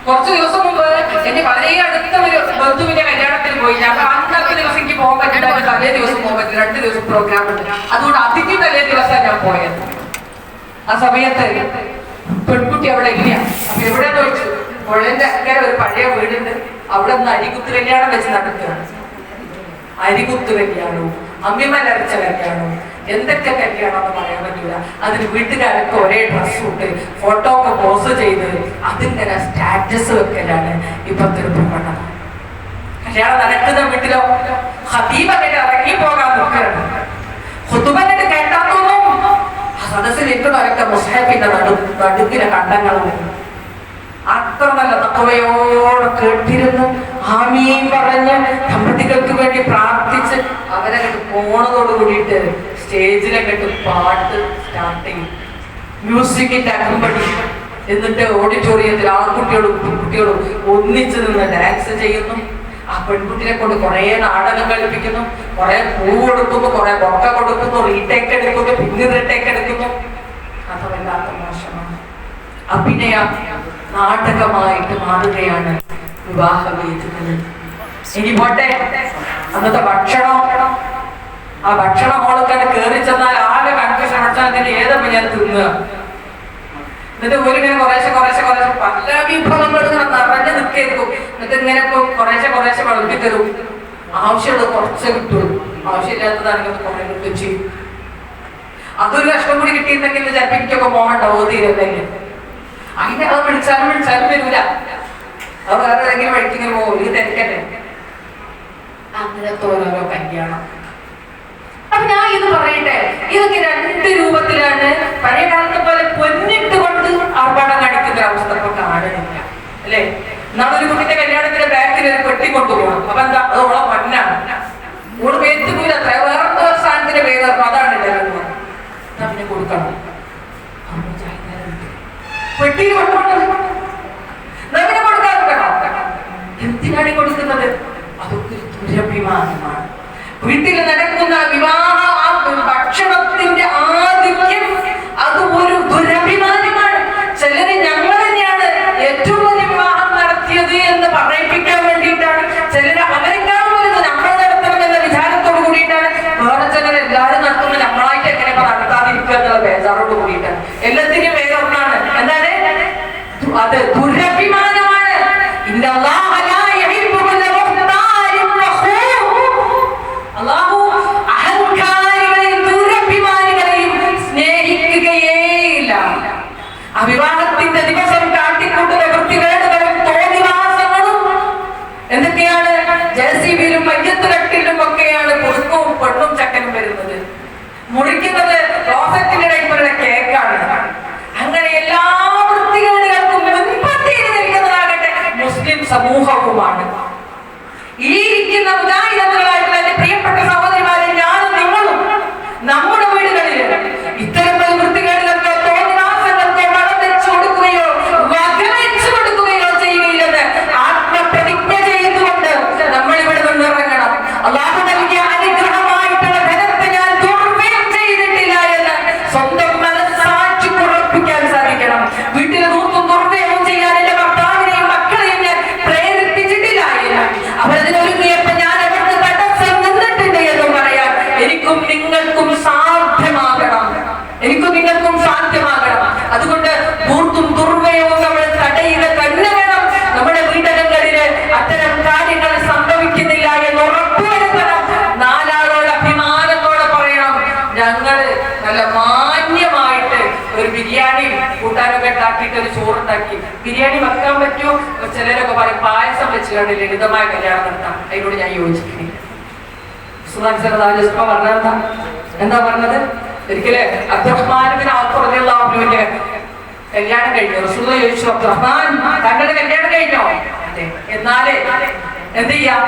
കുറച്ച് ദിവസം മുമ്പ് എന്റെ വളരെ അടുത്ത ഒരു ബന്ധുവിന്റെ കല്യാണത്തിന് പോയി. അപ്പൊ അന്നത്തെ ദിവസം എനിക്ക് പോകാൻ പറ്റില്ല, തലേ ദിവസം പോകാൻ പറ്റില്ല, 2 ദിവസം പ്രോഗ്രാം ഉണ്ട്. അതുകൊണ്ട് അതിന്റെ തലേ ദിവസം ഞാൻ പോയത്. ആ സമയത്ത് പെൺകുട്ടി അവിടെ ഇല്ല. അപ്പൊ എവിടെ ചോദിച്ചു, പുഴന്റെ അക്കരെ ഒരു പഴയ വീടുണ്ട്, അവിടെ നിന്ന് അരികുത്ത് കല്യാണം വെച്ച് നടക്കുകയാണ്. അരികുത്ത് കല്യാണവും അമ്മിമലർച്ച കല്യാണവും എന്തൊക്കെ കല്യാണം എന്ന് പറയാൻ പറ്റില്ല. അതിന് വീട്ടുകാരൊക്കെ ഒരേ ഡ്രസ്സും ഇട്ട് ഫോട്ടോ ഒക്കെ പോസ്റ്റ് ചെയ്ത് അതിങ്ങനെ സ്റ്റാറ്റസ് വെക്കലാണ് ഇപ്പത്തെ ഒരു പ്രവണത. കല്യാണം നടക്കുന്ന വീട്ടിലോ ഖതീബിനെ ഇറങ്ങി പോകാൻ നോക്കണം. ഖുതുബനെ കേട്ടാത്തൊന്നും സദസ്സിലിരിക്കുന്നവരൊക്കെ മുസ്ഹഫിന്റെ നടുക്കിലെ കണ്ടങ്ങളും അത്ര നല്ല തഖ്വയോടെ കേട്ടിരുന്നു ആമീൻ പറഞ്ഞ് ദമ്പതികൾക്ക് വേണ്ടി പ്രാർത്ഥിച്ച് അവരെ പോണതോട് കൂടിയിട്ട് സ്റ്റേജിലൊക്കെ പാട്ട് സ്റ്റാർട്ട് ചെയ്യും, മ്യൂസിക്കിന്റെ അകമ്പടി. എന്നിട്ട് ഓഡിറ്റോറിയത്തിൽ ആൺകുട്ടികളും പെൺകുട്ടികളും ഒന്നിച്ചു നിന്ന് ഡാൻസ് ചെയ്യുന്നു. ആ പെൺകുട്ടിയെ കൊണ്ട് കുറെ നാടകം കളിപ്പിക്കുന്നു, കുറെ പൂ കൊടുക്കുന്നു, കുറെ ബൊക്ക കൊടുക്കുന്നു, റീടേക്ക് എടുക്കുന്നു, പിന്നെ റീടേക്ക് എടുക്കുന്നു. അത് വല്ലാത്ത മോശമാണ്. അഭിനയ നാടകമായിട്ട് മാറുകയാണ് വിവാഹ വേദികളിൽ. ഇനി പോട്ടെ, അന്നത്തെ ഭക്ഷണം, ആ ഭക്ഷണ ഹോളൊക്കെ കയറി ചെന്നാൽ ആകെ കൺഫ്യൂഷൻ. ഭക്ഷണത്തിന്റെ ഏതൊക്കെ ഞാൻ തിന്നുക. എന്നിട്ട് ഒരിങ്ങനെ കുറേശ്ശെ കുറേശ്ശെ കുറേശ്ശെ പല വിഭവങ്ങൾ ഇങ്ങനെ നിറഞ്ഞു നിൽക്കും. എന്നിട്ട് ഇങ്ങനെ കുറേശ്ശെ കുറേശ്ശെ വളർത്തി തരും. ആവശ്യമുള്ളത് കുറച്ച് കിട്ടുള്ളൂ, ആവശ്യമില്ലാത്തതാണെങ്കിൽ കുറെ കിട്ടും ചെയ്യും. അതൊരു കഷ്ടം കൂടി കിട്ടിയിട്ടുണ്ടെങ്കിൽ ചിലപ്പോൾ എനിക്കൊക്കെ മോഹണ്ടാവോ തീരുന്നെങ്കിൽ. അങ്ങനെ അത് വിളിച്ചാലും വരൂല. അത് വേറെ ഏതെങ്കിലും വഴിക്കിങ്ങനെ പോകും, ഇത് തിരക്കട്ടെ. അങ്ങനത്തെ ഓരോരോ കല്യാണം. അപ്പൊ ഞാൻ ഇത് പറയട്ടെ, ഇതൊക്കെ 2 രൂപത്തിലാണ്. പഴയ കാലത്തെ പോലെ പൊന്നിട്ട് കൊണ്ട് ആർഭാടം കാണിക്കുന്ന അവസ്ഥ ഇപ്പൊ കാണുന്നില്ല, അല്ലേ? നമ്മളൊരു കുട്ടിന്റെ കല്യാണത്തിന്റെ ബാക്കിൽ ഒരു പെട്ടി കൊണ്ടുപോകണം. അപ്പൊ എന്താ, അത് ഓളെ പൊന്നാണ്, ഓള് പേറ്റുകൂല, വേറെ സ്ഥാനത്തിന്റെ പേര് അതാണ് പിന്നെ കൊടുക്കണം. പെട്ടിയിൽ കൊടുക്കാറുണ്ടോ? എന്തിനാണ് കൊടുക്കുന്നത്? അതൊക്കെ ദുരഭിമാനമാണ്. വീട്ടിൽ നടക്കുന്ന വിവാഹ ഭക്ഷണത്തിന്റെ ആധിക്യം അത് ഒരു ദുരഭിമാനമാണ്. ചിലര് ഞങ്ങൾ തന്നെയാണ് ഏറ്റവും വലിയ വിവാഹം നടത്തിയത് എന്ന് പറയിപ്പിക്കാൻ വേണ്ടിയിട്ടാണ്. ചിലര് അവരെക്കാൾ വലുത് നമ്മൾ നടത്തണം എന്ന വിചാരത്തോട് കൂടിയിട്ടാണ്. വേറെ ചിലർ എല്ലാവരും നടത്തുമ്പോൾ നമ്മളായിട്ട് എങ്ങനെ നടത്താതിരിക്കുക എന്നുള്ള ബേജാറോട് കൂടിയിട്ടാണ്. എല്ലാത്തിനും വേറൊന്നാണ്, എന്താണ് അത്? ദുരഭിമാനമാണ്. അല്ലാഹു അഹങ്കാരികളെയും ദുരഭിമാനികളെയും സ്നേഹിക്കുകയേയില്ല. അവിവാഹത്തിന്റെ ദിവസം കാട്ടിക്കൂട്ടുന്ന വൃത്തികേടുകളും തോന്നിവാസങ്ങളും എന്തൊക്കെയാണ്? ജെസിബിയിലും മയ്യത്തുകട്ടിലും ഒക്കെയാണ് പുതുക്കവും പെണ്ണും ചക്കനും വരുന്നത്. മുറിക്കുന്നത് ക്ലോസറ്റിന്റെ ടൈപ്പിലുള്ള കേക്കാണ്. അങ്ങനെ എല്ലാ വൃത്തികേടുകൾക്കും മുൻപന്തിയിൽ നിൽക്കുന്നതാകട്ടെ മുസ്ലിം സമൂഹവുമാണ്. ഈ ഇരിക്കുന്ന മുജാഹിദുകളായിട്ടുള്ള എന്റെ പ്രിയപ്പെട്ട സഹോദരിമാരെ, ഞാനും നിങ്ങളും നമ്മുടെ വീടുകളിൽ ഇത്തരം വൃത്തികേടുകൾക്കോ തോന്നിവാസങ്ങൾക്കോ വളം വെച്ചു കൊടുക്കുകയോ വകവെച്ചു കൊടുക്കുകയോ ചെയ്യുകയില്ലെന്ന് ആത്മപ്രതിജ്ഞ ചെയ്തുകൊണ്ട് നമ്മൾ ഇവിടെ നിന്ന് ഇറങ്ങണം. അല്ലാഹു നൽകിയ അനുഗ്രഹമായിട്ടുള്ള ധനത്തെ ഞാൻ ദുർവ്യയം ചെയ്തിട്ടില്ല എന്ന് സ്വന്തം മനസ്സാക്ഷി ഉറപ്പിക്കാൻ സാധിക്കണം. വീട്ടിൽ നൂർത്തും ദുർവ്യയം ചെയ്യാൻ എന്റെ ഭർത്താവിനെയും മക്കളെയും ഞാൻ പ്രേരിപ്പിച്ചിട്ടില്ല എന്ന് അവരതിനൊരുങ്ങിയപ്പോ ഞാൻ അവർക്ക് തടസ്സം നിന്നിട്ടുണ്ട് എന്ന് പറയാൻ എനിക്കും നിങ്ങൾക്കും സാധ്യമാകണം. അതുകൊണ്ട് ധൂർത്തും ദുർവ്യയവും നമ്മൾ തടയുക തന്നെ വേണം. നമ്മുടെ വീടകങ്ങളില് അത്തരം കാര്യങ്ങൾ സംഭവിക്കുന്നില്ല എന്ന് ഉറപ്പുവരുത്തണം. 4 ആളോട് അഭിമാനത്തോടെ പറയണം, ഞങ്ങള് നല്ല മാന്യമായിട്ട് ഒരു ബിരിയാണി കൂട്ടാനൊക്കെ ഉണ്ടാക്കിയിട്ട് ഒരു ചോറുണ്ടാക്കി. ബിരിയാണി വെക്കാൻ പറ്റുമോ? ചിലരൊക്കെ പറയും പായസം വെച്ച് കണ്ട് ലളിതമായ കല്യാണം നടത്താം. അതിനോട് ഞാൻ യോജിക്കുന്നില്ല. പറഞ്ഞ എന്താ പറഞ്ഞത്? ഒരിക്കല് അബ്ദുറഹ്മാന്റെ കല്യാണം കഴിഞ്ഞു. റസൂലുള്ളാഹി ചോദിച്ചു, അബ്ദുറഹ്മാൻ താങ്കളുടെ കല്യാണം കഴിഞ്ഞോ? അതെ. എന്നാലേ എന്ത് ചെയ്യാം?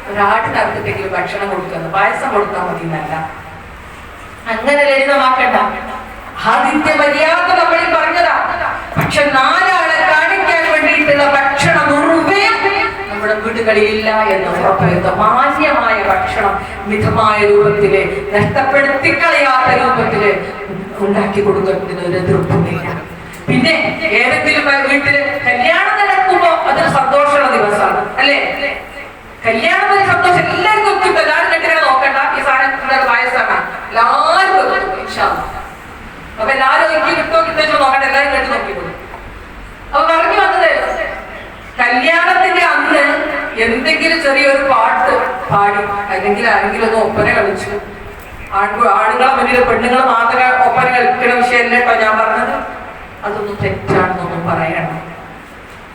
ഒരാട് നടത്തിട്ടെങ്കിലും ഭക്ഷണം കൊടുക്കുന്നു, പായസം കൊടുത്താൽ മതി എന്നല്ല. അങ്ങനെ ലളിതമാക്കണ്ട. ആദിത്യ മര്യാദ നമ്മളിൽ പറഞ്ഞതാ. പക്ഷെ 4 ആളെ കാണിക്കാൻ വേണ്ടിയിട്ടുള്ള ഭക്ഷണം നിർവേ വീടുകളിലില്ല എന്ന് ഉറപ്പുവരുത്തുക. മാന്യമായ ഭക്ഷണം മിതമായ രൂപത്തില്, നഷ്ടപ്പെടുത്തിക്കളയാത്ത രൂപത്തില് ഉണ്ടാക്കി കൊടുക്കുന്നതിന് ഒരു എതിർപ്പൊന്നുമില്ല. പിന്നെ ഏതെങ്കിലും വീട്ടില് കല്യാണം നടക്കുമ്പോ അതൊരു സന്തോഷമുള്ള ദിവസമാണ് അല്ലേ? കല്യാണം ഒരു സന്തോഷം, എല്ലാവർക്കും ഒത്തിട്ട് എല്ലാവരും കെട്ടിങ്ങനെ നോക്കണ്ട, ഈ സാധനം വയസ്സാണ് എല്ലാവർക്കും. അപ്പൊ എല്ലാവരും എനിക്ക് കിട്ടോ നോക്കണ്ട, എല്ലാവരും കെട്ടി നോക്കിക്കൊള്ളു. അപ്പൊ പറഞ്ഞു വന്നത്, കല്യാണത്തിന്റെ അന്ന് എന്തെങ്കിലും ചെറിയൊരു പാട്ട് പാടി അല്ലെങ്കിൽ ആരെങ്കിലും ഒന്ന് ഒപ്പന കളിച്ചു, ആണുങ്ങളെ മുന്നിൽ പെണ്ണുങ്ങൾ മാത്രം ഒപ്പന കളിക്കുന്ന വിഷയമല്ല കേട്ടോ ഞാൻ പറഞ്ഞത്. അതൊന്നും തെറ്റാണെന്നൊന്നും പറയണം.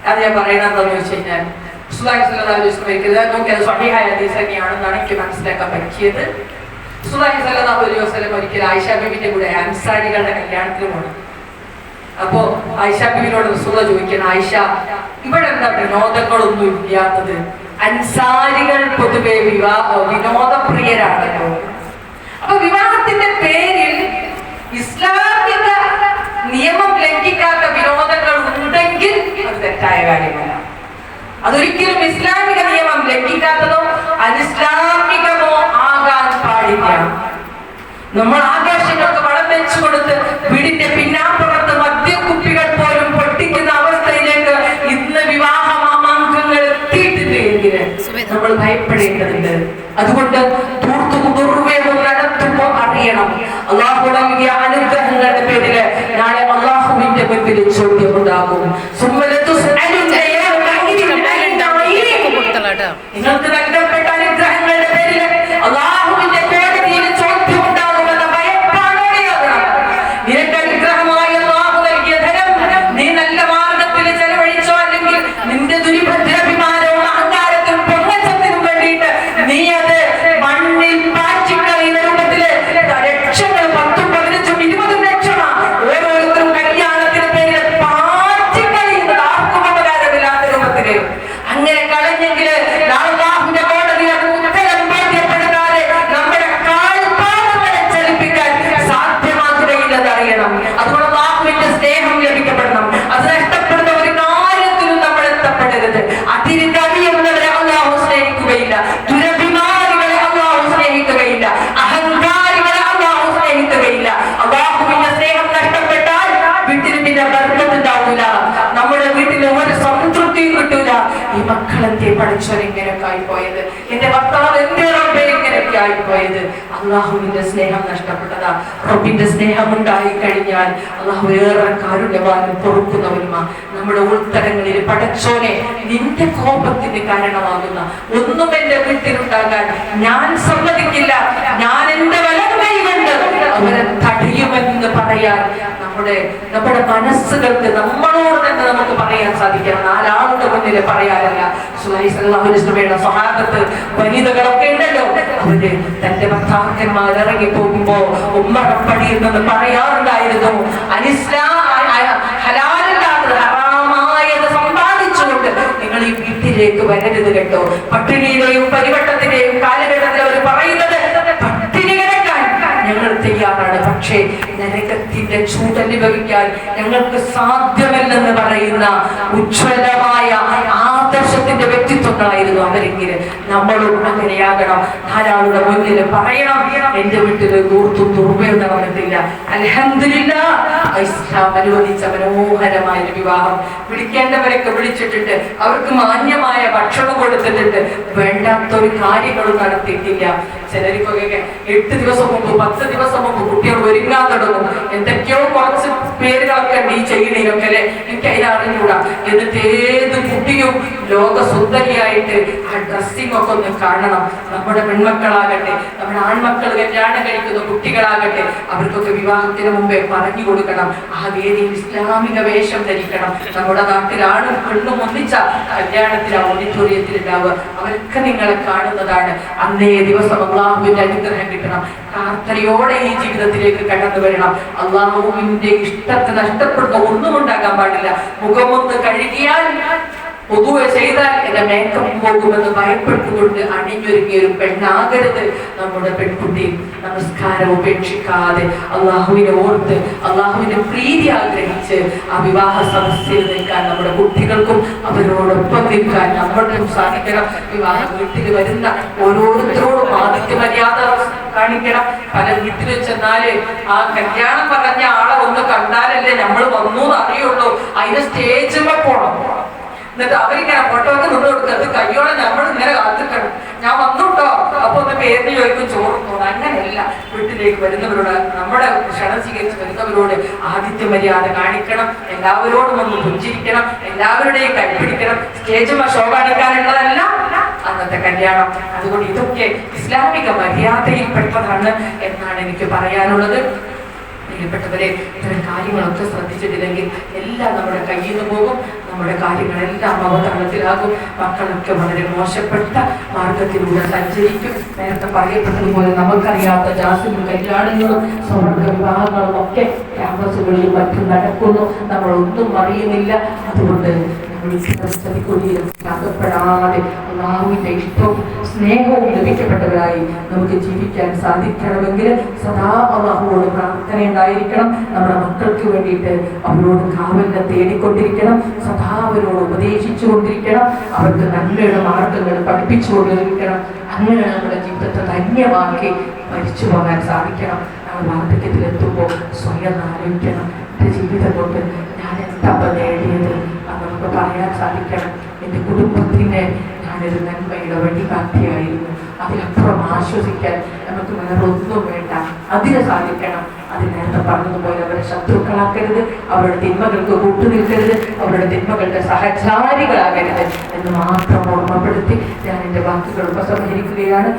അത് ഞാൻ പറയണത് എന്താന്ന് വെച്ച് കഴിഞ്ഞാൽ നോക്കി അത് സ്വഹീഹായ ഹദീസ് തന്നെയാണെന്നാണ് എനിക്ക് മനസ്സിലാക്കാൻ പറ്റിയത്. റസൂലുള്ളാഹി സ്വല്ലല്ലാഹു അലൈഹി വസല്ലം ഒരിക്കൽ ആയിഷ ബീവിന്റെ കൂടെ അൻസാരികളുടെ കല്യാണത്തിന് പോകണം. അപ്പോ ആയിഷ ബീവിനോട് റസൂലുള്ളാഹി ചോദിക്കണം, ആയിഷ ഇവിടെ എന്താ വിനോദങ്ങളൊന്നും ഇല്ലാത്തത്? അൻസാരികൾ പൊതുവെ വിനോദപ്രിയരാണല്ലോ. അപ്പൊ വിവാഹത്തിന്റെ പേരിൽ ഇസ്ലാമിക നിയമം ലംഘിക്കാത്ത വിനോദങ്ങൾ ഉണ്ടെങ്കിൽ അത് തെറ്റായ കാര്യമല്ല. അതൊരിക്കലും ഇസ്ലാമിക നിയമം ലംഘിക്കാത്തതോ അനിസ്ലാമികമോ ആകാൻ പാടില്ല. നമ്മൾ ആഘോഷങ്ങൾക്ക് വളം വെച്ചു കൊടുത്ത് വീടിന്റെ പിന്നാമ്പുറത്ത് മദ്യക്കുപ്പികൾ പോലും പൊട്ടിക്കുന്ന അവസ്ഥയിലേക്ക് ഇന്ന് വിവാഹ മാമാങ്കങ്ങൾ എത്തിയിട്ടില്ല എങ്കിൽ നമ്മൾ ഭയപ്പെടേണ്ടതുണ്ട്. അതുകൊണ്ട് ദുർവ്യവം നടത്തുമ്പോൾ അറിയണം, അള്ളാഹുവിന്റെ വലിയ അനുഗ്രഹങ്ങളുടെ പേരില് നാളെ അള്ളാഹുവിന്റെ മുൻപിൽ ചോദ്യമുണ്ടാകും. നിങ്ങൾക്ക് നൽകപ്പെട്ട അനുഗ്രഹങ്ങളുടെ പേരിൽ അള്ളാഹുവിന്റെ കോടതിയിൽ ചോദ്യമുണ്ടാകുമെന്ന ഭയപ്പാടോടെയാകണം. നിനക്ക് അനുഗ്രഹമായി അള്ളാഹു നൽകിയ ധനം നീ നല്ല മാർഗത്തിൽ ചെലവഴിച്ചോ, അല്ലെങ്കിൽ നിന്റെ ദുരിഭദ്രാഭിമാനവും അഹങ്കാരത്തിനും പൊങ്ങച്ചത്തിനും വേണ്ടിയിട്ട് നീ അത് മണ്ണിൽ പാറ്റിക്കളയുന്ന രൂപത്തില് ലക്ഷങ്ങൾ 10, 15, 20 ലക്ഷമാണ് ഓരോരുത്തരും കല്യാണത്തിന്റെ പേരിൽ പാറ്റിക്കളയുന്നത് ആർക്കും ഉപകാരമില്ലാത്ത രൂപത്തില്. അങ്ങനെ കളഞ്ഞെങ്കിൽ അള്ളാഹുവിന്റെ കോടതിയിൽ അത് ഉത്തരം ബോധ്യപ്പെടുത്താതെ നമ്മുടെ കാൽപാദങ്ങളെ ചലിപ്പിക്കാൻ സാധ്യമാക്കുകയില്ലെന്ന് അറിയണം. അതുകൊണ്ട് അള്ളാഹുവിന്റെ സ്നേഹം ലഭിക്കപ്പെടണം. അത് നഷ്ടപ്പെടുന്ന ഒരു കാര്യത്തിലും നമ്മൾ എത്തപ്പെടരുത്. അതിന് കഴിയുന്നവരെ അള്ളാഹു സ്നേഹിക്കുകയില്ല, ദുരഭിമാനികളെ അള്ളാഹു സ്നേഹിക്കുകയില്ല, അഹങ്കാരികളെ അള്ളാഹു സ്നേഹിക്കുകയില്ല. അള്ളാഹുവിന്റെ സ്നേഹം നഷ്ടപ്പെട്ടാൽ വീട്ടിൽ പിന്നെ ബർക്കത്തുണ്ടാവൂല, നമ്മുടെ വീട്ടിൽ ഒരു സംതൃപ്തിയും കിട്ടൂല. ഈ മക്കളെന്തേ പഠിച്ചവരിങ്ങനെയൊക്കെ ആയിപ്പോയത്, എന്റെ ഭർത്താവ് എന്തേ റബ്ബേ ഇങ്ങനെയൊക്കെ ആയിപ്പോയത്? അള്ളാഹുവിന്റെ സ്നേഹം നഷ്ടപ്പെട്ടതാ. റബ്ബിന്റെ സ്നേഹം ഉണ്ടായി കഴിഞ്ഞാൽ അള്ളാഹു ഏറെ കാരുണ്യവാനും പൊറുക്കുന്നവരുമാ. നമ്മുടെ ഉൾത്തരങ്ങളിൽ പടച്ചോനെ നിന്റെ കോപത്തിന് കാരണമാകുന്ന ഒന്നും എന്റെ വീട്ടിലുണ്ടാകാൻ ഞാൻ സമ്മതിക്കില്ല, ഞാൻ എന്റെ വലം കൈകൊണ്ട് അവരെ തടയുമെന്ന് പറയാൻ നമ്മുടെ മനസ്സുകൾക്ക് നമ്മളോട് തന്നെ നമുക്ക് പറയാൻ സാധിക്കണം. 4 ആളുടെ മുന്നിൽ പറയാനല്ല. സുലൈഹയുടെ സ്വഹാബത്ത് വനിതകളൊക്കെ ഉണ്ടല്ലോ, അവര് തന്റെ ഭർത്താക്കന്മാർ ഇറങ്ങി പോകുമ്പോ ഉമ്മറപ്പടിയിൽ നിന്ന് പറയാറുണ്ടായിരുന്നു, ഹലാലല്ലാത്തത് ഹറാമായത് സമ്പാദിച്ചുകൊണ്ട് നിങ്ങൾ ഈ വീട്ടിലേക്ക് വരരുത് കേട്ടോ. പട്ടിണിയുടെയും പരിവട്ടത്തിന്റെയും കാലഘട്ടത്തിൽ അവർ പറയുന്നത് പട്ടിണി കിടക്കാൻ ഞങ്ങൾ തയ്യാറാണ്, പക്ഷേ നരകത്തിന്റെ ചൂടനുഭവിക്കാൻ ഞങ്ങൾക്ക് സാധ്യമല്ലെന്ന് പറയുന്ന ഉജ്ജ്വലമായ ആദർശത്തിന്റെ വ്യക്തിത്വങ്ങളായിരുന്നു അവരെങ്കിലും. നമ്മളും അങ്ങനെയാകണം. 4 ആളുടെ മുന്നിൽ പറയണം, എന്റെ വീട്ടിൽ ദൂർത്തും ദുർബയം നടന്നിട്ടില്ല, അൽഹംദുലില്ലാഹ് ഇസ്ലാം അനുവദിച്ച മനോഹരമായ ഒരു വിവാഹം. വിളിക്കേണ്ടവരൊക്കെ വിളിച്ചിട്ടുണ്ട്, അവർക്ക് മാന്യമായ ഭക്ഷണം കൊടുത്തിട്ടുണ്ട്, വേണ്ടാത്തൊരു കാര്യങ്ങളും നടത്തിയിട്ടില്ല. ചിലർക്കൊക്കെ 8 ദിവസം മുമ്പ് 10 ദിവസം മുമ്പ് കുട്ടികൾ ഒരുങ്ങാൻ തുടങ്ങും. എന്തൊക്കെയോ കുറച്ച് പേരുകളൊക്കെ ഉണ്ട് ഈ ചെയ്യണീരൊക്കെ അല്ലെ, എനിക്ക് അതിനെ അറിഞ്ഞൂടാ. എന്നിട്ട് ഏത് കുട്ടിയും ലോക സുന്ദരിയായിട്ട് ആ ഡ്രസ്സിംഗ് ഒക്കെ ഒന്ന് കാണണം. നമ്മുടെ പെൺമക്കളാകട്ടെ, നമ്മുടെ ആൺമക്കൾ കല്യാണം കഴിക്കുന്ന കുട്ടികളാകട്ടെ, അവർക്കൊക്കെ വിവാഹത്തിന് മുമ്പേ പറഞ്ഞു കൊടുക്കണം, ആ വേദിയിൽ ഇസ്ലാമിക വേഷം ധരിക്കണം. നമ്മുടെ നാട്ടിലാണും പെണ്ണും ഒന്നിച്ച കല്യാണത്തിൽ ഓഡിറ്റോറിയത്തിൽ ഉണ്ടാവുക, അവർക്ക് നിങ്ങളെ കാണുന്നതാണ്. അന്നേ ദിവസം അള്ളാഹുവിന്റെ അനുഗ്രഹം കിട്ടണം. പ്രാർത്ഥനയോടെ ഈ ജീവിതത്തിലേക്ക് കടന്നു വരണം. അള്ളാഹുവിന്റെ ഇഷ്ടത്തെ നഷ്ടപ്പെടുന്ന ഒന്നും ഉണ്ടാകാൻ പാടില്ല. മുഖമൊന്ന് കഴുകിയാൽ പൊതുവെ ചെയ്താൽ എന്റെ മേക്കപ്പ് പോകുമെന്ന് ഭയപ്പെട്ടുകൊണ്ട് അണിഞ്ഞൊരുങ്ങിയ ഒരു പെണ്ണാകരുത് നമ്മുടെ പെൺകുട്ടി. നമസ്കാരം ഉപേക്ഷിക്കാതെ അള്ളാഹുവിനെ ഓർത്ത് അള്ളാഹുവിന്റെ പ്രീതി ആഗ്രഹിച്ച് ആ വിവാഹ സദസ്സിൽ നിൽക്കാൻ നമ്മുടെ കുട്ടികൾക്കും അവരോടൊപ്പം നിൽക്കാൻ നമ്മൾക്കും സാധിക്കണം. വിവാഹ വീട്ടിൽ വരുന്ന ഓരോരുത്തരോടും ആദിത്യ മര്യാദ കാണിക്കണം. പല വീട്ടിൽ ചെന്നാല് ആ കല്യാണം പറഞ്ഞ ആളെ ഒന്ന് കണ്ടാലല്ലേ നമ്മൾ വന്നു അറിയുള്ളൂ. അതിന് സ്റ്റേജിൽ പോണം. എന്നിട്ട് അവരിങ്ങനെ ഫോട്ടോ ഒക്കെ നിന്ന് കൊടുക്കുന്നത് കയ്യോടെ നമ്മൾ ഇങ്ങനെ കാത്തിക്കണം. ഞാൻ വന്നുട്ടോ അപ്പൊ ഒന്ന് പേരിന് ചോദിക്കും, ചോറ് തോന്നും. അങ്ങനെയല്ല, വീട്ടിലേക്ക് വരുന്നവരോട്, നമ്മുടെ ക്ഷണം സ്വീകരിച്ച് വരുന്നവരോട് ആദിത്യ മര്യാദ കാണിക്കണം. എല്ലാവരോടും ഒന്ന് പുഞ്ചിരിക്കണം, എല്ലാവരുടെയും കൈപിടിക്കണം. സ്റ്റേജ് ഷോ കാണിക്കാനുള്ളതല്ല അന്നത്തെ കല്യാണം. അതുകൊണ്ട് ഇതൊക്കെ ഇസ്ലാമിക മര്യാദയിൽപ്പെട്ടതാണ് എന്നാണ് എനിക്ക് പറയാനുള്ളത്. പ്രിയപ്പെട്ടവരെ, ഇത്തരം കാര്യങ്ങളൊക്കെ ശ്രദ്ധിച്ചിട്ടില്ലെങ്കിൽ എല്ലാം നമ്മുടെ കയ്യിൽ നിന്ന് പോകും. നമ്മുടെ കാര്യങ്ങളെല്ലാം അവതരണത്തിലാകും. മക്കളൊക്കെ വളരെ മോശപ്പെട്ട മാർഗത്തിലൂടെ സഞ്ചരിക്കും. നേരത്തെ പറയപ്പെട്ടതുപോലെ നമുക്കറിയാത്ത ജാസിമും കല്യാണങ്ങളും സ്വർണ്ണ വിവാഹങ്ങളും ഒക്കെ ക്യാമ്പസുകളിൽ മറ്റും നടക്കുന്നു. നമ്മളൊന്നും അറിയുന്നില്ല. അതുകൊണ്ട് അകപ്പെടാതെ അള്ളാഹുവിന്റെ ഇഷ്ടവും സ്നേഹവും ലഭിക്കപ്പെട്ടവരായി നമുക്ക് ജീവിക്കാൻ സാധിക്കണമെങ്കിൽ സദാ അള്ളാഹുവോട് പ്രാർത്ഥന ഉണ്ടായിരിക്കണം. നമ്മുടെ മക്കൾക്ക് വേണ്ടിയിട്ട് അവരോട് കാവലിനെ തേടിക്കൊണ്ടിരിക്കണം. സദാ അവരോട് ഉപദേശിച്ചു കൊണ്ടിരിക്കണം. അവർക്ക് നന്മയുടെ മാർഗങ്ങൾ പഠിപ്പിച്ചുകൊണ്ടിരിക്കണം. അങ്ങനെ നമ്മുടെ ജീവിതത്തെ ധന്യമാക്കി മരിച്ചു പോകാൻ സാധിക്കണം. നമ്മൾ വാർദ്ധക്യത്തിലെത്തുമ്പോൾ സ്വയം ആലോചിക്കണം, എൻ്റെ ജീവിതം കൊണ്ട് ഞാൻ എന്താ നേടിയത് അത് നമുക്ക് പറയാൻ സാധിക്കണം. എൻ്റെ കുടുംബത്തിനെ ഞാനൊരു നന്മയുടെ വഴികാട്ടിയായിരുന്നു. അതിനപ്പുറം ആശ്വസിക്കാൻ നമുക്ക് വേറെ ഒന്നും വേണ്ട. അതിന് സാധിക്കണം. അതിനേരത്തെ പറഞ്ഞതുപോലെ അവരെ ശത്രുക്കളാക്കരുത്, അവരുടെ തിന്മകൾക്ക് കൂട്ടുനിൽക്കരുത്, അവരുടെ തിന്മകളുടെ സഹചാരികളാകരുത് എന്ന് മാത്രം ഓർമ്മപ്പെടുത്തി ഞാൻ എൻ്റെ വാക്കുകൾ ഉപസംഹരിക്കുകയാണ്.